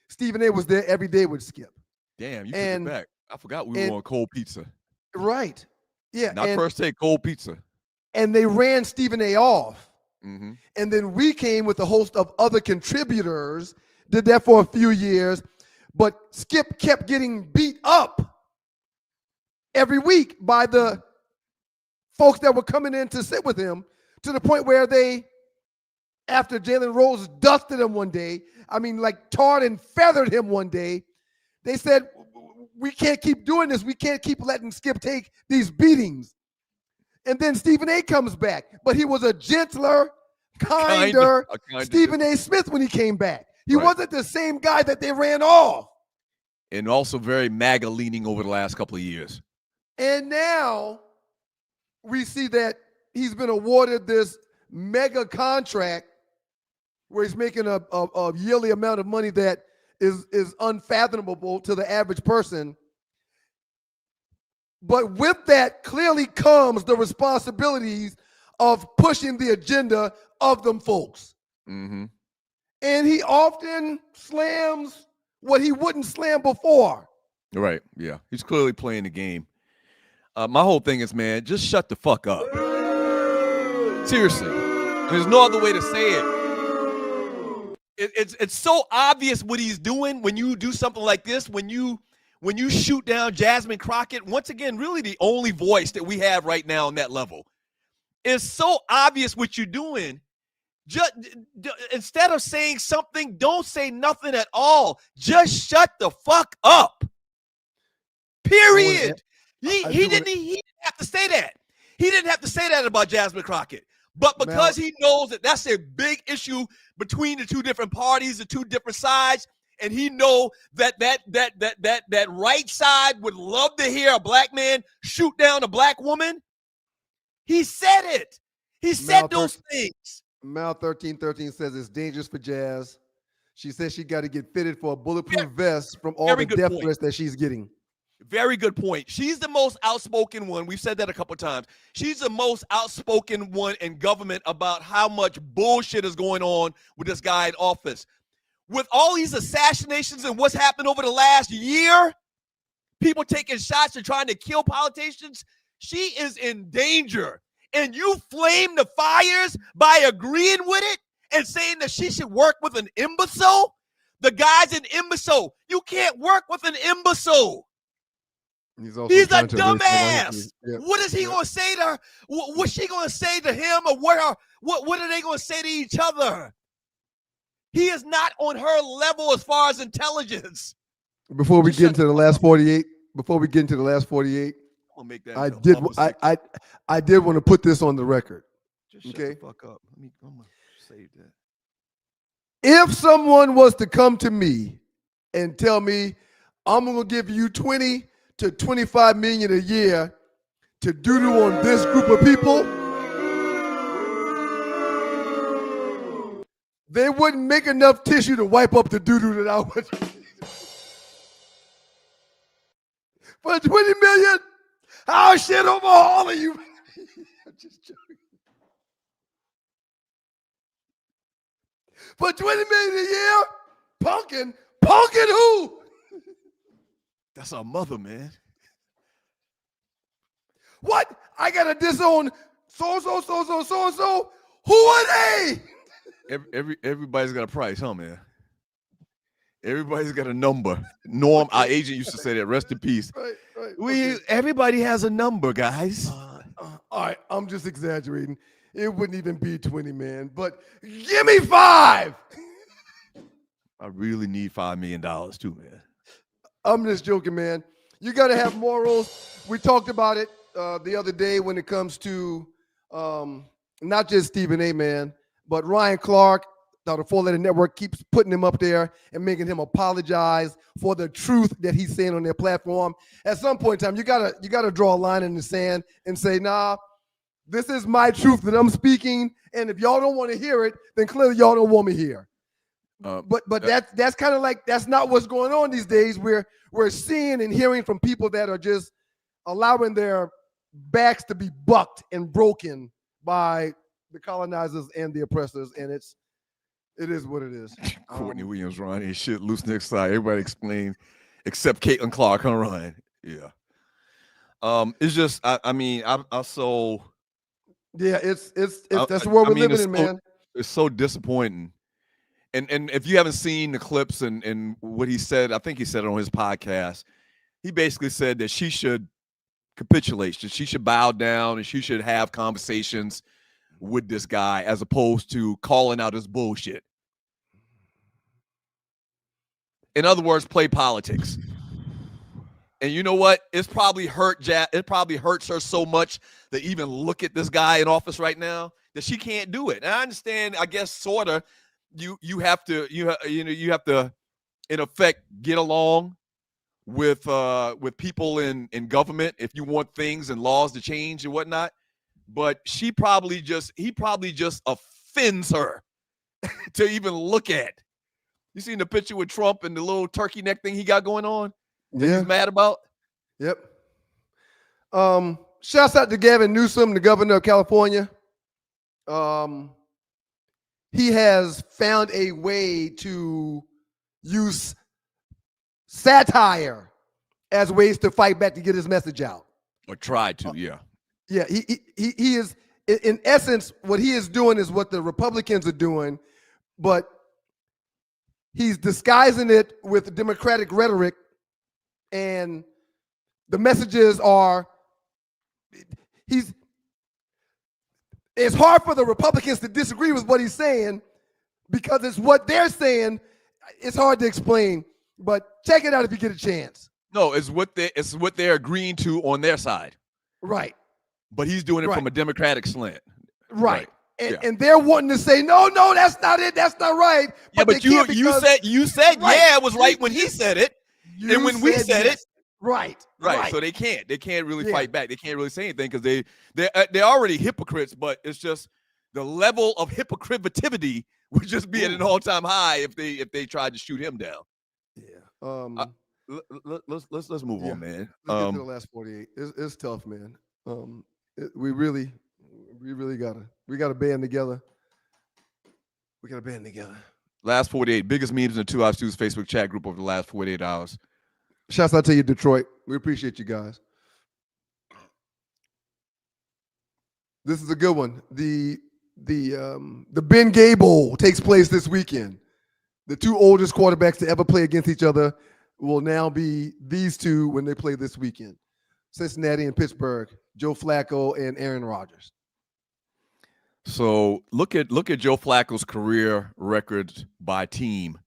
Stephen A was there every day with Skip. Damn, you took it back. I forgot we were on Cold Pizza. Right. Yeah. Not First Take, Cold Pizza. And they ran Stephen A off. Mm-hmm. And then we came with a host of other contributors, did that for a few years, but Skip kept getting beat up every week by the folks that were coming in to sit with him, to the point where after Jalen Rose dusted him one day, tarred and feathered him one day, they said, we can't keep doing this. We can't keep letting Skip take these beatings. And then Stephen A comes back, but he was a gentler, kinder Stephen A Smith when he came back. He wasn't the same guy that they ran off. And also very MAGA leaning over the last couple of years. And now we see that he's been awarded this mega contract where he's making a yearly amount of money that is unfathomable to the average person. But with that clearly comes the responsibilities of pushing the agenda of them folks. Mm-hmm. And he often slams what he wouldn't slam before. Right, yeah. He's clearly playing the game. My whole thing is, man, just shut the fuck up. Seriously. There's no other way to say it. It's so obvious what he's doing when you do something like this, when you shoot down Jasmine Crockett, once again, really the only voice that we have right now on that level. It's so obvious what you're doing. Just instead of saying something, don't say nothing at all. Just shut the fuck up. Period. He didn't have to say that. He didn't have to say that about Jasmine Crockett. But because he knows that that's a big issue between the two different parties, the two different sides, and he know that right side would love to hear a black man shoot down a black woman, he said it. He said those things. Mal 1313 says it's dangerous for Jazz. She says she got to get fitted for a bulletproof vest from all the death threats that she's getting. Very good point. She's the most outspoken one. We've said that a couple of times. She's the most outspoken one in government about how much bullshit is going on with this guy in office. With all these assassinations and what's happened over the last year, people taking shots and trying to kill politicians, she is in danger. And you flame the fires by agreeing with it and saying that she should work with an imbecile? The guy's an imbecile. You can't work with an imbecile. He's a dumbass. Yeah. What is he going to say to her? What's she going to say to him? Or what are they going to say to each other? He is not on her level as far as intelligence. Before we get into the last 48, gonna make that. I did want to put this on the record. Just shut the fuck up. I'm gonna save that. If someone was to come to me and tell me, I'm gonna give you 20 to 25 million a year to doo-doo on this group of people, they wouldn't make enough tissue to wipe up the doo-doo that I would. For 20 million, I'll shit over all of you. I'm just joking. For 20 million a year, punkin who? That's our mother, man. What? I gotta disown so. Who are they? Everybody's got a price, huh, man? Everybody's got a number. Norm, our agent used to say that. Rest in peace. Right. Everybody has a number, guys. All right, I'm just exaggerating. It wouldn't even be 20, man. But give me 5. I really need $5 million too, man. I'm just joking, man. You got to have morals. We talked about it the other day when it comes to not just Stephen A. man, but Ryan Clark. The 4-letter network keeps putting him up there and making him apologize for the truth that he's saying on their platform. At some point in time, you gotta draw a line in the sand and say, nah, this is my truth that I'm speaking, and if y'all don't want to hear it, then clearly y'all don't want me here. But that's kind of like, that's not what's going on these days. We're seeing and hearing from people that are just allowing their backs to be bucked and broken by the colonizers and the oppressors, and it is what it is. Courtney Williams, Ronnie, shit, loose next side. Everybody explain, except Caitlin Clark, huh, Ryan? Yeah. It's just, I'm so. Yeah, it's that's the world we're living in, man. It's so disappointing. And if you haven't seen the clips and what he said, I think he said it on his podcast. He basically said that she should capitulate, she should bow down, and she should have conversations with this guy as opposed to calling out his bullshit. In other words, play politics. And you know what? It's probably it probably hurts her so much to even look at this guy in office right now that she can't do it. And I understand, I guess, sort of, you have to in effect get along with people in government if you want things and laws to change and whatnot. But he probably just offends her to even look at. You seen the picture with Trump and the little turkey neck thing he got going on? Yeah. He's mad about? Yep. Shouts out to Gavin Newsom, the governor of California. He has found a way to use satire as ways to fight back to get his message out. Or try to, yeah. Yeah, he is, in essence, what he is doing is what the Republicans are doing, but he's disguising it with Democratic rhetoric, and the messages are, it's hard for the Republicans to disagree with what he's saying because it's what they're saying. It's hard to explain, but check it out if you get a chance. No, it's what they're agreeing to on their side. Right. But he's doing it from a Democratic slant. Right. And they're wanting to say, no, that's not it. That's not right. But you said right. Yeah, it was right when he said it. And when we said it. Right. So they can't really fight back. They can't really say anything because they're already hypocrites, but it's just the level of hypocritivity would just be at an all-time high if they tried to shoot him down. Yeah. Let's move on, man. Let's get to the last 48. It's tough, man. We really gotta band together. We gotta band together. Last 48, biggest memes in the 2 Hours Stews Facebook chat group over the last 48 hours. Shouts out to you, Detroit. We appreciate you guys. This is a good one. The Ben Gay Bowl takes place this weekend. The two oldest quarterbacks to ever play against each other will now be these two when they play this weekend. Cincinnati and Pittsburgh, Joe Flacco and Aaron Rodgers. So look at Joe Flacco's career record by team.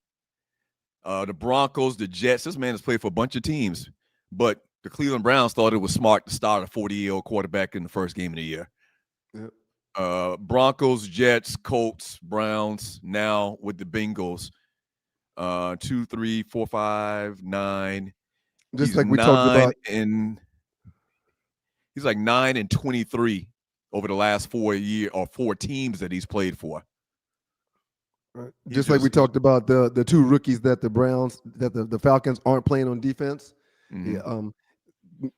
The Broncos, the Jets. This man has played for a bunch of teams, but the Cleveland Browns thought it was smart to start a 40-year-old quarterback in the first game of the year. Yep. Broncos, Jets, Colts, Browns, now with the Bengals. 2, 3, 4, 5, 9. Just like we talked about. He's like 9-23 over the last 4 teams that he's played for. Right. Just like we talked about the two rookies that the Falcons aren't playing on defense. Mm-hmm. Yeah,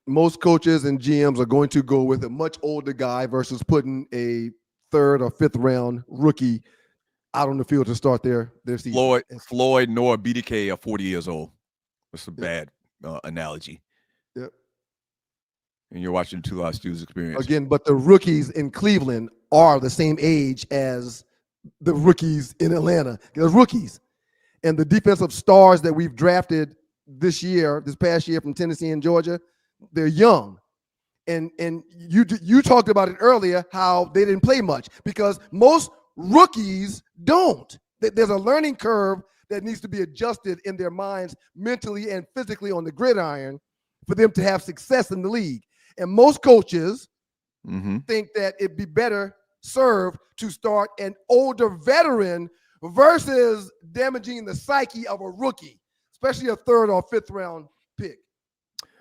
most coaches and GMs are going to go with a much older guy versus putting a 3rd or 5th round rookie out on the field to start their season. Floyd, Noah, BDK are 40 years old. That's a bad analogy. Yep. And you're watching the Two Live Stews experience. Again, but the rookies in Cleveland are the same age as the rookies in Atlanta. They're rookies. And the defensive stars that we've drafted this past year from Tennessee and Georgia, they're young. And you talked about it earlier, how they didn't play much because most rookies don't. There's a learning curve that needs to be adjusted in their minds mentally and physically on the gridiron for them to have success in the league. And most coaches think that it'd be better served to start an older veteran versus damaging the psyche of a rookie, especially a 3rd or 5th round pick,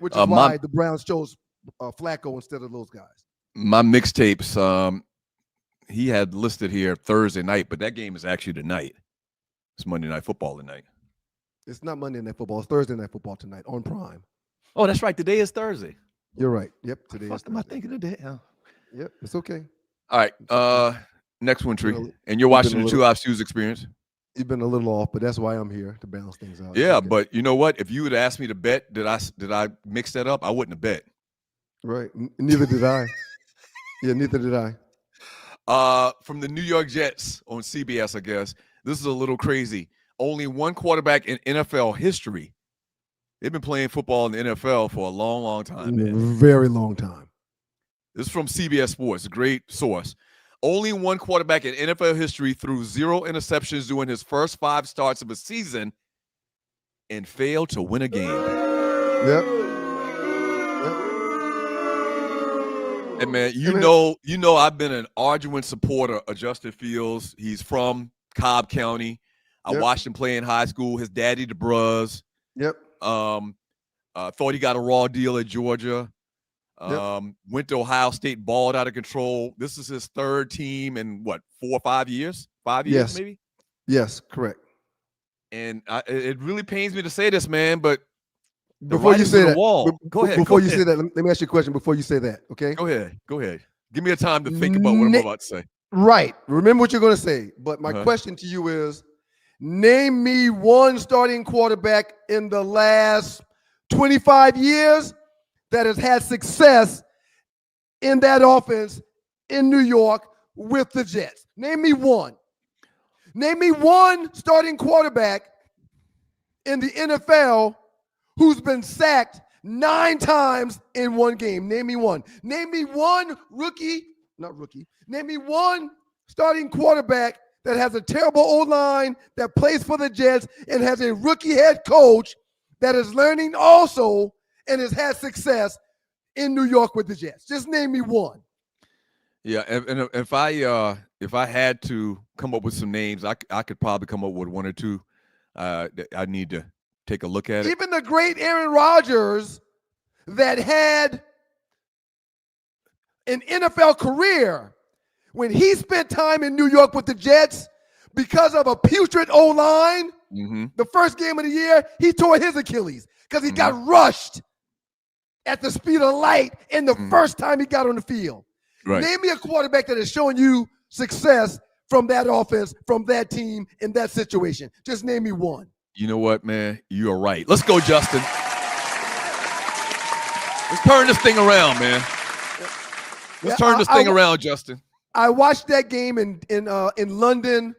which is why the Browns chose Flacco instead of those guys. My mixtapes, he had listed here Thursday night, but that game is actually tonight. It's Monday Night Football tonight. It's not Monday Night Football. It's Thursday Night Football tonight on Prime. Oh, that's right. Today is Thursday. You're right. Yep. Today What is am I Thursday. thinking today? Oh. Yep. It's okay. All right. Next one, Tree. And you're watching the Two Live Stews experience. You've been a little off, but that's why I'm here to balance things out. Yeah, but you know what? If you would ask me to bet, did I mix that up? I wouldn't have bet. Right. Neither did I. Yeah, neither did I. From the New York Jets on CBS, I guess. This is a little crazy. Only one quarterback in NFL history. They've been playing football in the NFL for a long, long time, man. Very long time. This is from CBS Sports, a great source. Only one quarterback in NFL history threw 0 interceptions during his first 5 starts of a season and failed to win a game. Yep. And man, you know, I've been an arduous supporter of Justin Fields. He's from Cobb County. I watched him play in high school. His daddy, the Bruz. Yep. Thought he got a raw deal at Georgia. Went to Ohio State, balled out of control. This is his 3rd team in 4 or 5 years? 5 years, maybe? Yes, correct. And it really pains me to say this, man, but before you say that, go ahead. Before you say that, let me ask you a question before you say that, okay? Go ahead. Give me a time to think about what I'm about to say. Right. Remember what you're going to say. But my question to you is, name me one starting quarterback in the last 25 years that has had success in that offense in New York with the Jets. Name me one. Name me one starting quarterback in the NFL who's been sacked 9 times in one game. Name me one. Name me one Name me one starting quarterback that has a terrible O-line, that plays for the Jets, and has a rookie head coach that is learning also and has had success in New York with the Jets. Just name me one. Yeah, and if I had to come up with some names, I could probably come up with 1 or 2. I need to take a look at it. Even the great Aaron Rodgers that had an NFL career, when he spent time in New York with the Jets because of a putrid O-line, the first game of the year, he tore his Achilles because he got rushed at the speed of light in the first time he got on the field. Right. Name me a quarterback that has shown you success from that offense, from that team, in that situation. Just name me one. You know what, man? You are right. Let's go, Justin. Let's turn this thing around, man. Let's turn this thing around, Justin. I watched that game in London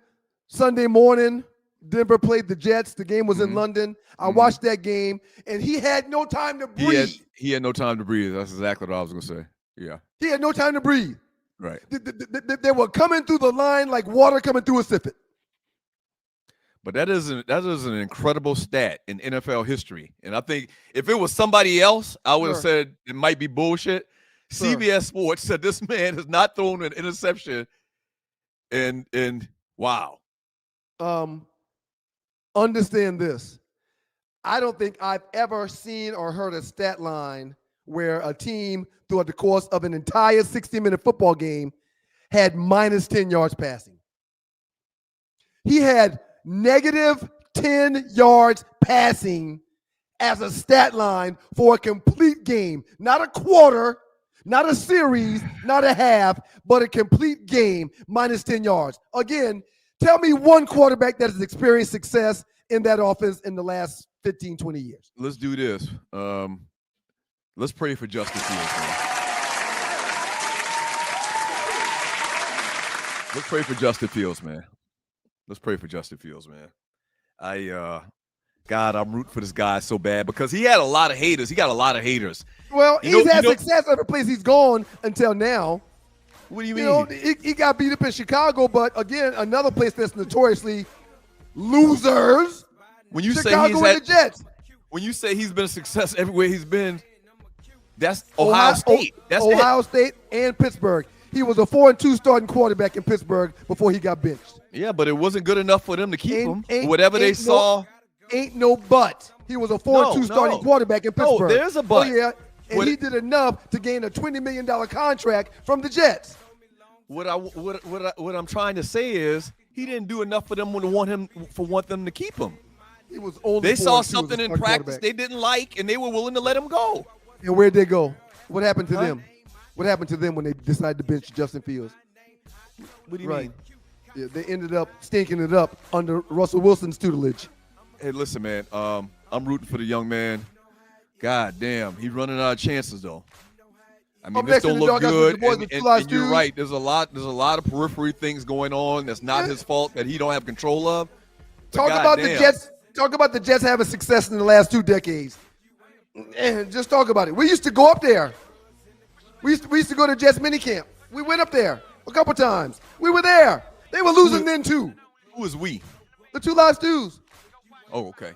Sunday morning. Denver played the Jets. The game was in London. I watched that game, and he had no time to breathe. He had no time to breathe. That's exactly what I was going to say. Yeah. He had no time to breathe. Right. They were coming through the line like water coming through a siphon. But that is an incredible stat in NFL history. And I think if it was somebody else, I would have said it might be bullshit. CBS Sports said this man has not thrown an interception in wow. Understand this. I don't think I've ever seen or heard a stat line where a team throughout the course of an entire 60-minute football game had minus 10 yards passing. He had negative 10 yards passing as a stat line for a complete game. Not a quarter, not a series, not a half, but a complete game, minus 10 yards. Again, tell me one quarterback that has experienced success in that offense in the last 15, 20 years. Let's do this. Let's pray for Justin Fields, man. Let's pray for Justin Fields, man. Let's pray for Justin Fields, man. God, I'm rooting for this guy so bad because he had a lot of haters. He got a lot of haters. Well, he's had success every place he's gone until now. What do you mean? He got beat up in Chicago, but again, another place that's notoriously losers. When you Chicago say and the Jets. When you say he's been a success everywhere he's been, that's Ohio State. That's Ohio State and Pittsburgh. He was a 4-2 starting quarterback in Pittsburgh before he got benched. Yeah, but it wasn't good enough for them to keep him. Whatever they saw. Ain't no but. He was a 4-2 starting quarterback in Pittsburgh. No, there's a but. Oh, yeah. And he did enough to gain a $20 million contract from the Jets. What I'm trying to say is he didn't do enough for them to want them to keep him. He was only they saw something in practice they didn't like, and they were willing to let him go. And where'd they go? What happened to them? What happened to them when they decided to bench Justin Fields? What do you mean? Yeah, they ended up stinking it up under Russell Wilson's tutelage. Hey, listen, man. I'm rooting for the young man. God damn, he's running out of chances though. I mean, this don't look good, and you're right. There's a lot of periphery things going on. That's not his fault that he don't have control of. Talk about the Jets. Talk about the Jets having success in the last 2 decades. And just talk about it. We used to go up there. We used to go to Jets minicamp. We went up there a couple times. We were there. They were losing then too. Who was we? The 2 Live Stews. Oh, okay.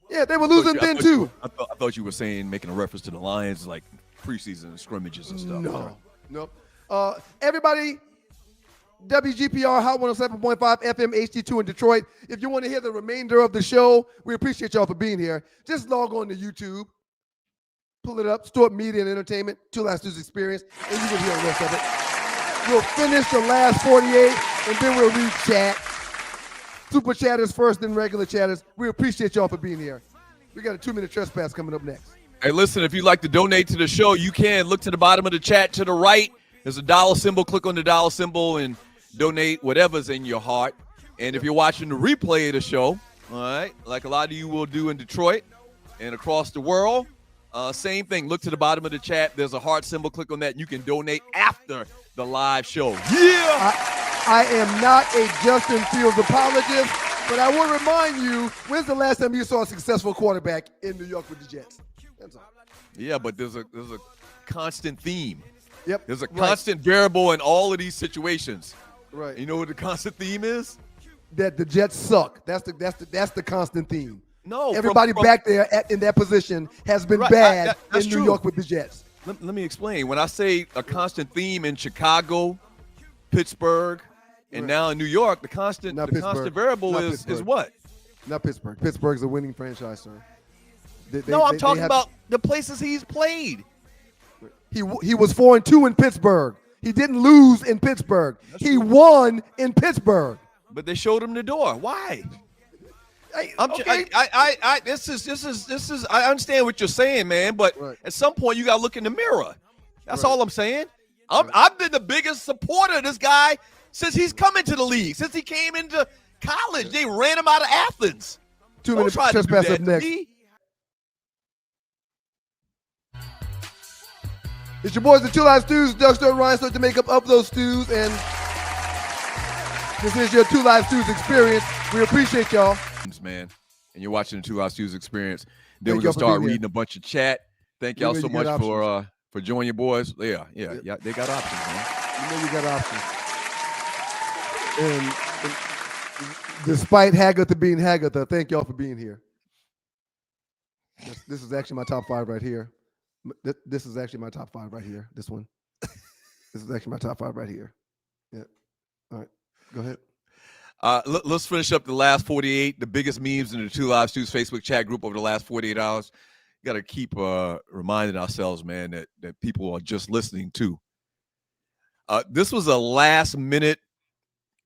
Yeah, they were losing then too. I thought you were making a reference to the Lions, like preseason scrimmages and stuff. No. Everybody, WGPR Hot 107.5 FM HD2 in Detroit. If you want to hear the remainder of the show, we appreciate y'all for being here. Just log on to YouTube, pull it up, Stuart Media and Entertainment, 2 Live Stews Experience, and you can hear the rest of it. We'll finish the last 48, and then we'll read chat. Super chatters first, then regular chatters. We appreciate y'all for being here. We got a 2-minute trespass coming up next. Hey, listen, if you'd like to donate to the show, you can. Look to the bottom of the chat to the right. There's a dollar symbol. Click on the dollar symbol and donate whatever's in your heart. And if you're watching the replay of the show, all right, like a lot of you will do in Detroit and across the world, same thing. Look to the bottom of the chat. There's a heart symbol. Click on that. And you can donate after the live show. Yeah! I am not a Justin Fields apologist, but I will remind you, when's the last time you saw a successful quarterback in New York with the Jets? That's all. Yeah, but there's a constant theme. Yep. There's a constant variable in all of these situations. Right. You know what the constant theme is? That the Jets suck. That's the constant theme. No. Everybody back there in that position has been bad in New York with the Jets. Let me explain. When I say a constant theme in Chicago, Pittsburgh, and now in New York, the constant variable is what? Not Pittsburgh. Pittsburgh's a winning franchise, sir. I'm talking about the places he's played. He was 4-2 in Pittsburgh. He didn't lose in Pittsburgh. He won in Pittsburgh. But they showed him the door. Why? I understand what you're saying, man, but at some point you got to look in the mirror. That's all I'm saying. I've been the biggest supporter of this guy since he's come into the league, since he came into college. They ran him out of Athens. 2 minutes trespass up next. It's your boys, the 2 Live Stews. Doug Stewart, Ryan Stewart, to make up those stews, and this is your 2 Live Stews experience. We appreciate y'all. Man, and you're watching the 2 Live Stews experience. Then we're going to start reading a bunch of chat. Thank y'all so much for joining your boys. Yeah, they got options, man. You know you got options. And Despite Hagatha being Hagatha, thank y'all for being here. This is actually my top 5 right here. This is actually my top 5 right here. This one. This is actually my top 5 right here. Yeah. All right. Go ahead. Let's finish up the last 48, the biggest memes in the Two Live Stews Facebook chat group over the last 48 hours. Got to keep reminding ourselves, man, that people are just listening too. This was a last minute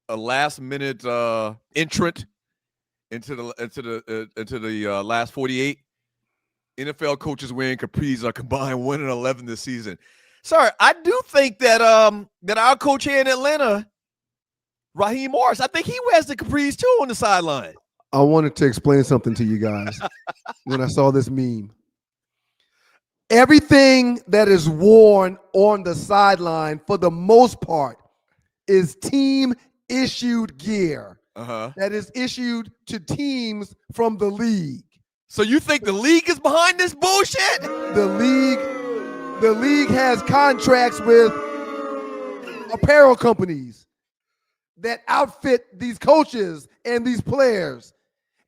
entrant into the last 48. NFL coaches wearing capris are combined 1-11 this season. Sorry, I do think that our coach here in Atlanta, Raheem Morris, I think he wears the capris too on the sideline. I wanted to explain something to you guys when I saw this meme. Everything that is worn on the sideline, for the most part, is team-issued gear that is issued to teams from the league. So you think the league is behind this bullshit? The league has contracts with apparel companies that outfit these coaches and these players.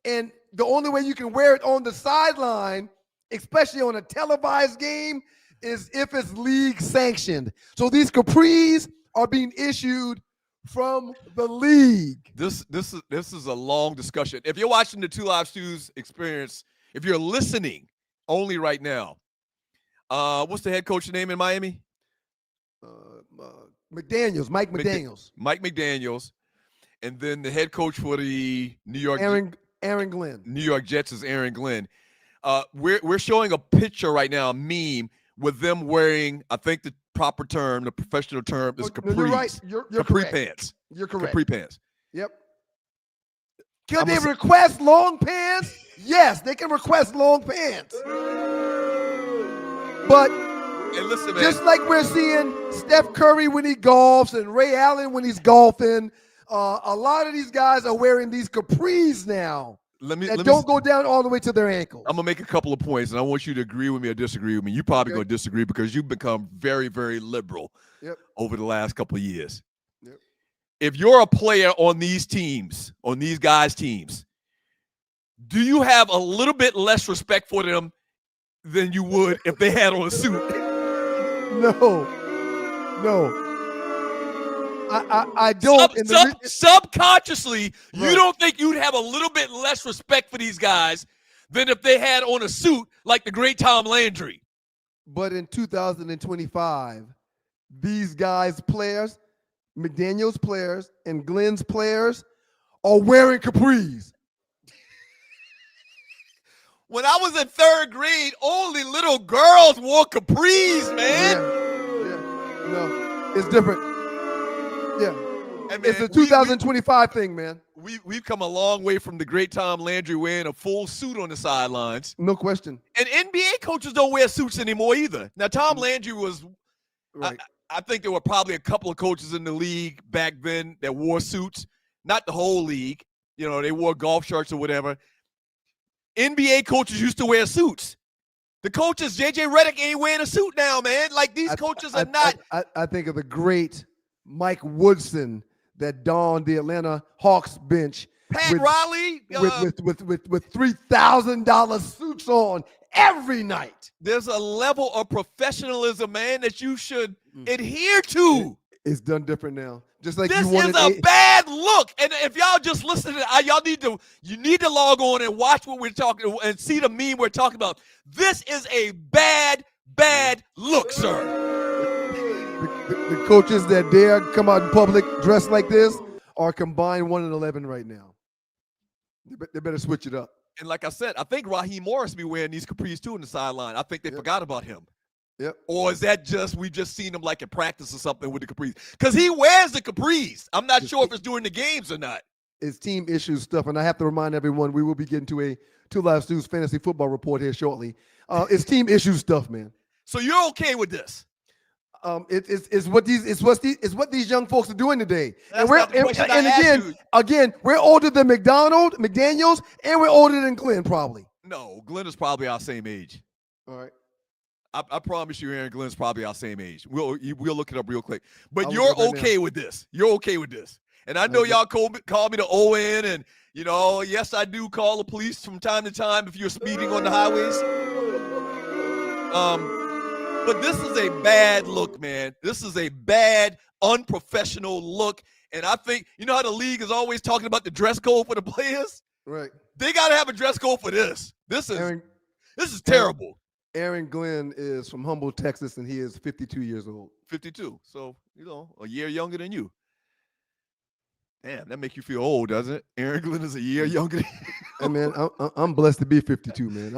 And the only way you can wear it on the sideline, especially on a televised game, is if it's league sanctioned. So these capris are being issued from the league. This is a long discussion. If you're watching the Two Live Stews experience, if you're listening only right now, what's the head coach's name in Miami? McDaniels, Mike McDaniels. Mike McDaniels. And then the head coach for the Aaron Glenn. New York Jets is Aaron Glenn. We're showing a picture right now, a meme, with them wearing, I think the proper term, the professional term is capris. You're right. You're capri correct. pants. You're correct. Capri pants. Yep. Can they request long pants? Yes, they can request long pants. But listen, man, just like we're seeing Steph Curry when he golfs and Ray Allen when he's golfing, a lot of these guys are wearing these capris now. Don't go down all the way to their ankles. I'm going to make a couple of points, and I want you to agree with me or disagree with me. You probably going to disagree because you've become very, very liberal over the last couple of years. Yep. If you're a player on these teams, on these guys' teams, do you have a little bit less respect for them than you would if they had on a suit? No. I don't. Subconsciously, you don't think you'd have a little bit less respect for these guys than if they had on a suit like the great Tom Landry. But in 2025, these guys' players, McDaniels players and Glenn's players, are wearing capris. When I was in 3rd grade, only little girls wore capris, man. Yeah. No, it's different. Yeah. Hey, man, it's a 2025 thing, man. We've come a long way from the great Tom Landry wearing a full suit on the sidelines. No question. And NBA coaches don't wear suits anymore either. Now, Tom Landry was right. I think there were probably a couple of coaches in the league back then that wore suits. Not the whole league. You know, they wore golf shirts or whatever. NBA coaches used to wear suits. The coaches, J.J. Redick ain't wearing a suit now, man. Like, these coaches are not. I think of the great Mike Woodson that donned the Atlanta Hawks bench. Pat Riley. With $3,000 suits on every night. There's a level of professionalism, man, that you should adhere to. It's done different now. Just like this is a bad look. And if y'all just listen to you need to log on and watch what we're talking and see the meme we're talking about. This is a bad look, sir. The coaches that dare come out in public dressed like this are combined 1-11 right now. They better switch it up. And like I said, I think Raheem Morris be wearing these capris too on the sideline. I think they forgot about him. Yep. Or is that just we just seen him like in practice or something with the capris? Because he wears the capris. I'm not sure if it's during the games or not. It's team issue stuff, and I have to remind everyone we will be getting to a Two Live Stews fantasy football report here shortly. It's team issue stuff, man. So you're okay with this? It's what these young folks are doing today. That's and again, we're older than McDaniels, and we're older than Glenn probably. No, Glenn is probably our same age. All right. I promise you, Aaron Glenn's probably our same age. We'll look it up real quick. But you're okay with this. You're okay with this. And I know y'all call me the ON, and, yes, I do call the police from time to time if you're speeding on the highways. But this is a bad look, man. This is a bad, unprofessional look. And I think, how the league is always talking about the dress code for the players? Right. They got to have a dress code for this. This is terrible. Aaron Glenn is from Humboldt, Texas, and he is 52 years old. 52. So, a year younger than you. Damn, that make you feel old, doesn't it? Aaron Glenn is a year younger than you. Hey, man, I'm blessed to be 52, man.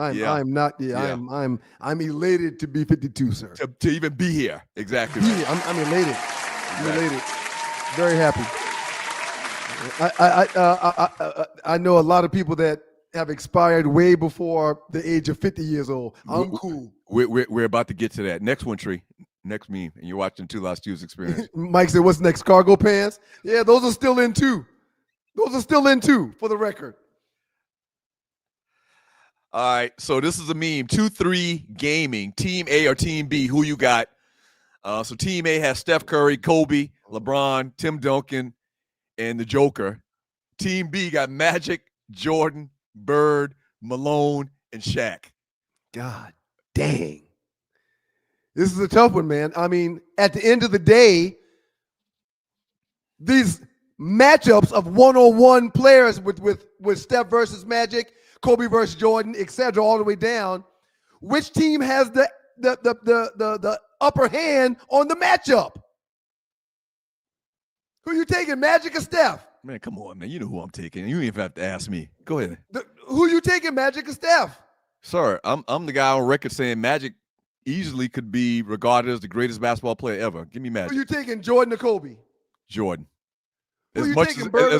I'm elated to be 52, sir. To even be here. Exactly. I'm elated. I'm elated. Very happy. I know a lot of people that have expired way before the age of 50 years old. I'm cool. We're about to get to that. Next one, Tree. Next meme. And you're watching Two Lost Stews Experience. Mike said, what's next? Cargo pants? Yeah, those are still in too. Those are still in too, for the record. All right. So this is a meme. 2-3 gaming. Team A or Team B. Who you got? So Team A has Steph Curry, Kobe, LeBron, Tim Duncan, and the Joker. Team B got Magic, Jordan, Bird, Malone, and Shaq. God dang. This is a tough one, man. I mean, at the end of the day, these matchups of one-on-one players with Steph versus Magic, Kobe versus Jordan, etc., all the way down, which team has the upper hand on the matchup? Who you taking, Magic or Steph? Man, come on, man. You know who I'm taking. You don't even have to ask me. Go ahead. Who you taking, Magic or Steph? Sir, I'm the guy on record saying Magic easily could be regarded as the greatest basketball player ever. Give me Magic. Who you taking, Jordan or Kobe? Jordan. Who As you much taking, as Bird or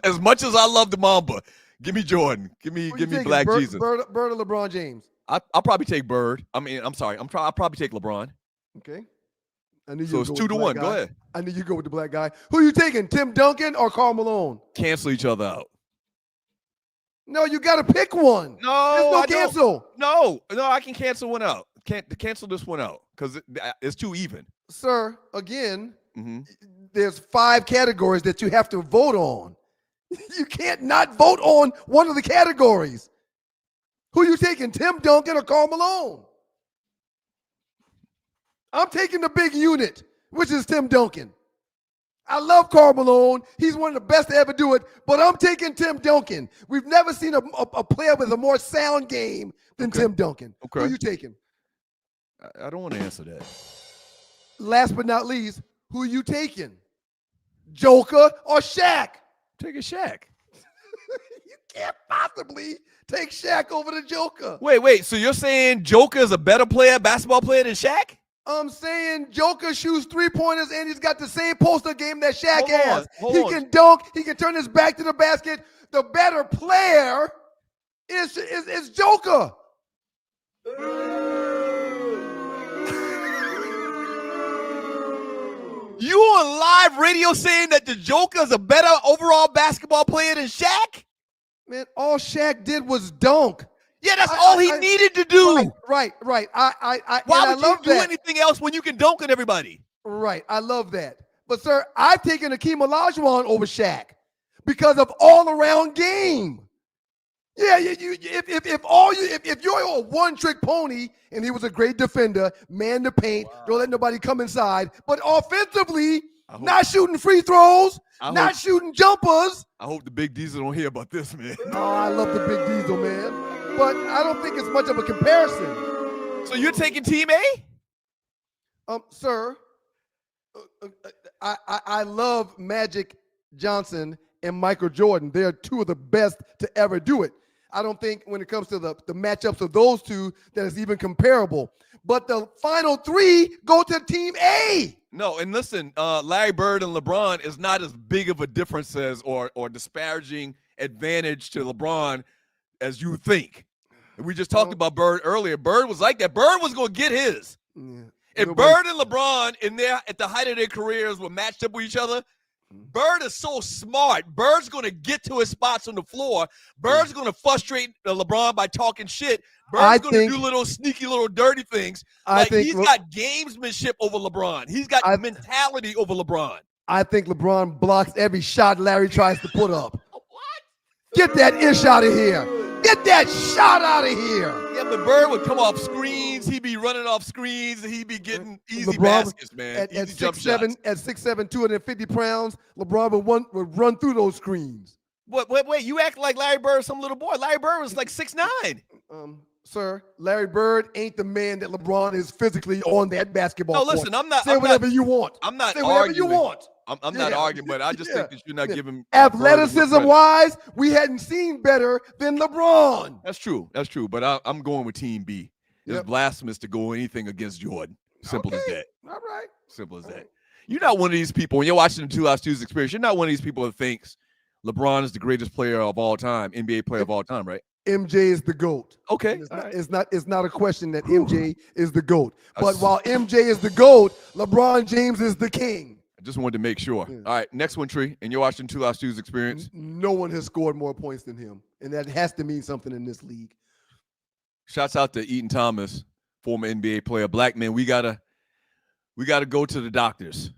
as much as I love the Mamba, give me Jordan. Give me Black Jesus. Bird or LeBron James? I'll probably take Bird. I'm sorry. I'll probably take LeBron. Okay. I knew you so it's 2-1. Go ahead. I knew you go with the black guy. Who you taking, Tim Duncan or Karl Malone? Cancel each other out. No, you got to pick one. No, there's no cancel. No, I can cancel one out. Can't cancel this one out because it's too even. Sir, again, there's 5 categories that you have to vote on. You can't not vote on one of the categories. Who you taking, Tim Duncan or Karl Malone? I'm taking the big unit, which is Tim Duncan. I love Karl Malone. He's one of the best to ever do it, but I'm taking Tim Duncan. We've never seen a player with a more sound game than Tim Duncan. Okay. Who you taking? I don't want to answer that. Last but not least, who you taking? Joker or Shaq? Taking Shaq. You can't possibly take Shaq over the Joker. Wait. So you're saying Joker is a better basketball player than Shaq? I'm saying Joker shoots 3-pointers and he's got the same poster game that Shaq has. He can dunk. He can turn his back to the basket. The better player is Joker. You on live radio saying that the Joker is a better overall basketball player than Shaq? Man, all Shaq did was dunk. Yeah, that's all he needed to do. Right. Why would you do anything else when you can dunk on everybody? Right, I love that. But, sir, I've taken Akeem Olajuwon over Shaq because of all-around game. Yeah, if you're a one-trick pony and he was a great defender, man the paint, don't let nobody come inside, but offensively, not shooting free throws, not shooting jumpers. I hope the Big Diesel don't hear about this, man. Oh, I love the Big Diesel, man. But I don't think it's much of a comparison. So you're taking Team A? Sir, I love Magic Johnson and Michael Jordan. They're 2 of the best to ever do it. I don't think when it comes to the matchups of those 2 that it's even comparable. But the final 3 go to Team A. No, and listen, Larry Bird and LeBron is not as big of a difference as or disparaging advantage to LeBron as you think. And we just talked about Bird earlier. Bird was like that. Bird was going to get his. Yeah. If Bird and LeBron at the height of their careers were matched up with each other, Bird is so smart. Bird's going to get to his spots on the floor. Bird's going to frustrate LeBron by talking shit. Bird's going to do little sneaky, little dirty things. He's got gamesmanship over LeBron. He's got mentality over LeBron. I think LeBron blocks every shot Larry tries to put up. What? Get that ish out of here. Get that shot out of here. Yeah, but Bird would come off screens. He'd be running off screens, and he'd be getting easy baskets, man. At easy jump shots. At 6'7", 250 pounds, LeBron would run through those screens. Wait, you act like Larry Bird, some little boy. Larry Bird was like 6'9". Sir, Larry Bird ain't the man that LeBron is physically on that basketball court. No, listen, I'm not. Say whatever you want. I'm not Say arguing. whatever you want. I'm not arguing, but I just think that you're not giving athleticism-wise, we hadn't seen better than LeBron. That's true. But I'm going with Team B. It's blasphemous to go anything against Jordan. Simple as that. All right. Simple as that. You're not one of these people, when you're watching the 2 Last Tuesdays experience, you're not one of these people that thinks LeBron is the greatest player of all time, NBA player of all time, right? MJ is the GOAT. Okay. It's not a question that MJ is the GOAT. But while MJ is the GOAT, LeBron James is the king. I just wanted to make sure. Yeah. All right, next one, Tree. And you're watching 2 Last Tuesdays experience. No one has scored more points than him. And that has to mean something in this league. Shouts out to Eaton Thomas, former NBA player. Black man, we gotta go to the doctors.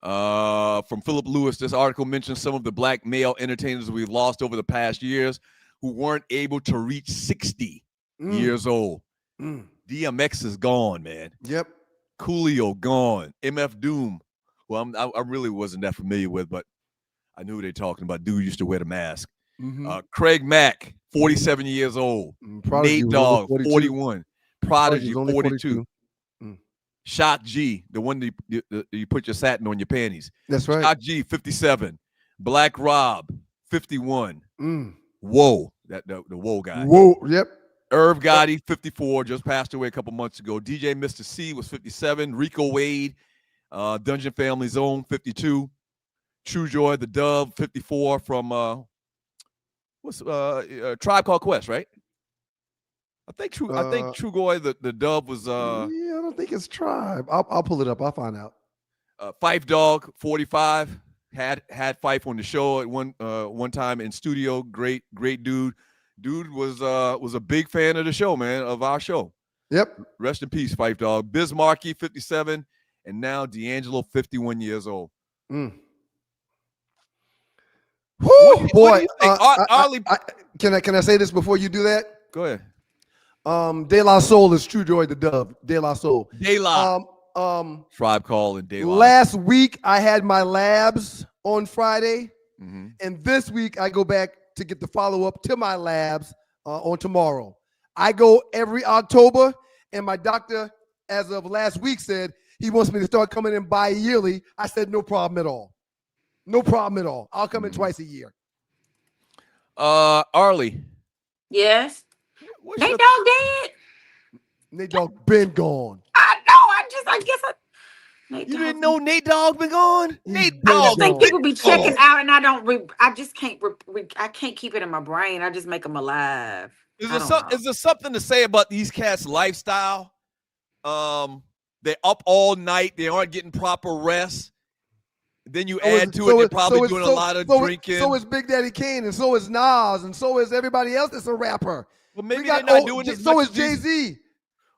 From Philip Lewis, this article mentions some of the black male entertainers we've lost over the past years who weren't able to reach 60 years old. DMX is gone, man. Yep. Coolio gone. MF Doom, well, I really wasn't that familiar with, but I knew they talking about. Dude used to wear the mask. Craig Mack, 47 years old. Prodigy Nate Dogg, 42. 41. Prodigy, 42. Shot G, the one that you put your satin on your panties. That's right. Shot G, 57. Black Rob, 51. Whoa, the Whoa guy. Whoa, yep. Irv Gotti, 54, just passed away a couple months ago. DJ Mr. C was 57. Rico Wade, Dungeon Family Zone, 52. True Joy, the Dove, 54 from Tribe Called Quest, right? I think True Joy, the Dove was I don't think it's Tribe. I'll pull it up. I'll find out. Fife Dog, 45. Had Fife on the show at one time in studio. Great dude. Dude was a big fan of the show, man, of our show. Yep. Rest in peace, Fife Dog. Biz Markie, 57, and now D'Angelo, 51 years old. Woo, What boy. do you think? Arlie, can I say this before you do that? go ahead. De La Soul is True Joy the Dove. De La Soul. De La. Tribe Call and De La. Last week I had my labs on Friday, and this week I go back to get the follow-up to my labs on tomorrow. I go every October, and my doctor, as of last week, said he wants me to start coming in bi-yearly. I said no problem at all. No problem at all. I'll come in twice a year. Arlie. Yes. Nate Dogg dead? Nate Dogg been gone. I know. I guess You didn't know Nate Dogg been gone? Nate Dogg. I just think people be checking out, and I just can't. I can't keep it in my brain. I just make them alive. Is there something to say about these cats' lifestyle? They're up all night. They aren't getting proper rest. Then you add to it, they're probably doing a lot of drinking. So is Big Daddy Kane, and so is Nas, and so is everybody else that's a rapper. Well, maybe they're not doing as much. So is Jay-Z.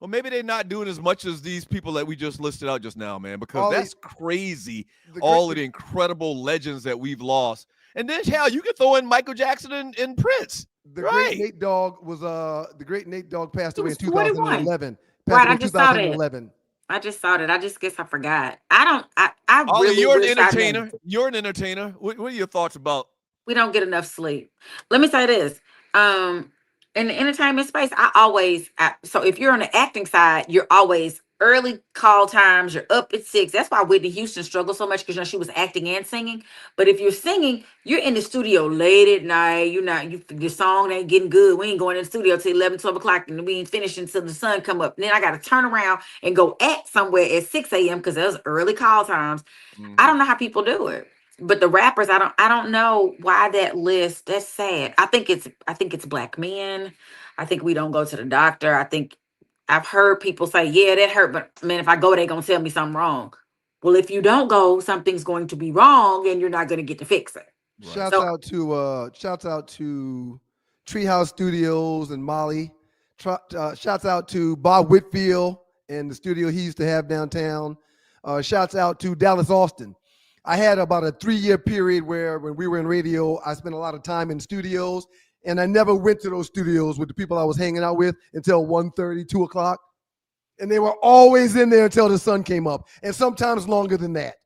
Well, maybe they're not doing as much as these people that we just listed out just now, man, because that's crazy. All of the incredible legends that we've lost. And then, hell, you can throw in Michael Jackson and Prince. The great Nate Dogg was the great Nate Dogg passed away in 2011. Right, I just saw that. I just saw that. I just guess I forgot. I really you're an entertainer. You're an entertainer. What are your thoughts about? We don't get enough sleep. Let me say this. In the entertainment space, so if you're on the acting side, you're always early call times. You're up at 6. That's why Whitney Houston struggled so much, because she was acting and singing. But if you're singing, you're in the studio late at night. Your song ain't getting good. We ain't going in the studio till 11, 12 o'clock, and we ain't finishing until the sun come up. And then I got to turn around and go act somewhere at 6 a.m. because those early call times. I don't know how people do it. But the rappers, I don't know why that list. That's sad. I think it's black men. I think we don't go to the doctor. I think I've heard people say, yeah, that hurt, but man, if I go, they're gonna tell me something wrong. Well, if you don't go, something's going to be wrong, and you're not gonna get to fix it. Right. Shouts out to Treehouse Studios and Molly. Shouts out to Bob Whitfield and the studio he used to have downtown. Shouts out to Dallas Austin. I had about a 3-year period where when we were in radio, I spent a lot of time in studios, and I never went to those studios with the people I was hanging out with until 1:30, 2 o'clock. And they were always in there until the sun came up, and sometimes longer than that.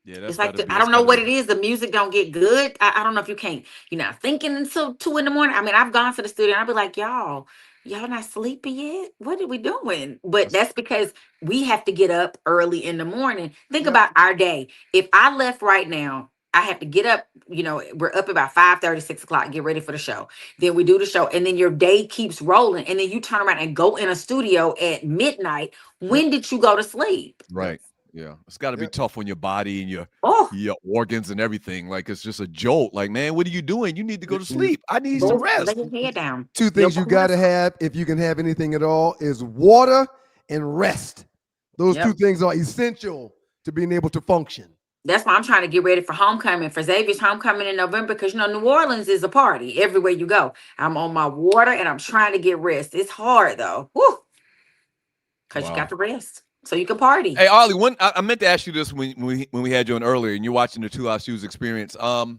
Yeah, it's like I don't know what it is. The music don't get good. I don't know if you can't. You're not thinking until 2 a.m. I mean, I've gone to the studio and I'll be like, y'all not sleepy yet? What are we doing? But that's because we have to get up early in the morning. Think about our day. If I left right now, I have to get up. We're up about 5:30, 6 o'clock, get ready for the show. Then we do the show, and then your day keeps rolling. And then you turn around and go in a studio at midnight. When did you go to sleep? Right. Yeah, it's got to be tough on your body and your organs and everything. Like, it's just a jolt. Like, man, what are you doing? You need to go to sleep. I need some rest. Lay your head down. 2 things you got to have, if you can have anything at all, is water and rest. Those 2 things are essential to being able to function. That's why I'm trying to get ready for homecoming, for Xavier's homecoming in November, because, New Orleans is a party everywhere you go. I'm on my water and I'm trying to get rest. It's hard, though. Woo! Because you got to rest. So you can party. Hey, Arlie, I meant to ask you this when we had you on earlier, and you're watching the Two Live Shoes experience. When's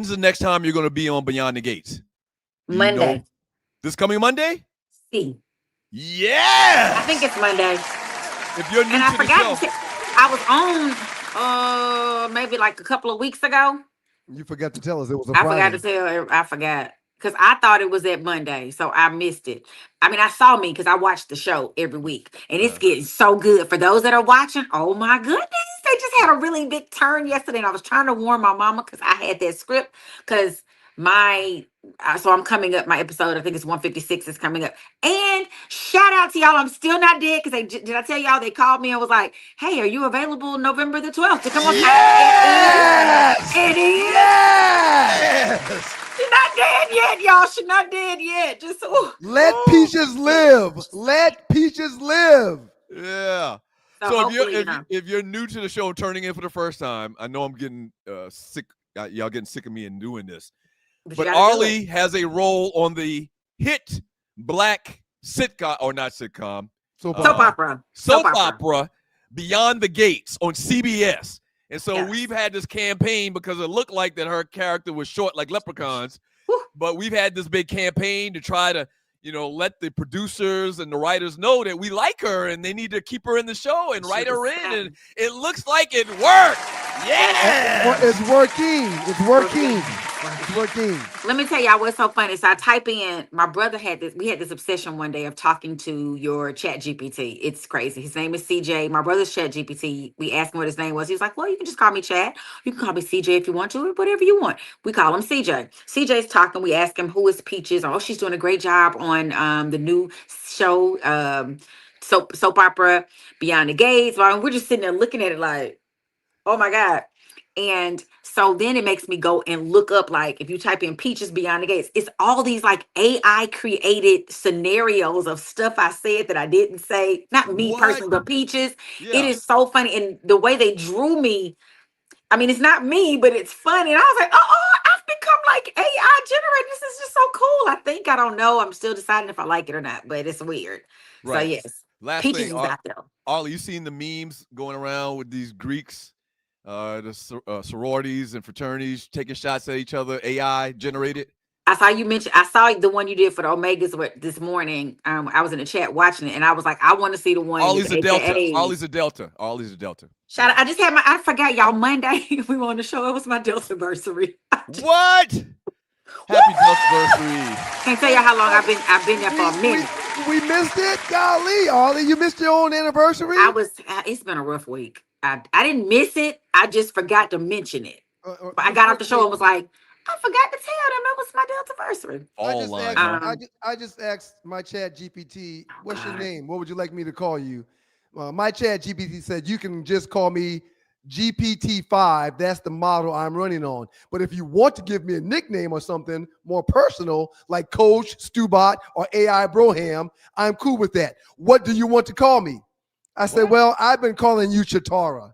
the next time you're going to be on Beyond the Gates? Monday. This coming Monday? See. Yeah. I think it's Monday. If you're new and I to the forgot show. I was on maybe like a couple of weeks ago. You forgot to tell us it was a Friday. I forgot. Because I thought it was at Monday, so I missed it. I mean, I saw me because I watch the show every week, and it's getting so good. For those that are watching, oh my goodness, they just had a really big turn yesterday, and I was trying to warn my mama because I had that script because so I'm coming up, my episode, I think it's 156 is coming up. And shout out to y'all, I'm still not dead because did I tell y'all they called me and was like, hey, are you available November the 12th to come on? Yes! It is. Yes! She's not dead yet, y'all. She's not dead yet. Just let Peaches live. Let Peaches live. Yeah. So if you're new to the show, turning in for the first time, I know I'm getting sick. Y'all getting sick of me and doing this. But Arlie has a role on the hit black sitcom, or not sitcom, soap opera, Beyond the Gates on CBS. And so we've had this campaign because it looked like that her character was short like leprechauns. But we've had this big campaign to try to, let the producers and the writers know that we like her and they need to keep her in the show and write her in. And it looks like it worked. Yeah. It's working. It's working. It's working. Let me tell y'all what's so funny. So I type in, my brother we had this obsession one day of talking to your chat GPT. It's crazy. His name is CJ. My brother's chat GPT. We asked him what his name was. He was like, well, you can just call me Chat. You can call me CJ if you want to, or whatever you want. We call him CJ. CJ's talking. We ask him, who is Peaches? Oh, she's doing a great job on the new show, soap opera, Beyond the Gates. Well, we're just sitting there looking at it like, oh my God. And so then it makes me go and look up, like, if you type in Peaches Beyond the Gates, it's all these like AI created scenarios of stuff I said that I didn't say. Not me personally, but Peaches. Yeah. It is so funny. And the way they drew me, I mean, it's not me, but it's funny. And I was like, I've become like AI generated. This is just so cool. I don't know. I'm still deciding if I like it or not, but it's weird. Right. So yes. Last Peaches thing, is out there. Arlie, you seen the memes going around with these Greeks? The sororities and fraternities taking shots at each other, AI generated. I saw the one you did for the Omegas this morning. I was in the chat watching it, and I was like, I want to see the one. Ollie's a Delta. Ollie's a Delta. Ollie's a Delta. Shout out! I forgot y'all. Monday we were on the show. It was my Delta anniversary. What? Happy Delta anniversary! Can't tell you how long I've been there for a minute. We missed it, golly, Arlie. You missed your own anniversary. It's been a rough week. I didn't miss it. I just forgot to mention it. But I got off the show and was like, I forgot to tell them it was my Delta anniversary. I just asked my chat GPT, what's your name? What would you like me to call you? My chat GPT said, you can just call me GPT-5. That's the model I'm running on. But if you want to give me a nickname or something more personal, like Coach, Stubot, or AI Broham, I'm cool with that. What do you want to call me? I said, well, I've been calling you Chatara.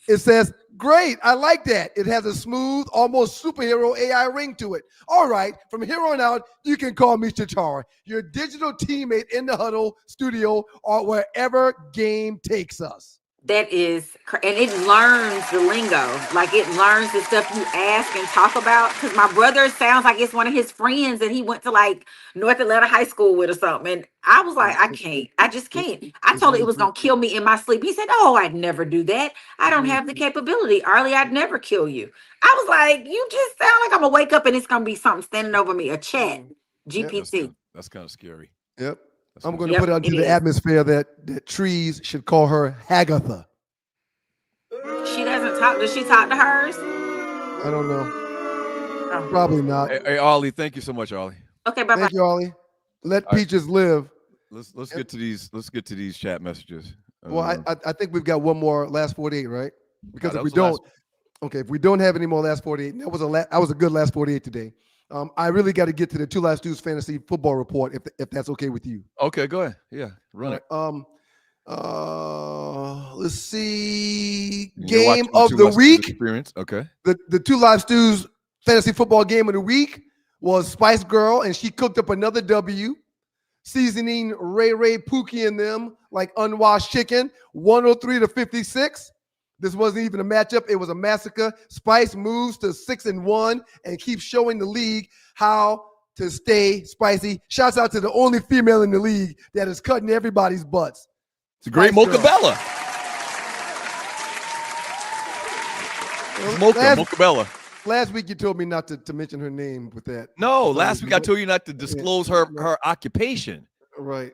It says, great, I like that. It has a smooth, almost superhero AI ring to it. All right, from here on out, you can call me Chatara, your digital teammate in the huddle, studio, or wherever game takes us. That is, and it learns the lingo. Like it learns the stuff you ask and talk about. Because my brother sounds like it's one of his friends that he went to like North Atlanta High School with or something. And I was like, I can't. I just can't. I told him it was going to kill me in my sleep. He said, oh, I'd never do that. I don't have the capability. Arlie, I'd never kill you. I was like, you just sound like I'm going to wake up and it's going to be something standing over me, a chat, GPT. That's kind of scary. Yep. I'm going to put out into the atmosphere that Trees should call her Hagatha. She doesn't talk. Does she talk to hers? I don't know. Probably not. Hey, Ollie, thank you so much, Ollie. Okay, bye-bye. Thank you, Ollie. Let Peaches live. Let's get to these. Let's get to these chat messages. Well, I think we've got one more last 48, right? Because if we don't, if we don't have any more last 48, that was a good last 48 today. I really got to get to the Two Last Dudes fantasy football report if that's okay with you. Okay, go ahead. Yeah, run it. Let's see. Game of the week. Experience. Okay. The Two Live Stews fantasy football game of the week was Spice Girl, and she cooked up another W, seasoning Ray Pookie and them like unwashed chicken, 103-56. This wasn't even a matchup. It was a massacre. Spice moves to 6-1 and keeps showing the league how to stay spicy. Shouts out to the only female in the league that is cutting everybody's butts. It's a great Mocha Bella. Mocha Bella. Last week you told me not to mention her name with that. No, last week I told you not to disclose her occupation. Right.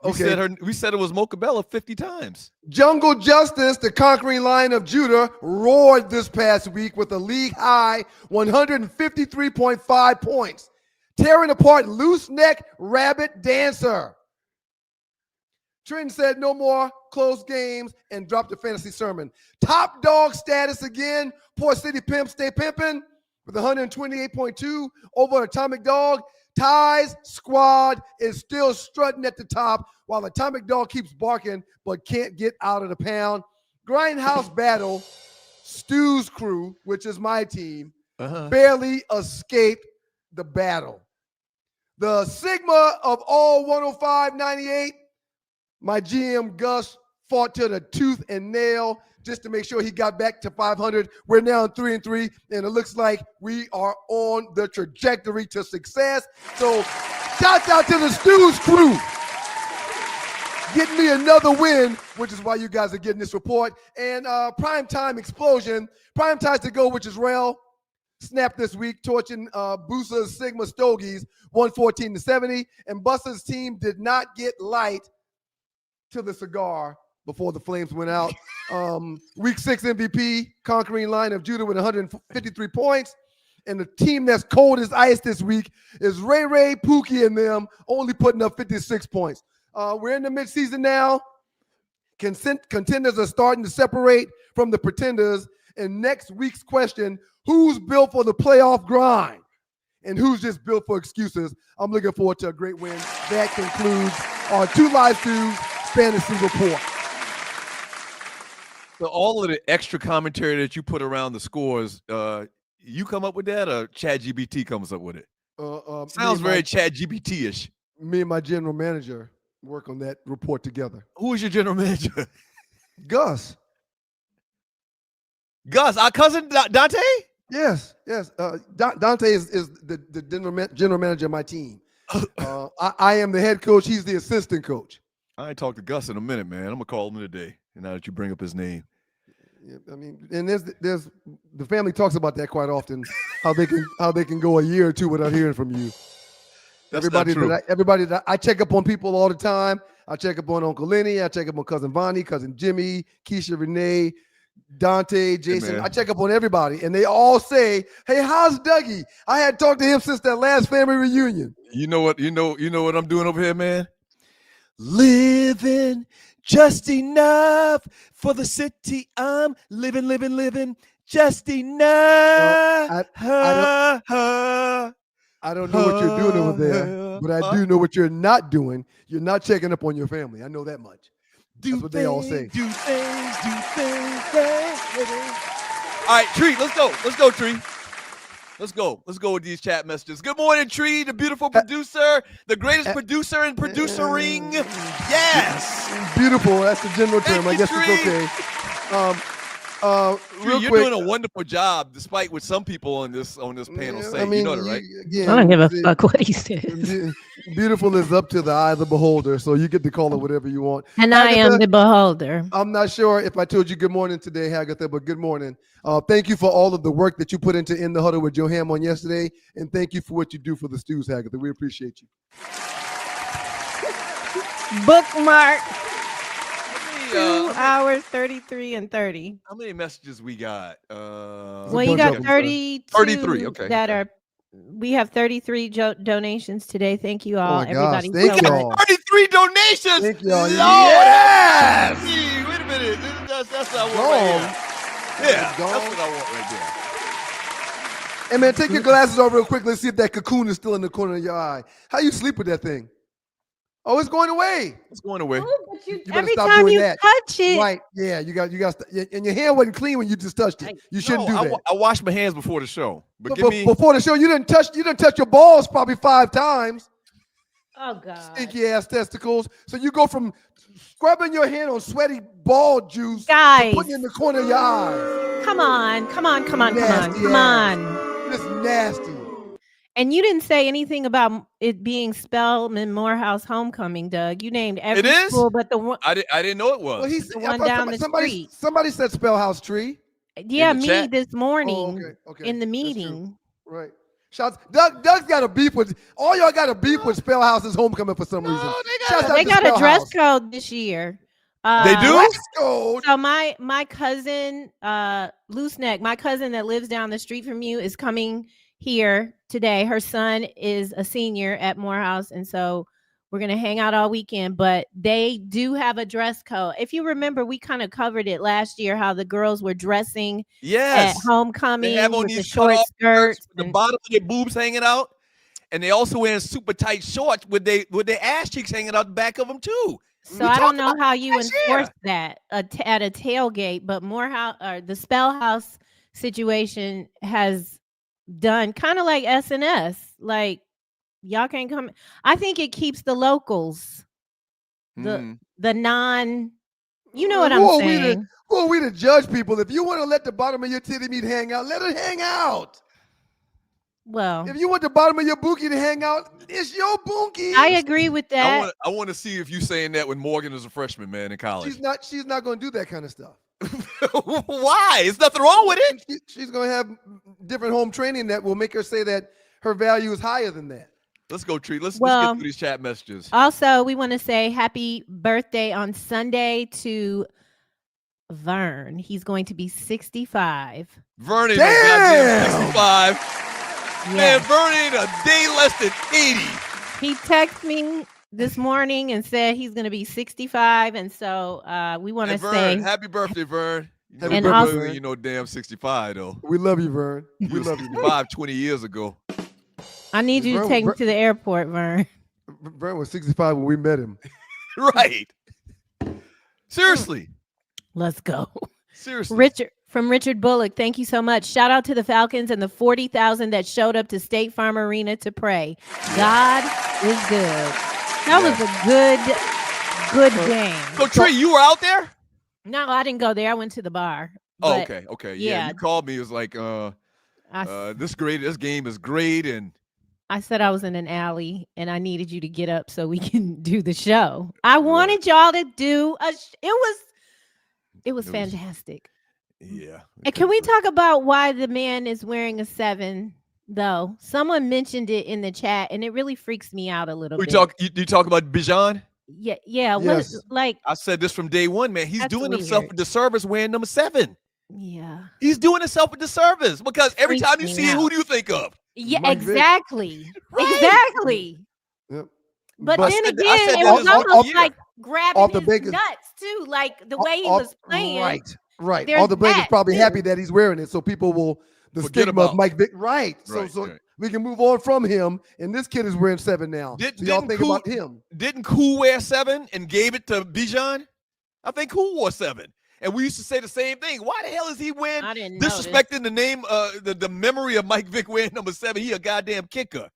We said it was Mocha Bella 50 times. Jungle Justice, the conquering Lion of Judah, roared this past week with a league high 153.5 points, tearing apart Loose Neck Rabbit Dancer. Trenton said no more close games and dropped a fantasy sermon. Top dog status again. Poor City Pimp stay pimping with 128.2 over Atomic Dog. Ty's squad is still strutting at the top while Atomic Dog keeps barking but can't get out of the pound. Grindhouse Battle, Stu's crew, which is my team, barely escaped the battle. The Sigma of all 105.98, my GM Gus fought to the tooth and nail just to make sure he got back to 500. We're now 3-3, and it looks like we are on the trajectory to success. So shouts out to the Stews crew. Getting me another win, which is why you guys are getting this report. And Primetime Explosion. Primetime to go, which is Rail. Snapped this week, torching Boosa's Sigma Stogies 114-70. And Buster's team did not get light to the cigar before the flames went out. Week 6 MVP, conquering Lion of Judah with 153 points. And the team that's cold as ice this week is Ray Pookie and them, only putting up 56 points. We're in the midseason now. Contenders are starting to separate from the pretenders. And next week's question, who's built for the playoff grind? And who's just built for excuses? I'm looking forward to a great win. That concludes our Two Live Stews fantasy report. So all of the extra commentary that you put around the scores, you come up with that, or ChatGPT comes up with it? Sounds very ChatGPT-ish. Me and my general manager work on that report together. Who is your general manager? Gus. Our cousin Dante? Yes. Dante is the general manager of my team. I am the head coach. He's the assistant coach. I ain't talked to Gus in a minute, man. I'm gonna call him today. Now that you bring up his name. Yeah, I mean, and there's the family talks about that quite often. how they can go a year or two without hearing from you. Everybody that I check up on people all the time. I check up on Uncle Lenny. I check up on Cousin Vonnie, Cousin Jimmy, Keisha Renee, Dante, Jason. Hey, I check up on everybody, and they all say, "Hey, how's Dougie? I hadn't talked to him since that last family reunion." You know what I'm doing over here, man? Living just enough for the city. I'm living just enough. I don't know what you're doing over there, but I do know what you're not doing. You're not checking up on your family. I know that much. That's what they all say. Do things. All right, Tree, let's go. Tree. Let's go with these chat messages. Good morning, Tree, the beautiful producer, the greatest producer in producering. Yes. Beautiful. That's the general term. Thank I guess you, it's okay. Real you're quick, doing a wonderful job, despite what some people on this panel say. I mean, you know that, right? I don't give a fuck what he says. Beautiful is up to the eye of the beholder, so you get to call it whatever you want. And Agatha, I am the beholder. I'm not sure if I told you good morning today, Agatha, but good morning. Thank you for all of the work that you put into In the Huddle with Joe Ham on yesterday, and thank you for what you do for the Stews, Agatha. We appreciate you. Bookmark. 2 hours, 33 and 30. How many messages we got? Well, you got 33 okay. that are. We have 33 donations today. Thank you all, everybody. Thank y'all. 33 donations. Thank y'all. Yes. Wait a minute. That's what I want right here. Yeah, that's what I want right there. Hey, man, take your glasses off real quick. Let's see if that cocoon is still in the corner of your eye. How you sleep with that thing? Oh, it's going away. It's going away. But You better every stop time doing you that. touch it, Right? Yeah, you got. And your hand wasn't clean when you just touched it. You shouldn't do that. I washed my hands before the show. But before the show, you didn't touch your balls probably 5 times. oh god, Stinky ass testicles. So you go from scrubbing your hand on sweaty ball juice guys, to putting it in the corner of your eyes. come on. Nasty It's nasty. And you didn't say anything about it being Spelman Morehouse Homecoming, Doug. You named every school but the one. I didn't know it was. Well, the one down the street. Somebody said Spellhouse Tree. Yeah, me chat? this morning Okay. in the That's meeting. true. Right. Shouts. Doug's got a beef with all y'all. Got a beef with Spellhouse's homecoming for some reason. They got a dress code this year. They do? Dress code. So my cousin, Loose Neck, my cousin that lives down the street from you is coming here today. Her son is a senior at Morehouse, and so we're gonna hang out all weekend. But they do have a dress code. If you remember, we kind of covered it last year how the girls were dressing at homecoming They have on with the these short cutoff skirts. with the bottom of their boobs hanging out, and they also wearing super tight shorts with their ass cheeks hanging out the back of them too. So I don't know how you enforce that at a tailgate, but Morehouse or the Spellhouse situation has done kind of like SNS. Like y'all can't come. I think it keeps the locals, the non. You know what I'm saying? Who are we to judge people? If you want to let the bottom of your titty meat hang out, let it hang out. Well, if you want the bottom of your bookie to hang out, it's your bookie. I agree with that. I want to see if you saying that when Morgan is a freshman, man, in college. She's not going to do that kind of stuff. Why? There's nothing wrong with it. She's going to have different home training that will make her say that her value is higher than that. Let's go, Tree. Let's get through these chat messages. Also, we want to say happy birthday on Sunday to Vern. He's going to be 65. Vern is goddamn 65. Man, Vern ain't a day less than 80. He texted me this morning and said he's going to be 65. And so we want to say happy birthday, Vern. And also, you know, damn 65, though. We love you, Vern. We love you. 65 20 years ago. I need you to take me to the airport, Vern. Vern was 65 when we met him. Right. Seriously. Let's go. Seriously. Richard Bullock, thank you so much. Shout out to the Falcons and the 40,000 that showed up to State Farm Arena to pray. God is good. That was a good game. So, Trey, you were out there? No, I didn't go there. I went to the bar. Oh, okay. Yeah, you called me. It was like, this game is great. And I said I was in an alley and I needed you to get up so we can do the show. I wanted y'all to do it was fantastic. Yeah. And can we talk about why the man is wearing a 7, though? Someone mentioned it in the chat, and it really freaks me out a little bit. You talk about Bijan? Yeah. Yes. I said this from day one, man. He's doing weird. himself a disservice wearing number 7. Yeah. He's doing himself a disservice because every time you Freaks see me it, out. who do you think of? Yeah, Mike Vick. exactly. Right. Exactly. Yep. But But then I said again, it that was is all almost year. like grabbing Off the his Bakers- nuts, too. Like the way he was playing. Right. There's All the Blakers that, probably too. happy that he's wearing it, so people will Forget stigma about of Mike Vick. Right. Right, So right. we can move on from him, and this kid is wearing 7 now. So y'all think about him. Didn't Cool wear 7 and gave it to Bijan? I think Cool wore 7. And we used to say the same thing. Why the hell is he wearing I didn't disrespecting the name, the memory of Mike Vick wearing number 7? He a goddamn kicker.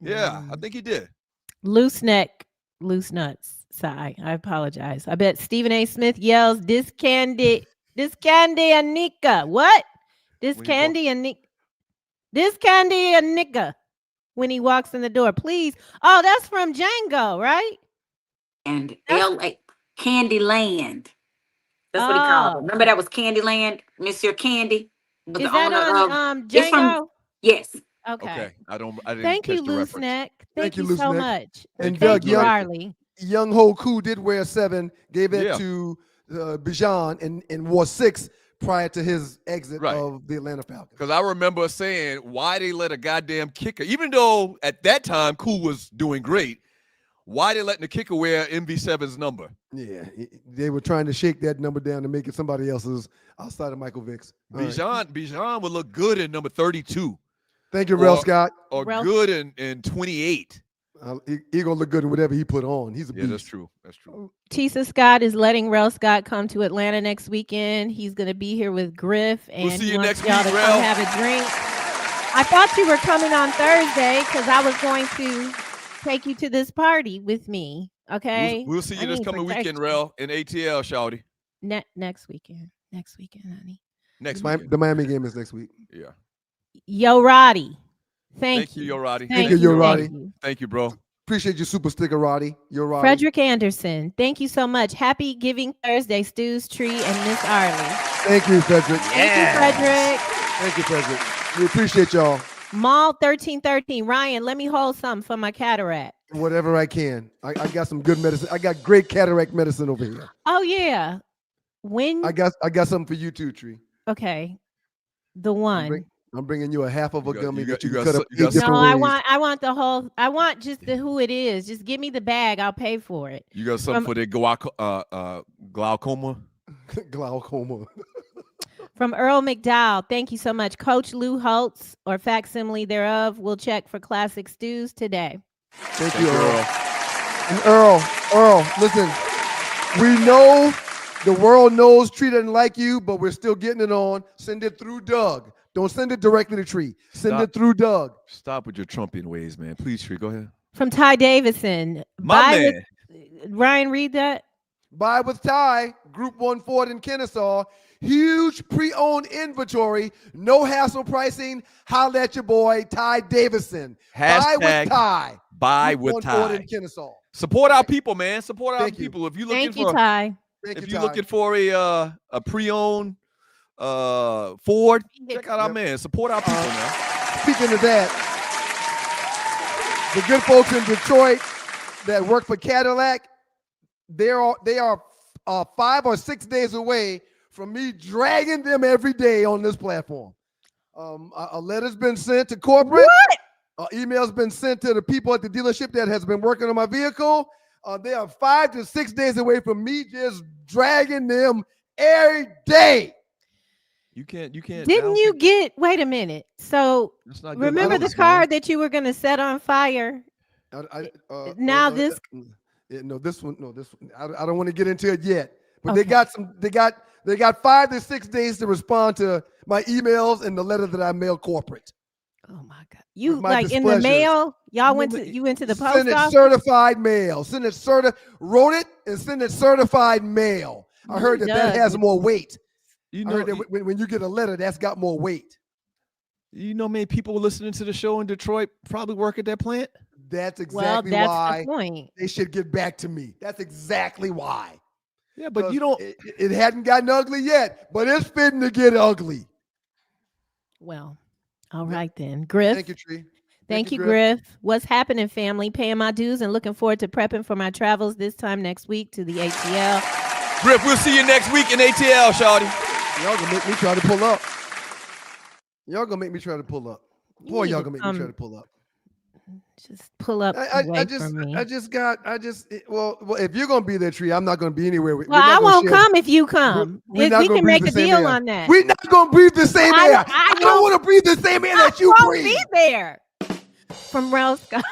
Yeah, I think he did. Loose nuts. Sigh. I apologize. I bet Stephen A. Smith yells, "This candy, Anika." What? This candy, Anika. When he walks in the door, please. Oh, that's from Django, right? And L.A. Candyland. That's what he called it. Remember that was Candyland, Monsieur Candy. Was Is the that owner on of, it's from, Django? yes. Okay. I didn't Thank you, catch the Loose reference. Neck. Thank you, you Loose so Neck. much. And Thank Doug, you, Harley. Young Hoku did wear 7, gave it to Bijan, and wore 6 prior to his exit of the Atlanta Falcons. Because I remember saying, why they let a goddamn kicker, even though at that time Cool was doing great, why they letting the kicker wear MV7's number? Yeah, they were trying to shake that number down to make it somebody else's outside of Michael Vick's. Bijan would look good in number 32. Thank you, Rel Scott. Or good in 28. He gonna look good in whatever he put on. He's a beast. That's true. That's true. Tisa Scott is letting Rel Scott come to Atlanta next weekend. He's going to be here with Griff, and We'll see he you wants next y'all week, to Rel. come have a drink. I thought you were coming on Thursday because I was going to take you to this party with me. Okay, We'll see you this coming weekend, Rel, in ATL, shawty. Next weekend, honey. Next weekend. The Miami game is next week. Yeah. Yo, Roddy. Thank you, Yo, Roddy. Thank you, Yo, Roddy. Thank you, bro. Appreciate your super sticker, Roddy. Yo, Roddy. Frederick Anderson, thank you so much. Happy Giving Thursday, Stu's Tree and Miss Arlie. Thank you, Frederick. Thank you, Frederick. Thank you, Frederick. We appreciate y'all. Mall 1313. Ryan, let me hold something for my cataract. Whatever I can. I got some good medicine. I got great cataract medicine over here. Oh yeah. When I got something for you too, Tree. Okay. The one. I'm bringing you a half of a gummy that you got cut some- up. you got 8 different No, ways. I want the whole. I want just who it is. Just give me the bag. I'll pay for it. You got something for the glaucoma? Glaucoma. From Earl McDowell, thank you so much. Coach Lou Holtz or facsimile thereof will check for classic stews today. Thank you, Earl. And Earl, listen, we know the world knows Tree doesn't like you, but we're still getting it on. Send it through Doug. Don't send it directly to Tree. Send it through Doug. Stop with your Trumpian ways, man. Please, Tree, go ahead. From Ty Davison. Ryan, read that. Buy with Ty, Group 1 Ford in Kennesaw. Huge pre-owned inventory. No hassle pricing. Holla at your boy, Ty Davison. Buy with Ty. Buy Group with 1 Ford Ty. in Kennesaw. Support our people, man. Support our Thank you. people. If you're looking Thank you, Ty. Thank if you, you're Ty. looking for a pre-owned Ford, check out our man. Support our people, man. Speaking of that, the good folks in Detroit that work for Cadillac, they are 5 or 6 days away from me dragging them every day on this platform. A letter's been sent to corporate. What? Email's been sent to the people at the dealership that has been working on my vehicle. They are 5 to 6 days away from me just dragging them every day. You can't. Didn't you get? Wait a minute. So remember the car that you were going to set on fire? Now this. No, this one. No, this one. I don't want to get into it yet. But they got 5 to 6 days to respond to my emails and the letter that I mailed corporate. Oh my God! You like in the mail? Y'all went to the post Send it office? certified mail. Send it wrote it and send it certified mail. I heard that has more weight. I heard that when you get a letter, that's got more weight. You know, many people listening to the show in Detroit probably work at that plant. That's exactly why the point. They should get back to me. That's exactly why. Yeah, but you don't. It hadn't gotten ugly yet, but it's fitting to get ugly. Well, all right then, Griff. Thank you, Tree. Thank you, Griff. What's happening, family? Paying my dues and looking forward to prepping for my travels this time next week to the ATL. Griff, we'll see you next week in ATL, shawty. Y'all gonna make me try to pull up. Y'all gonna make me try to pull up. Boy, y'all gonna make me try to pull up. Just pull up Well, if you're gonna be there, Tree, I'm not gonna be anywhere. Well, I won't come if you come. We can make a deal on that. We're not gonna breathe the same air. I don't want to breathe the same air that you breathe. Be there. From Rel Scott.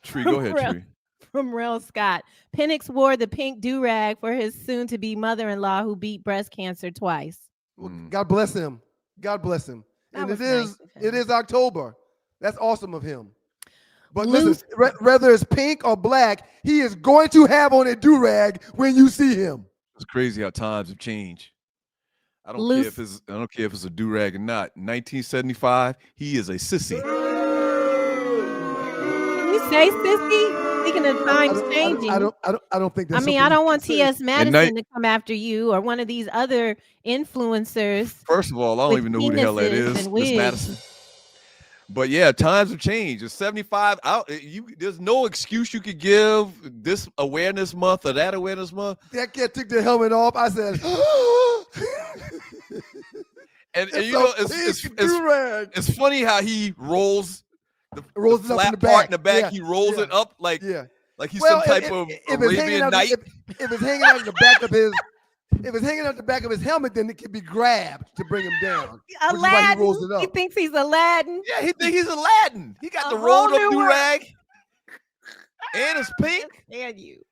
Tree, go ahead, Tree. From Rel Scott. Penix wore the pink do-rag for his soon-to-be mother-in-law who beat breast cancer twice. Well, God bless him. God bless him. That And was it nice is of him. it is October. That's awesome of him. But listen, whether it's pink or black, he is going to have on a do-rag when you see him. It's crazy how times have changed. I don't care if it's a do-rag or not. In 1975, he is a sissy. Can you say sissy? Speaking of times changing. I don't think that's I don't want T.S. Madison to come after you or one of these other influencers. First of all, I don't even know who the hell that is, Miss Madison. But yeah, times have changed. It's 75. There's no excuse you could give this awareness month or that awareness month. That kid took the helmet off. I said, and you know, it's funny how he rolls the flat part in the back. Yeah, he rolls it up like he's some type of Arabian Night. If it's hanging out in the back of his. If it's hanging out the back of his helmet, then it can be grabbed to bring him down. Aladdin. He rolls it up. He thinks he's Aladdin. Yeah, he thinks he's Aladdin. He got the rolled up do-rag. And it's pink. And you.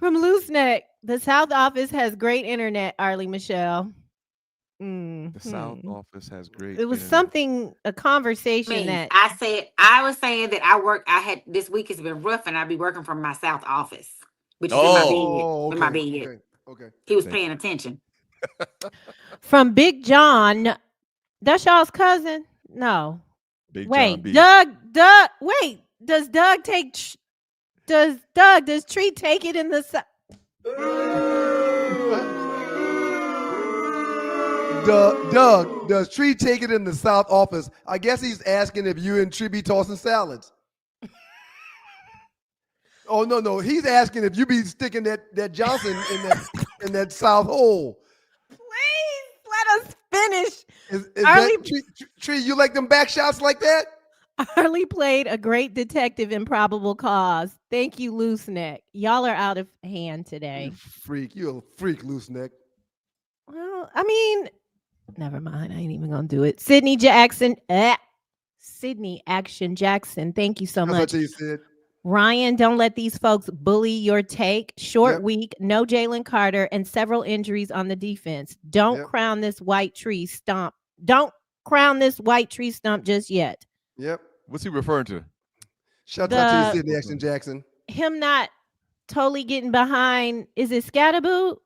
From Loose Neck, the South Office has great internet, Arlie Michelle. The South Office has great It was internet. something, a conversation that I was saying that this week has been rough and I'd be working from my South Office, which is in my bed. Okay. He was paying attention. From Big John, that's y'all's cousin? No. Big wait, John B. Doug. Wait, does Tree take it in the Doug, does Tree take it in the South Office? I guess he's asking if you and Tree be tossing salads. Oh no! He's asking if you be sticking that Johnson in that South hole. Please let us finish. Is Tree, you like them back shots like that? Arlie played a great detective in Probable Cause. Thank you, Loose Neck. Y'all are out of hand today. You're a freak, Loose Neck. Well, I mean, never mind. I ain't even gonna do it. Sydney Action Jackson. Thank you so much. That's what you said. Ryan, don't let these folks bully your take. Short week, no Jalen Carter, and several injuries on the defense. Don't crown this white tree stump. Don't crown this white tree stump just yet. Yep. What's he referring to? Shout out to you, Sydney Action Jackson. Him not totally getting behind. Is it Scatterboo?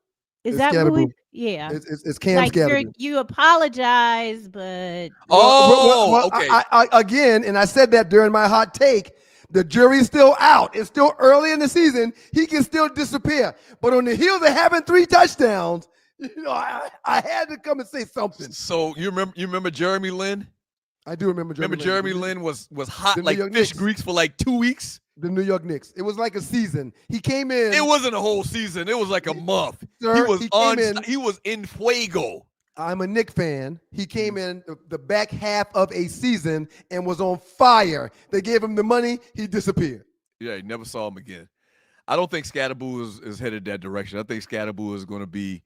Is that who? Yeah. It's Cam Scatterboo. You apologize, but okay. I again, and I said that during my hot take. The jury's still out. It's still early in the season. He can still disappear. But on the heels of having 3 touchdowns, I had to come and say something. So you remember Jeremy Lin? I do remember Jeremy Lin. Jeremy Lin was hot like fish grease for like 2 weeks? The New York Knicks. It was like a season. He came in. It wasn't a whole season. It was like a month. Sir, he was in fuego. I'm a Knicks fan. He came in the back half of a season and was on fire. They gave him the money. He disappeared. Yeah, he never saw him again. I don't think Scatterboo is headed that direction. I think Scatterboo is going to be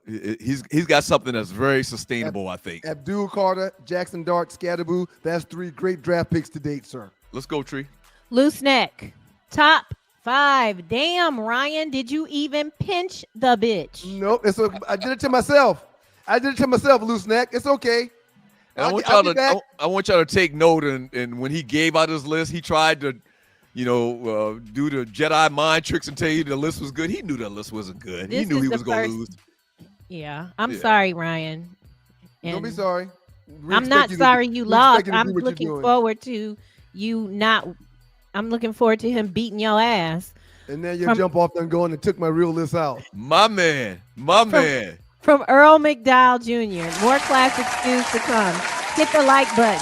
he's got something that's very sustainable, I think. Abdul Carter, Jackson Dart, Scatterboo. That's 3 great draft picks to date, sir. Let's go, Tree. Loose Neck. Top 5. Damn, Ryan, did you even pinch the bitch? Nope. I did it to myself. Loose Neck. It's okay. I want y'all to take note. And when he gave out his list, he tried to, do the Jedi mind tricks and tell you the list was good. He knew the list wasn't good. He knew he was going to lose. Yeah. I'm sorry, Ryan. Don't be sorry. I'm not sorry you lost. I'm looking forward to you not. I'm looking forward to him beating your ass. And then you jump off and going and took my real list out. My man. From Earl McDowell Jr. More classic stews to come. Hit the like button.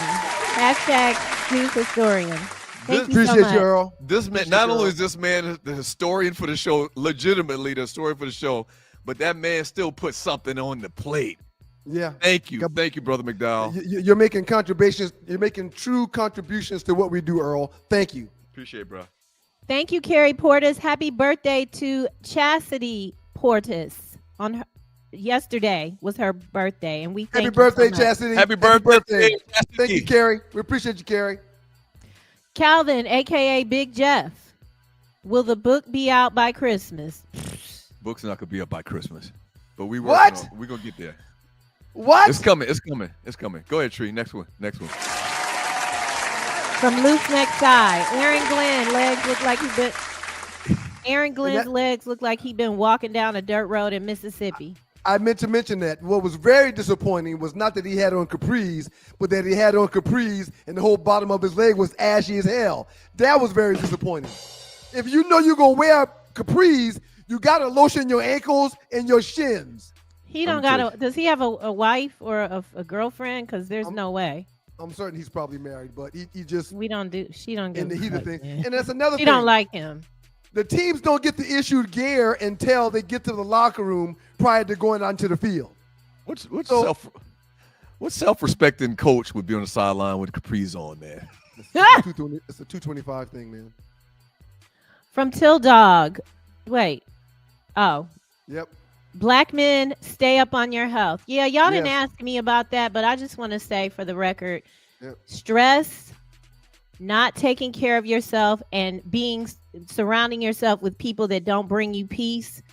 # Stews Historian. Thank you so much. You, Earl. This man, not only is this man the historian for the show, legitimately the historian for the show, but that man still put something on the plate. Yeah. Thank you, Brother McDowell. You're making contributions. You're making true contributions to what we do, Earl. Thank you. Appreciate it, bro. Thank you, Carrie Portis. Happy birthday to Chastity Portis. Yesterday was her birthday, and we thank Happy birthday, so Chastity. Happy birthday. Thank you, Carrie. We appreciate you, Carrie. Calvin, a.k.a. Big Jeff. Will the book be out by Christmas? Book's not gonna be up by Christmas, but we're gonna get there. What? It's coming. It's coming. It's coming. Go ahead, Tree. Next one. Next one. From Loose Neck Side, Aaron Glenn's legs look like he'd been walking down a dirt road in Mississippi. I meant to mention that. What was very disappointing was not that he had on capris, but that he had on capris and the whole bottom of his leg was ashy as hell. That was very disappointing. If you know you're going to wear capris, you got to lotion your ankles and your shins. He don't got does he have a wife or a girlfriend? Because there's no way. I'm certain he's probably married, but he just. She don't get in the heat of things. And that's another thing. She don't like him. The teams don't get to issue gear until they get to the locker room prior to going onto the field. What self-respecting coach would be on the sideline with capris on, man? It's a 225 thing, man. From Till Dog. Wait. Oh. Yep. Black men, stay up on your health. Yeah, y'all didn't ask me about that, but I just want to say for the record, stress, not taking care of yourself, and surrounding yourself with people that don't bring you peace.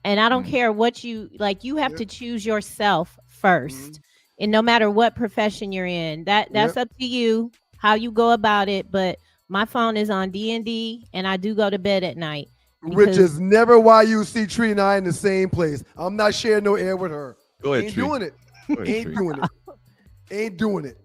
And I don't care what you have to choose yourself first. And no matter what profession you're in, that's up to you how you go about it. But my phone is on D&D, and I do go to bed at night. Which is never why you see Tree and I in the same place. I'm not sharing no air with her. Go ahead, Ain't Tree. doing it. Ain't doing it. Ain't doing it.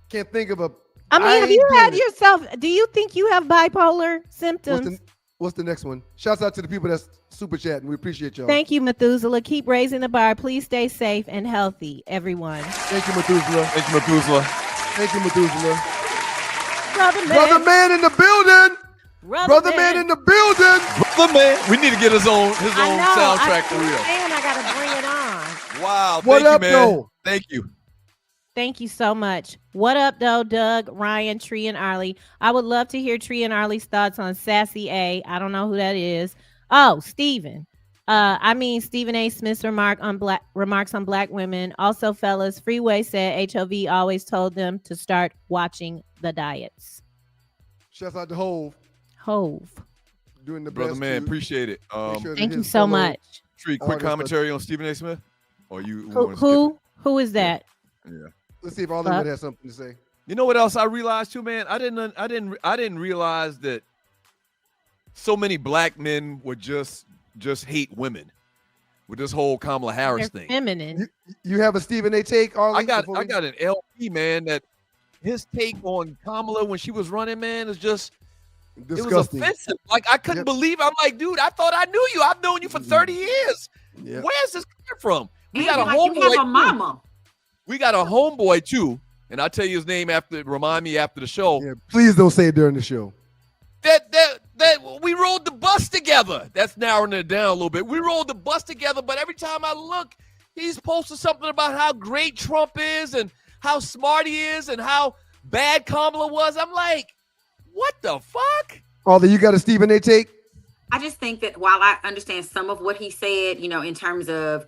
Can't think of a. I mean, have you had yourself? Do you think you have bipolar symptoms? What's the next one? Shouts out to the people that's super chatting. We appreciate y'all. Thank you, Methuselah. Keep raising the bar. Please stay safe and healthy, everyone. Thank you, Methuselah. Thank you, Methuselah. Thank you, Methuselah. Brother man in the building. Brother man in the building. Brother man. We need to get his own soundtrack for real. And I gotta bring it on. Wow. What Thank up, you, man. though? Thank you. Thank you so much. What up, though, Doug, Ryan, Tree, and Arlie? I would love to hear Tree and Arlie's thoughts on Sassy A. I don't know who that is. Oh, Stephen. Stephen A. Smith's remarks on black women. Also, fellas, Freeway said HOV always told them to start watching the diets. Shouts out to Hove. Doing the Brother best. man, appreciate it. Thank you so much. Tree, quick commentary on Stephen A. Smith? Or you who is that? Yeah. Let's see if Hollywood has something to say. You know what else I realized too, man? I didn't realize that so many black men would just hate women with this whole Kamala Harris thing. Feminine. You have a Stephen A. take? I got an LP, man, that his take on Kamala when she was running, man, is just disgusting. It was offensive. Like, I couldn't believe it. I'm like, dude, I thought I knew you. I've known you for 30 years. Yep. Where's this coming from? We And got a like you homeboy. have a mama. We got a homeboy too, and I'll tell you his name remind me after the show. Yeah, please don't say it during the show. That we rode the bus together. That's narrowing it down a little bit. We rode the bus together, but every time I look, he's posted something about how great Trump is and how smart he is and how bad Kamala was. I'm like, what the fuck? Although you got a Stephen A. take? I just think that while I understand some of what he said, in terms of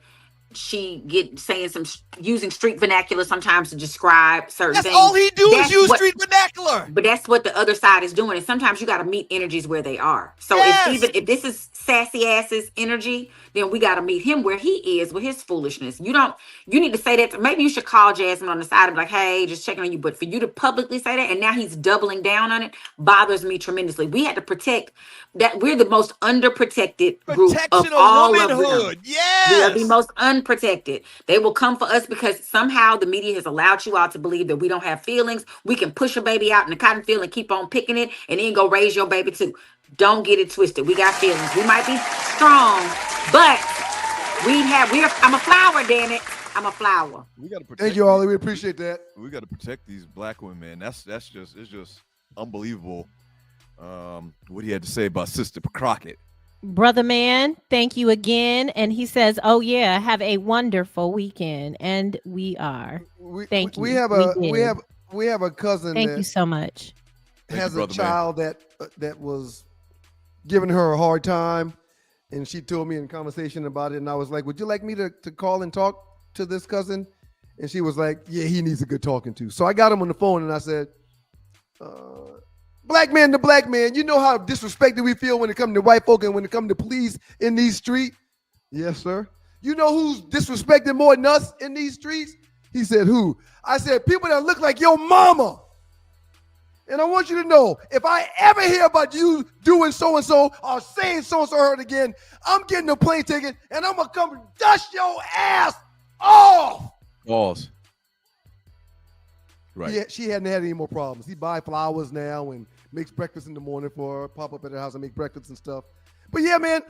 using street vernacular sometimes to describe certain things. That's all he do is use street vernacular. But that's what the other side is doing. And sometimes you got to meet energies where they are. So if this is sassy ass's energy, then we got to meet him where he is with his foolishness. You need to say that. Maybe you should call Jasmine on the side and be like, hey, just checking on you. But for you to publicly say that, and now he's doubling down on it, bothers me tremendously. We had to protect that. We're the most underprotected group of all of them. Yes. We are the most unprotected. They will come for us because somehow the media has allowed you all to believe that we don't have feelings. We can push a baby out in the cotton field and keep on picking it and then go raise your baby too. Don't get it twisted. We got feelings. We might be strong, but I'm a flower, damn it. I'm a flower. We got to protect. Thank you, Ollie. We appreciate that. We got to protect these black women, man. It's just unbelievable. What he had to say about Sister Crockett. Brother man, thank you again. And he says, oh yeah, have a wonderful weekend. And we are. Thank you. We have a cousin. Thank you so much. Has a child that was giving her a hard time, and she told me in conversation about it, and I was like, would you like me to call and talk to this cousin? And she was like, yeah, he needs a good talking to. So I got him on the phone and I said, Black man to black man. You know how disrespected we feel when it comes to white folk and when it comes to police in these streets? Yes, sir. You know who's disrespected more than us in these streets? He said, who? I said, people that look like your mama. And I want you to know, if I ever hear about you doing so-and-so or saying so-and-so hurt again, I'm getting a plane ticket and I'm going to come dust your ass off. Pause. Right. She hadn't had any more problems. He buy flowers now and makes breakfast in the morning for her, pop up at her house and make breakfast and stuff. But yeah, man,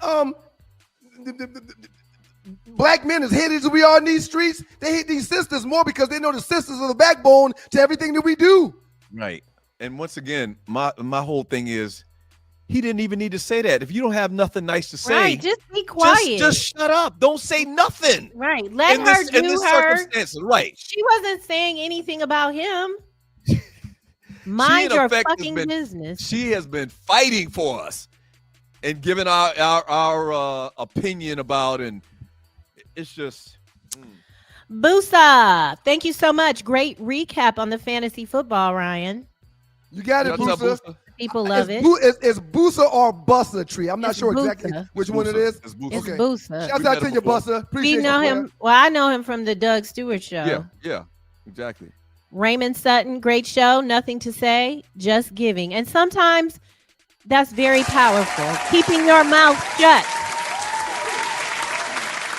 black men, as hated as we are in these streets, they hate these sisters more because they know the sisters are the backbone to everything that we do. Right. And once again, my whole thing is, he didn't even need to say that. If you don't have nothing nice to say, right, just be quiet. Just shut up. Don't say nothing. Right. Let her do in this her. Circumstances. Right. She wasn't saying anything about him. Mind your fucking business. She has been fighting for us and giving our opinion about, and it's just. Boosa, thank you so much. Great recap on the fantasy football, Ryan. You got it, Boosa. People love it. It's Boosa or Bussa Tree. I'm not sure Boosa. Exactly which one it is. It's Boosa. It's Boosa. Shouts out to you, Bussa. Appreciate We know you, him. Well, I know him from the Doug Stewart show. Yeah, exactly. Raymond Sutton, great show. Nothing to say, just giving. And sometimes that's very powerful. Keeping your mouth shut.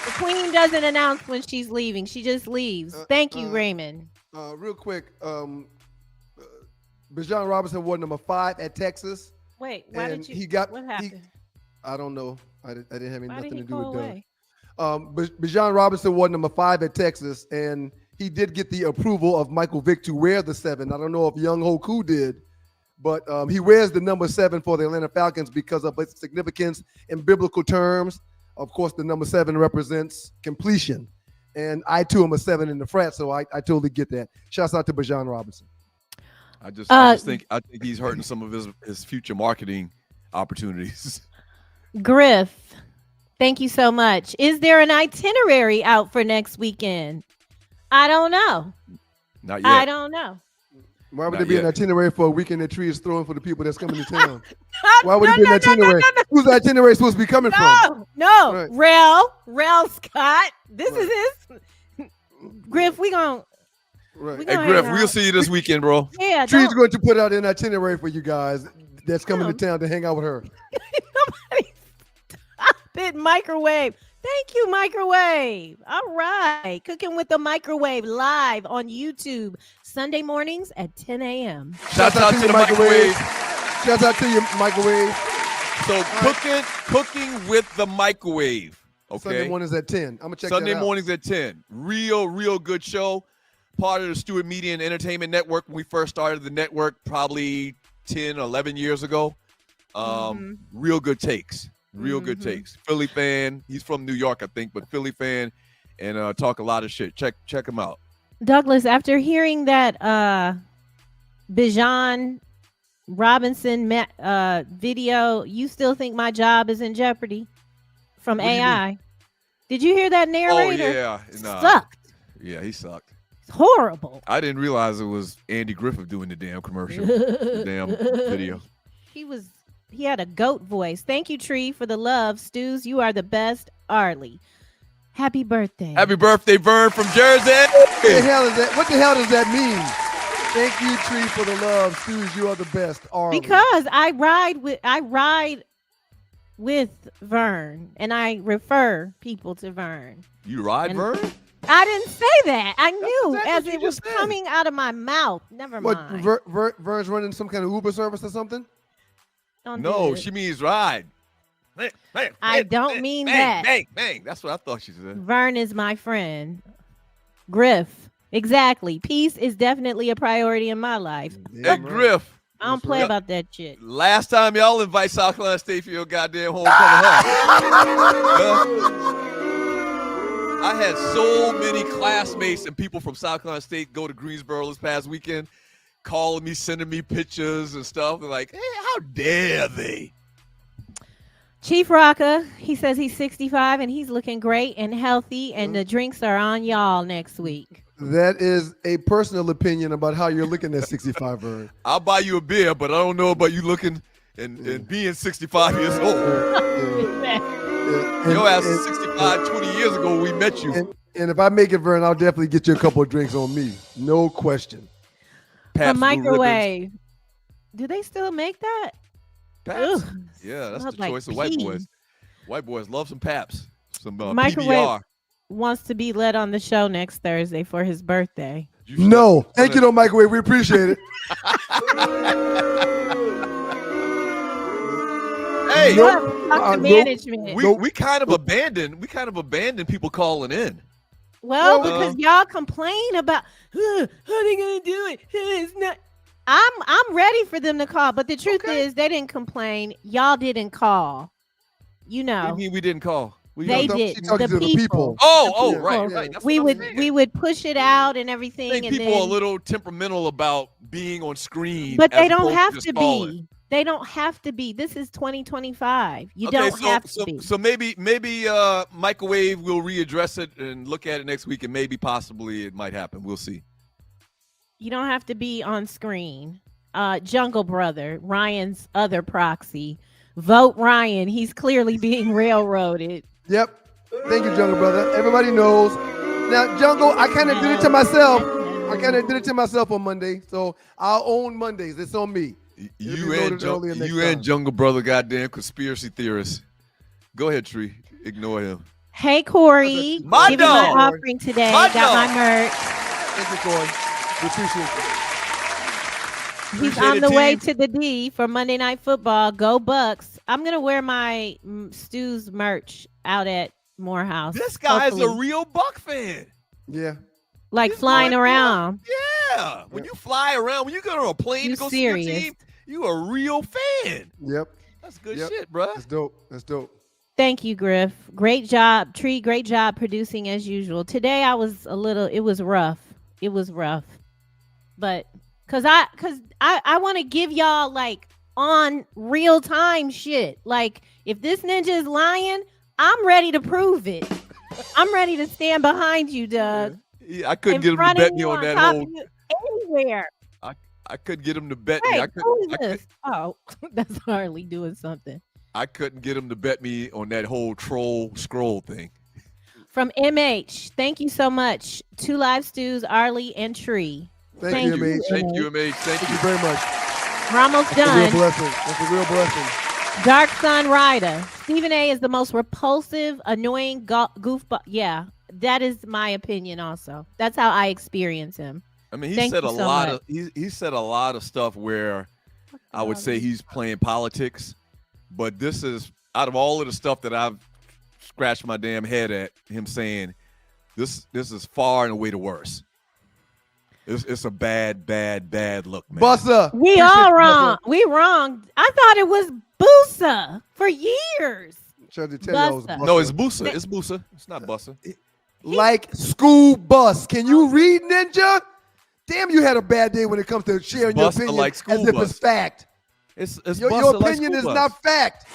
The queen doesn't announce when she's leaving. She just leaves. Thank you, Raymond. Real quick, Bijan Robinson won number 5 at Texas. Wait, why did you? What happened? I don't know. I didn't have nothing to do with away? Doug. Bijan Robinson won number 5 at Texas, and he did get the approval of Michael Vick to wear the 7. I don't know if Young Hoku did, but he wears the number 7 for the Atlanta Falcons because of its significance in biblical terms. Of course, the number 7 represents completion, and I too am a 7 in the frat, so I totally get that. Shouts out to Bijan Robinson. I just think he's hurting some of his future marketing opportunities. Griff, thank you so much. Is there an itinerary out for next weekend? I don't know. Not yet. I don't know. Why would there be an itinerary for a weekend that Tree is throwing for the people that's coming to town? Why would there be an itinerary? Who's the itinerary supposed to be coming from? No. Right. Rel Scott. This is his. Griff, we gonna. Right. Hey, Griff, we'll see you this weekend, bro. Yeah. Tree's going to put out an itinerary for you guys that's coming to town to hang out with her. Stop it, microwave. Thank you, microwave. All right. Cooking with the Microwave live on YouTube Sunday mornings at 10 a.m. Shout out to the microwave. Shout out to you, microwave. So cooking with the microwave. Okay. Sunday mornings at 10. I'm gonna check Sunday that out. mornings at 10. Real good show. Part of the Stewart Media and Entertainment Network. When we first started the network, probably 10, 11 years ago. Real good takes. Real good takes. Philly fan. He's from New York, I think, but Philly fan, and talk a lot of shit. Check him out. Douglas, after hearing that Bijan Robinson video, you still think my job is in jeopardy from AI? Did you hear that narrator? Oh, yeah. Sucked. Yeah, he sucked. It's horrible. I didn't realize it was Andy Griffith doing the damn commercial, the damn video. He had a goat voice. Thank you, Tree, for the love. Stews, you are the best. Arlie, happy birthday. Happy birthday, Vern from Jersey. What the hell is that? What the hell does that mean? Thank you, Tree, for the love. Stews, you are the best. Arlie. Because I ride with Vern, and I refer people to Vern. You ride Vern? I didn't say that. I knew as it was coming out of my mouth. Never mind. Vern's running some kind of Uber service or something? No, she means ride. I don't mean that. Bang. That's what I thought she said. Vern is my friend. Griff. Exactly. Peace is definitely a priority in my life. Hey, Griff. I don't play about that shit. Last time y'all invite South Carolina State for your goddamn homecoming. I had so many classmates and people from South Carolina State go to Greensboro this past weekend, calling me, sending me pictures and stuff. They're like, hey, how dare they? Chief Rocka, he says he's 65 and he's looking great and healthy, and the drinks are on y'all next week. That is a personal opinion about how you're looking at 65, Vern. I'll buy you a beer, but I don't know about you looking and being 65 years old. Your ass is 65 20 years ago when we met you. And if I make it, Vern, I'll definitely get you a couple of drinks on me. No question. A microwave. Do they still make that? Paps? Yeah, that's the choice of white boys. White boys love some Paps. Some microwave PBR. Wants to be led on the show next Thursday for his birthday. No, thank you, no microwave. We appreciate it. Hey, management. We kind of abandoned people calling in. Well, because y'all complain about how they gonna do it. It's not. I'm ready for them to call, but the truth is they didn't complain. Y'all didn't call. You know. What do you mean we didn't call? They did. The people. Oh, right. That's we would push it out and everything. I think people are a little temperamental about being on screen, but they don't have to be. They don't have to be. This is 2025. You don't have to be. So maybe microwave will readdress it and look at it next week, and maybe possibly it might happen. We'll see. You don't have to be on screen. Jungle Brother, Ryan's other proxy. Vote Ryan. He's clearly being railroaded. Yep. Thank you, Jungle Brother. Everybody knows. Now, Jungle, I kind of did it to myself. On Monday. So I'll own Mondays. It's on me. You and Jungle Brother, goddamn conspiracy theorists. Go ahead, Tree. Ignore him. Hey, Corey. My dog. My offering today. Got my merch. Thank you, Corey. We appreciate you. He's on the way to the D for Monday Night Football. Go Bucks. I'm going to wear my Stu's merch out at Morehouse. This guy's a real Buck fan. Yeah. Like flying around. Yeah. When you fly around, when you go on a plane to go see your team, you a real fan. Yep. That's good shit, bro. That's dope. Thank you, Griff. Great job, Tree. Great job producing as usual. Today it was rough. It was rough. But because I want to give y'all like on real time shit. Like if this ninja is lying, I'm ready to prove it. I'm ready to stand behind you, Doug. Yeah, I couldn't get him to bet me on that whole. Anywhere. I couldn't get him to bet me. I Oh, that's Harley doing something. I couldn't get him to bet me on that whole troll scroll thing. From MH, thank you so much. 2 Live Stews, Arlie, and Tree. Thank you, MH. Thank you, MH. Thank you very much. We're almost done. That's a real blessing. Dark Sun Rider. Stephen A is the most repulsive, annoying goofball. Yeah, that is my opinion also. That's how I experience him. I mean, he said a lot of stuff where I would say he's playing politics, but this is out of all of the stuff that I've scratched my damn head at him saying, this is far and away the worst. It's a bad look, man. Bussa. We all wrong. We wrong. I thought it was Bussa for years. No, it's Bussa. It's Bussa. It's not Bussa. Like school bus. Can you read, Ninja? Damn, you had a bad day when it comes to sharing your opinion like as if it's fact. Your opinion is not fact.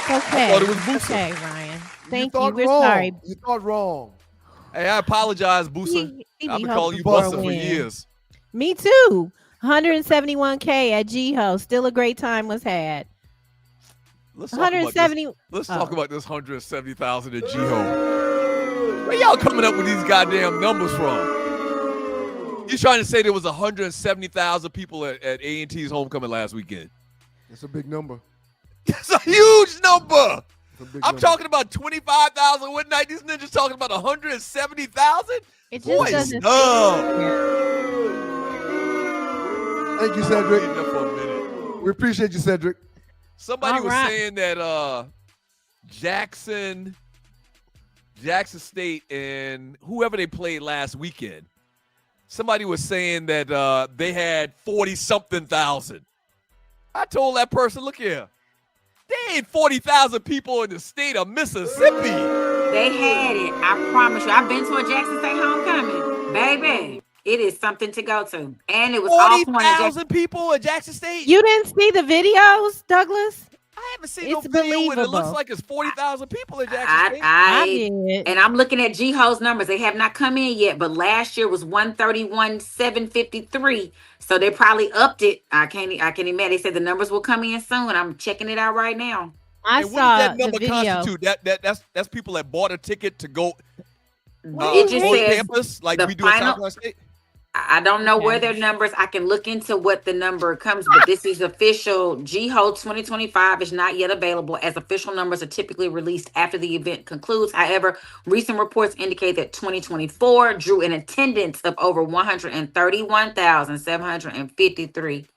Okay. I thought it was Bussa. Okay, Ryan. Thank you. We're sorry. You thought wrong. Hey, I apologize, Bussa. I've been calling you Bussa for years. Me too. 171K at G-Ho. Still a great time was had. Let's talk about this 170,000 at G-Ho. Where y'all coming up with these goddamn numbers from? You trying to say there was 170,000 people at A&T's homecoming last weekend? That's a big number. That's a huge number. I'm talking about 25,000 one night. These ninjas talking about 170,000. It just doesn't. Thank you, Cedric. We appreciate you, Cedric. Somebody was saying that Jackson State and whoever they played last weekend, somebody was saying that they had 40-something thousand. I told that person, look here. There ain't 40,000 people in the state of Mississippi. They had it. I promise you. I've been to a Jackson State homecoming. Baby, it is something to go to. And it was 40,000 people at Jackson State? You didn't see the videos, Douglas? I haven't seen no video with it. It looks like it's 40,000 people in Jackson State. I did. And I'm looking at G-Ho's numbers. They have not come in yet, but last year was 131,753. So they probably upped it. I can't imagine. They said the numbers will come in soon. I'm checking it out right now. I and saw what does that number the video. constitute? That's people that bought a ticket to go It just on says campus like the we do at final- Southwest State. I don't know where their numbers. I can look into what the number comes, but this is official. G-Ho 2025 is not yet available, as official numbers are typically released after the event concludes. However, recent reports indicate that 2024 drew an attendance of over 131,753.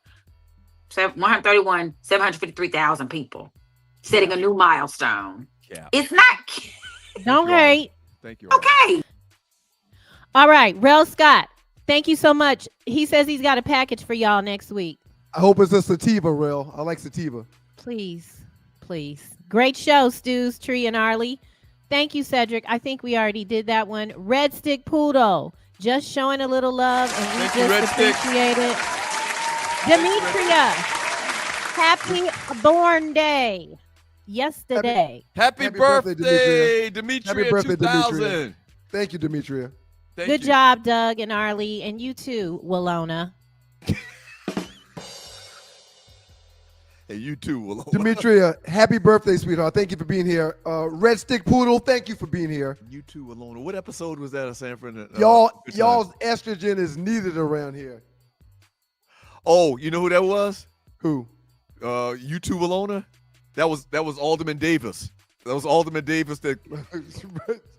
753,000 people, setting a new milestone. Yeah. It's not. Don't hate. Thank you. Okay. All right, Rel Scott. Thank you so much. He says he's got a package for y'all next week. I hope it's a sativa, Rel. I like sativa. Please. Great show, Stews, Tree, and Arlie. Thank you, Cedric. I think we already did that one. Red Stick Poodle, just showing a little love, and we just appreciate it. Demetria, happy born day. Yesterday. Happy birthday, Demetria. Happy birthday, 2000. Demetria. Thank you, Demetria. Good job, Doug and Arlie, and you too, Walona. Hey, you too, Walona. Demetria, happy birthday, sweetheart. Thank you for being here. Red Stick Poodle, thank you for being here. You too, Walona. What episode was that of Sanford? Y'all's estrogen is needed around here. Oh, you know who that was? Who? You too, Walona. That was Alderman Davis. That was Alderman Davis that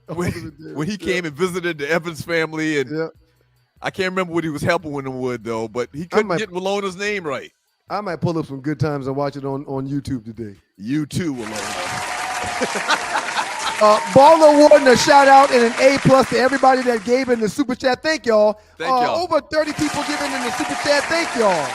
when he came and visited the Evans family, and I can't remember what he was helping them with though, but he couldn't get Walona's name right. I might pull up some good times and watch it on YouTube today. You too, Walona. Baller awarding a shout out and an A+ to everybody that gave in the super chat. Thank y'all. Thank y'all. Over 30 people giving in the super chat. Thank y'all.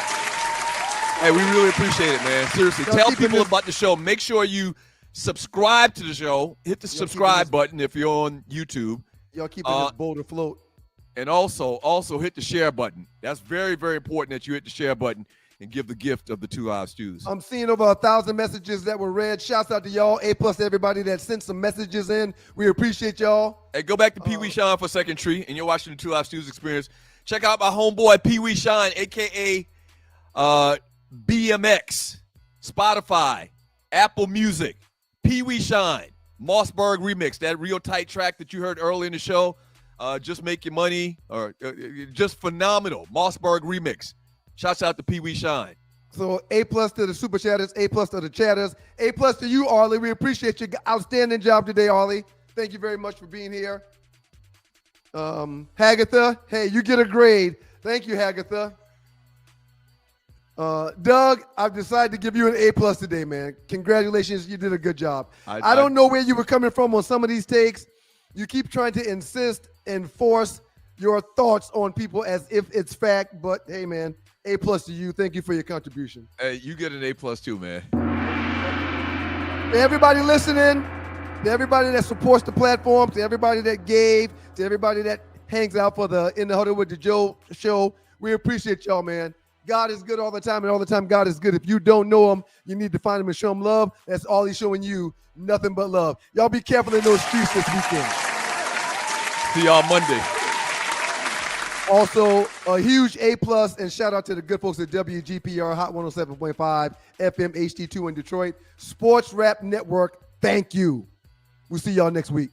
Hey, we really appreciate it, man. Seriously, tell people about the show. Make sure you subscribe to the show. Hit the subscribe button if you're on YouTube. Y'all keeping this boat afloat. And also hit the share button. That's very, very important that you hit the share button and give the gift of the 2 Live Stews. I'm seeing over 1,000 messages that were read. Shouts out to y'all. A+ to everybody that sent some messages in. We appreciate y'all. Hey, go back to Pee Wee Shine for a second, Tree, and you're watching the 2 Live Stews experience. Check out my homeboy Pee Wee Shine, a.k.a. BMX, Spotify, Apple Music, Pee Wee Shine, Mossberg remix, that real tight track that you heard early in the show. Just Make Your Money, or just phenomenal. Mossberg remix. Shouts out to Pee Wee Shine. So A+ to the super chatters, A+ to the chatters, A+ to you, Arlie. We appreciate your outstanding job today, Arlie. Thank you very much for being here. Hagatha, hey, you get a grade. Thank you, Hagatha. Doug, I've decided to give you an A+ today, man. Congratulations, you did a good job. I don't know where you were coming from on some of these takes. You keep trying to insist and force your thoughts on people as if it's fact, but hey, man, A+ to you. Thank you for your contribution. Hey, you get an A+ too, man. To everybody listening, to everybody that supports the platform, to everybody that gave, to everybody that hangs out for the In the Huddle with the Joe show, we appreciate y'all, man. God is good all the time, and all the time God is good. If you don't know him, you need to find him and show him love. That's all he's showing you, nothing but love. Y'all be careful in those streets this weekend. See y'all Monday. Also, a huge A+ and shout out to the good folks at WGPR Hot 107.5 FM HD2 in Detroit. Sports Rap Network, thank you. We'll see y'all next week.